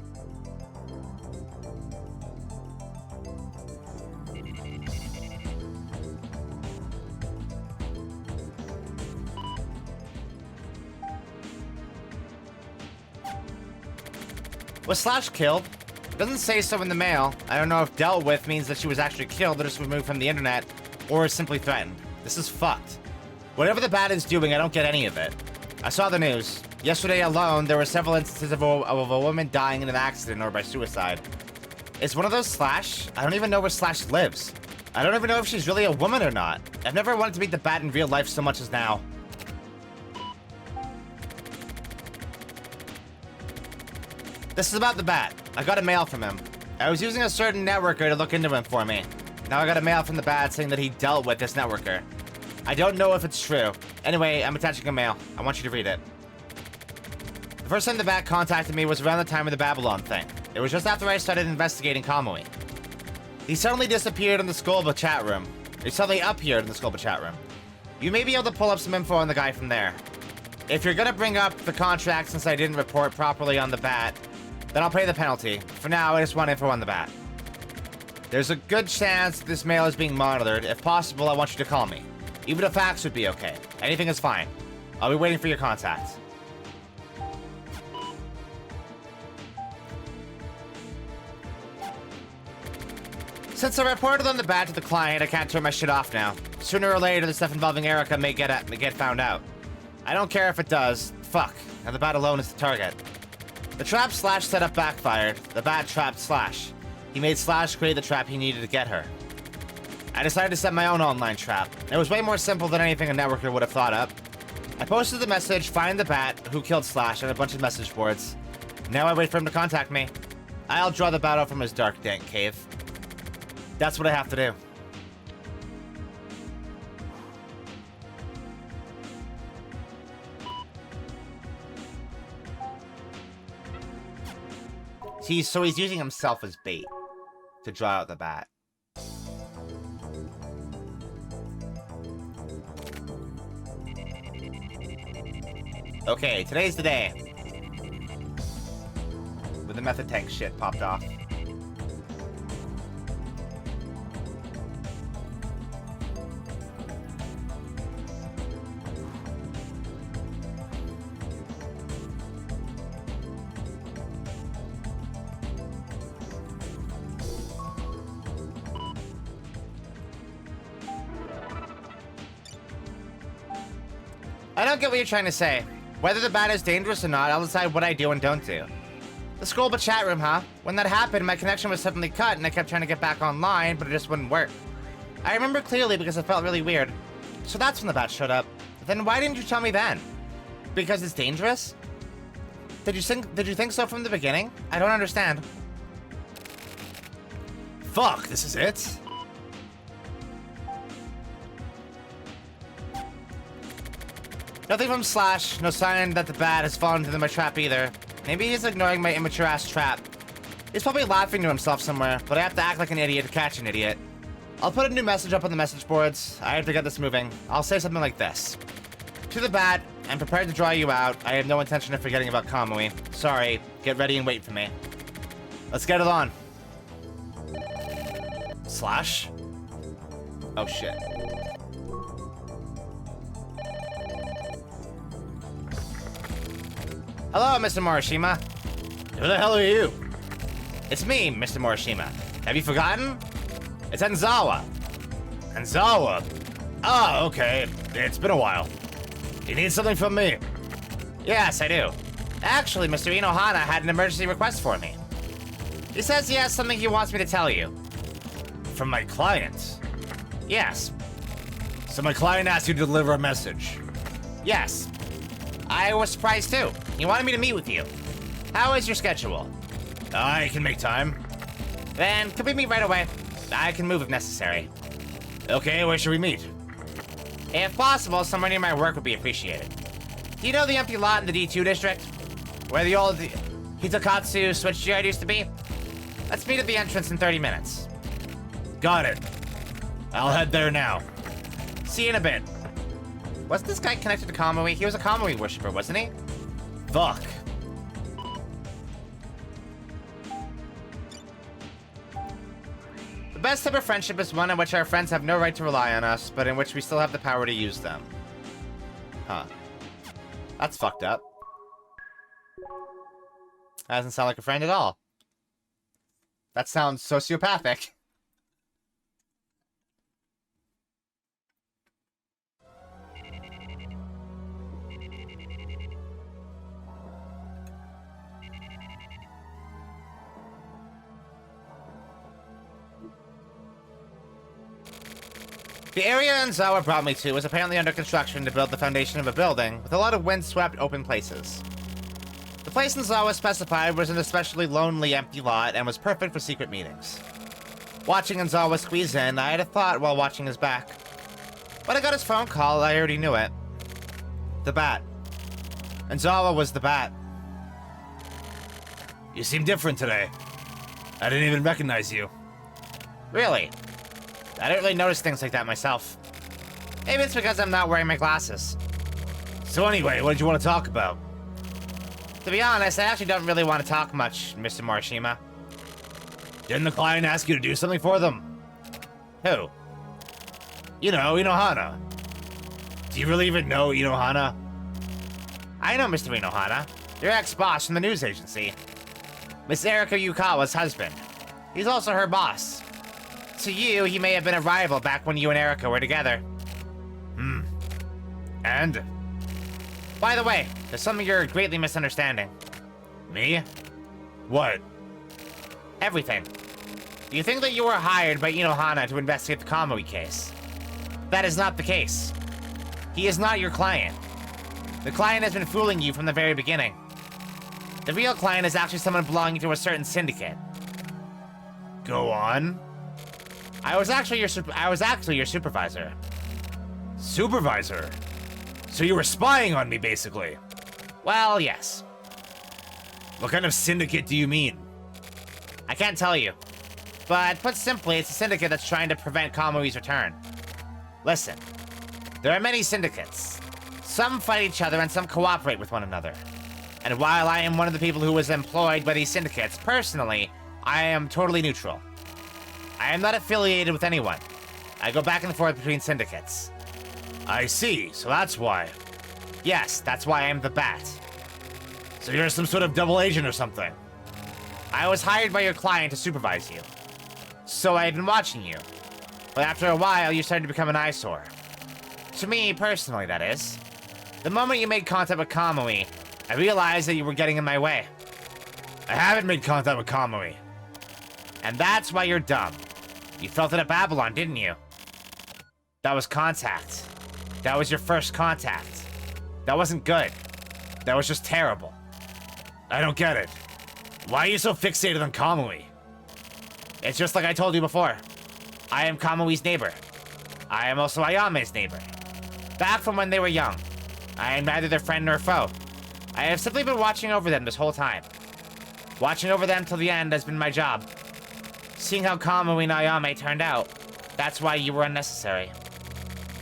Was Slash killed? It doesn't say so in the mail. I don't know if dealt with means that she was actually killed or just removed from the internet, or simply threatened. This is fucked. Whatever the Bat is doing, I don't get any of it. I saw the news. Yesterday alone, there were several instances of a woman dying in an accident or by suicide. Is one of those Slash? I don't even know where Slash lives. I don't even know if she's really a woman or not. I've never wanted to meet the Bat in real life so much as now. This is about the Bat. I got a mail from him. I was using a certain networker to look into him for me. Now I got a mail from the Bat saying that he dealt with this networker. I don't know if it's true. Anyway, I'm attaching a mail. I want you to read it. The first time the Bat contacted me was around the time of the Babylon thing. It was just after I started investigating Kamui. He suddenly disappeared in the Skolba chat room. He suddenly appeared in the Skolba chat room. You may be able to pull up some info on the guy from there. If you're gonna bring up the contract since I didn't report properly on the Bat, then I'll pay the penalty. For now, I just want info on the Bat. There's a good chance this mail is being monitored. If possible, I want you to call me. Even a fax would be okay. Anything is fine. I'll be waiting for your contact. Since I reported on the Bat to the client, I can't turn my shit off now. Sooner or later, the stuff involving Erica may get found out. I don't care if it does. Fuck. Now the Bat alone is the target. The trap Slash set up backfired. The Bat trapped Slash. He made Slash create the trap he needed to get her. I decided to set my own online trap. It was way more simple than anything a networker would have thought up. I posted the message, find the Bat, who killed Slash, on a bunch of message boards. Now I wait for him to contact me. I'll draw the Bat out from his dark, dank cave. That's what I have to do. So he's using himself as bait to draw out the Bat. Okay, today's the day. When the method tank shit popped off. I don't get what you're trying to say. Whether the bat is dangerous or not, I'll decide what I do and don't do. The Skullba chat room, huh? When that happened, my connection was suddenly cut and I kept trying to get back online, but it just wouldn't work. I remember clearly because it felt really weird. So that's when the bat showed up. Then why didn't you tell me then? Because it's dangerous? Did you think so from the beginning? I don't understand. Fuck, this is it? Nothing from Slash, no sign that the bat has fallen into my trap either. Maybe he's ignoring my immature ass trap. He's probably laughing to himself somewhere, but I have to act like an idiot to catch an idiot. I'll put a new message up on the message boards. I have to get this moving. I'll say something like this. To the bat, I'm prepared to draw you out. I have no intention of forgetting about Kamui. Sorry, get ready and wait for me. Let's get it on. Slash? Oh shit. Hello, Mr. Morishima. Who the hell are you? It's me, Mr. Morishima. Have you forgotten? It's Enzawa. Enzawa? Ah, okay. It's been a while. You need something from me? Yes, I do. Actually, Mr. Inohana had an emergency request for me. He says he has something he wants me to tell you. From my client? Yes. So my client asked you to deliver a message? Yes. I was surprised too. He wanted me to meet with you. How is your schedule? I can make time. Then, could we meet right away? I can move if necessary. Okay, where should we meet? If possible, somewhere near my work would be appreciated. Do you know the empty lot in the D2 district? Where the old Hitakatsu switchyard used to be? Let's meet at the entrance in 30 minutes. Got it. I'll head there now. See you in a bit. Wasn't this guy connected to Kamui? He was a Kamui worshiper, wasn't he? Fuck. The best type of friendship is one in which our friends have no right to rely on us, but in which we still have the power to use them. Huh. That's fucked up. That doesn't sound like a friend at all. That sounds sociopathic. The area Enzawa brought me to was apparently under construction to build the foundation of a building, with a lot of wind-swept open places. The place Enzawa specified was an especially lonely empty lot and was perfect for secret meetings. Watching Enzawa squeeze in, I had a thought while watching his back. When I got his phone call, I already knew it. The bat. Enzawa was the bat. You seem different today. I didn't even recognize you. Really? I don't really notice things like that myself. Maybe it's because I'm not wearing my glasses. So anyway, what did you want to talk about? To be honest, I actually don't really want to talk much, Mr. Morishima. Didn't the client ask you to do something for them? Who? You know, Inohana. Do you really even know Inohana? I know Mr. Inohana. Your ex-boss from the news agency. Miss Erika Yukawa's husband. He's also her boss. To you, he may have been a rival back when you and Erika were together. And? By the way, there's something you're greatly misunderstanding. Me? What? Everything. You think that you were hired by Inohana to investigate the Kamui case. That is not the case. He is not your client. The client has been fooling you from the very beginning. The real client is actually someone belonging to a certain syndicate. Go on. I was actually your supervisor. Supervisor? So you were spying on me, basically? Well, yes. What kind of syndicate do you mean? I can't tell you. But put simply, it's a syndicate that's trying to prevent Kamui's return. Listen, there are many syndicates. Some fight each other and some cooperate with one another. And while I am one of the people who was employed by these syndicates, personally, I am totally neutral. I am not affiliated with anyone. I go back and forth between syndicates. I see, so that's why. Yes, that's why I'm the Bat. So you're some sort of double agent or something? I was hired by your client to supervise you. So I had been watching you. But after a while, you started to become an eyesore. To me, personally, that is. The moment you made contact with Kamui, I realized that you were getting in my way. I haven't made contact with Kamui. And that's why you're dumb. You felt it at Babylon, didn't you? That was contact. That was your first contact. That wasn't good. That was just terrible. I don't get it. Why are you so fixated on Kamui? It's just like I told you before. I am Kamui's neighbor. I am also Ayame's neighbor. Back from when they were young. I am neither their friend nor foe. I have simply been watching over them this whole time. Watching over them till the end has been my job. Seeing how Kamui and Ayame turned out, that's why you were unnecessary.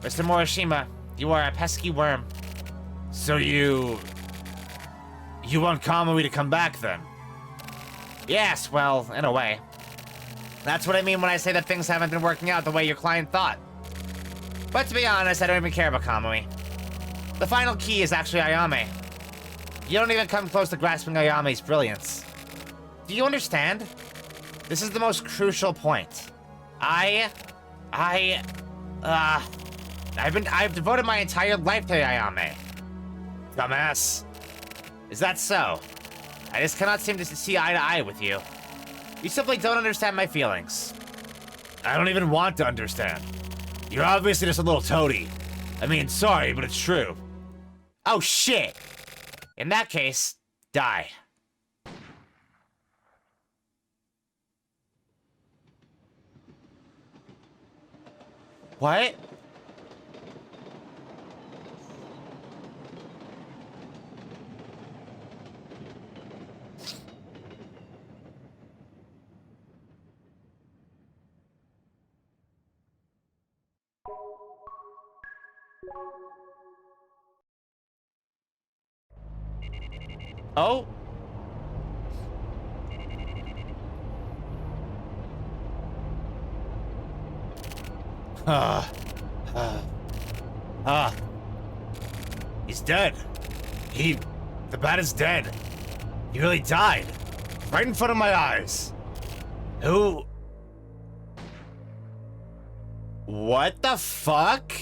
Mr. Morishima, you are a pesky worm. So you want Kamui to come back then? Yes, well, in a way. That's what I mean when I say that things haven't been working out the way your client thought. But to be honest, I don't even care about Kamui. The final key is actually Ayame. You don't even come close to grasping Ayame's brilliance. Do you understand? This is the most crucial point. I've devoted my entire life to Ayame. Dumbass. Is that so? I just cannot seem to see eye to eye with you. You simply don't understand my feelings. I don't even want to understand. You're obviously just a little toady. I mean, sorry, but it's true. Oh shit! In that case, die. What? Oh. He's dead. The bat is dead. He really died. Right in front of my eyes. Who? What the fuck?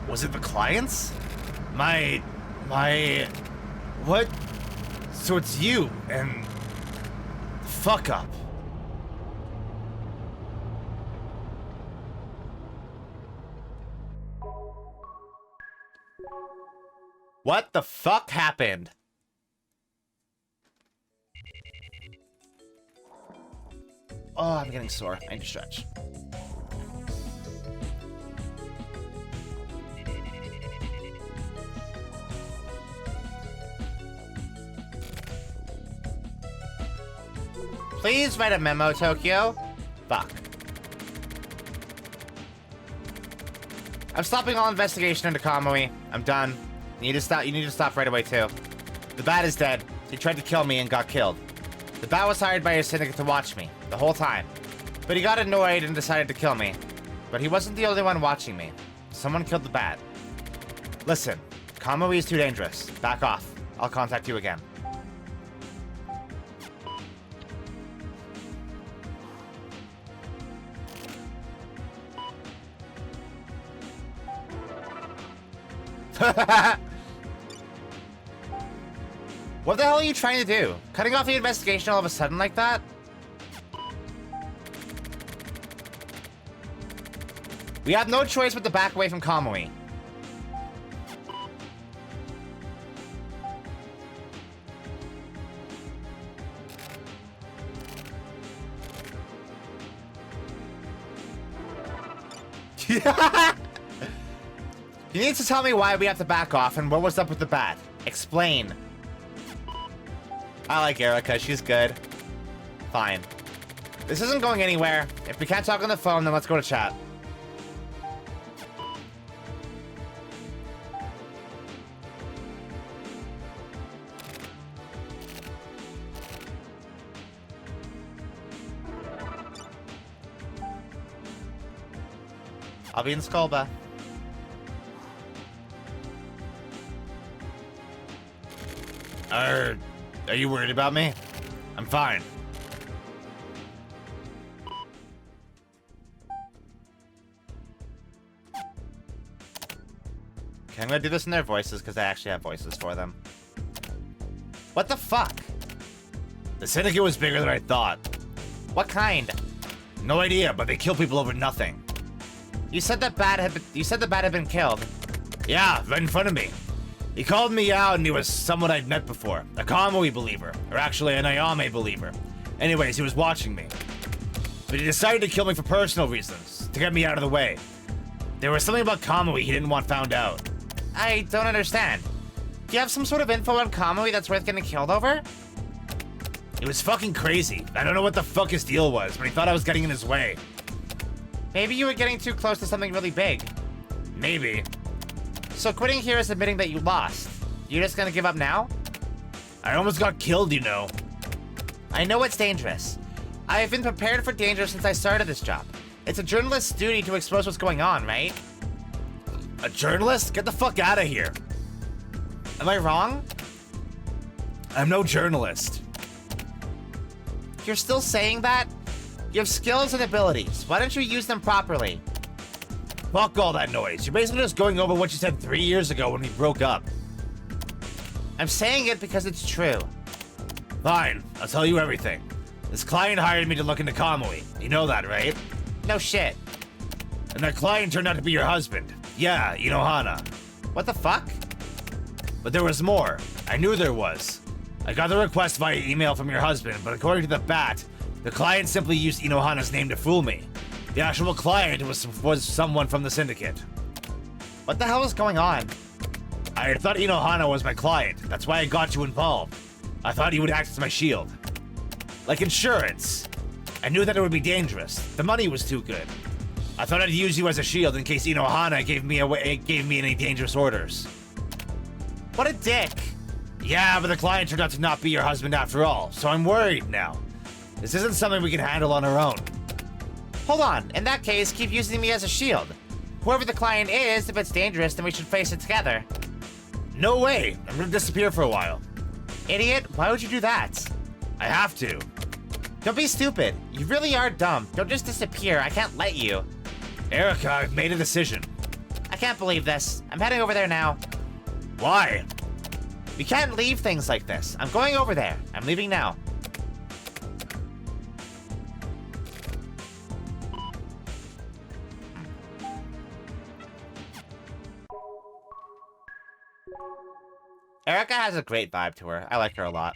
Was it the clients? What? So it's you and fuck up. What the fuck happened? Oh, I'm getting sore. I need to stretch. Please write a memo, Tokyo. Fuck. I'm stopping all investigation into Kamui. I'm done. You need to stop right away, too. The bat is dead. He tried to kill me and got killed. The bat was hired by his syndicate to watch me, the whole time. But he got annoyed and decided to kill me. But he wasn't the only one watching me. Someone killed the bat. Listen, Kamui is too dangerous. Back off. I'll contact you again. What the hell are you trying to do? Cutting off the investigation all of a sudden like that? We have no choice but to back away from Kamui. You need to tell me why we have to back off and what was up with the bat. Explain. I like Erica, she's good. Fine. This isn't going anywhere. If we can't talk on the phone, then let's go to chat. I'll be in Skullba. Are you worried about me? I'm fine. Okay, I'm gonna do this in their voices because I actually have voices for them. What the fuck? The syndicate was bigger than I thought. What kind? No idea, but they kill people over nothing. You said the bat had been killed. Yeah, right in front of me. He called me out and he was someone I'd met before. A Kamui believer. Or actually an Ayame believer. Anyways, he was watching me. But he decided to kill me for personal reasons. To get me out of the way. There was something about Kamui he didn't want found out. I don't understand. Do you have some sort of info on Kamui that's worth getting killed over? It was fucking crazy. I don't know what the fuck his deal was, but he thought I was getting in his way. Maybe you were getting too close to something really big. Maybe. So quitting here is admitting that you lost. You're just gonna give up now? I almost got killed, you know. I know it's dangerous. I've been prepared for danger since I started this job. It's a journalist's duty to expose what's going on, right? A journalist? Get the fuck out of here. Am I wrong? I'm no journalist. You're still saying that? You have skills and abilities. Why don't you use them properly? Fuck all that noise. You're basically just going over what you said 3 years ago when we broke up. I'm saying it because it's true. Fine, I'll tell you everything. This client hired me to look into Kamui. You know that, right? No shit. And that client turned out to be your husband. Yeah, Inohana. What the fuck? But there was more. I knew there was. I got the request via email from your husband, but according to the bat, the client simply used Inohana's name to fool me. The actual client was someone from the syndicate. What the hell is going on? I had thought Inohana was my client. That's why I got you involved. I thought he would act as my shield. Like insurance. I knew that it would be dangerous. The money was too good. I thought I'd use you as a shield in case Inohana gave me any dangerous orders. What a dick. Yeah, but the client turned out to not be your husband after all, so I'm worried now. This isn't something we can handle on our own. Hold on. In that case, keep using me as a shield. Whoever the client is, if it's dangerous, then we should face it together. No way. I'm gonna disappear for a while. Idiot, why would you do that? I have to. Don't be stupid. You really are dumb. Don't just disappear. I can't let you. Erica, I've made a decision. I can't believe this. I'm heading over there now. Why? We can't leave things like this. I'm going over there. I'm leaving now. Erica has a great vibe to her. I like her a lot.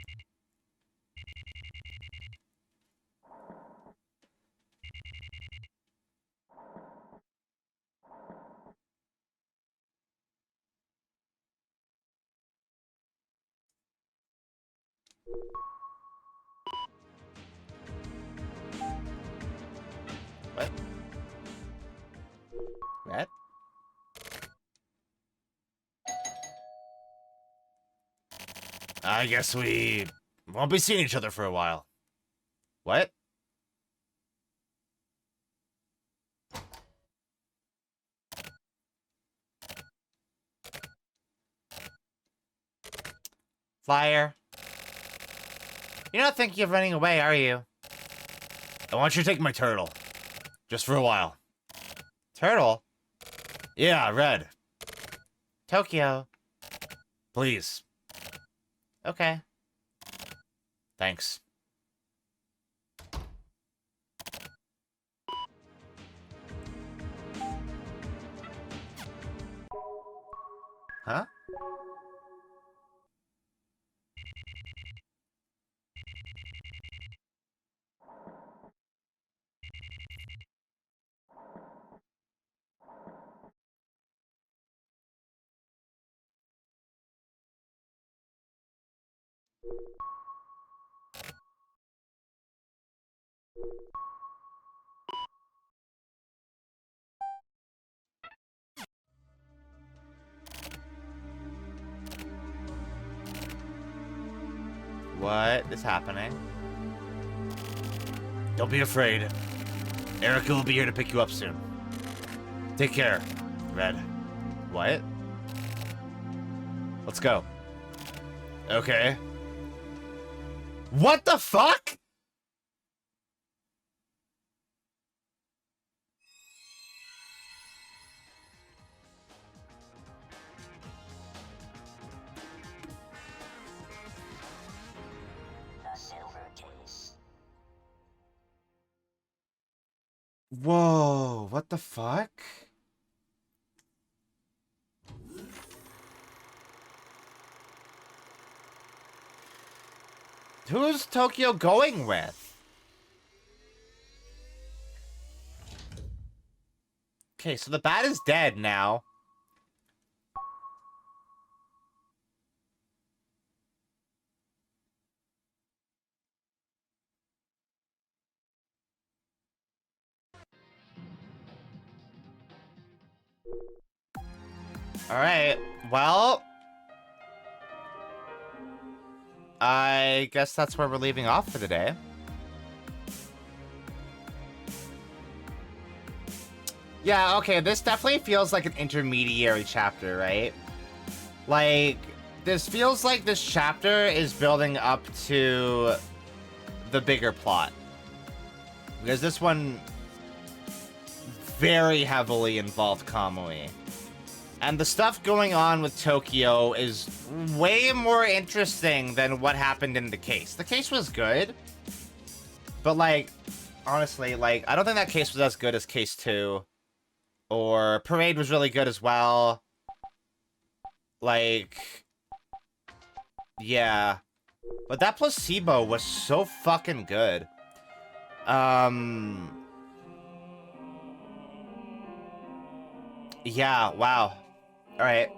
What? Red? I guess we won't be seeing each other for a while. What? Flyer. You're not thinking of running away, are you? I want you to take my turtle. Just for a while. Turtle? Yeah, Red. Tokyo. Please. Okay. Thanks. Huh? What is happening? Don't be afraid. Erica will be here to pick you up soon. Take care, Red. What? Let's go. Okay. What the fuck? Whoa, what the fuck? Who's Tokyo going with? Okay, so the bat is dead now. Alright, well... I guess that's where we're leaving off for the day. Yeah, okay, this definitely feels like an intermediary chapter, right? Like, this feels like this chapter is building up to the bigger plot. Because this one very heavily involved Kamui. And the stuff going on with Tokyo is way more interesting than what happened in the case. The case was good. But, like, honestly, like, I don't think that case was as good as case 2. Or Parade was really good as well. Like, yeah. But that placebo was so fucking good. Yeah, wow. Alright.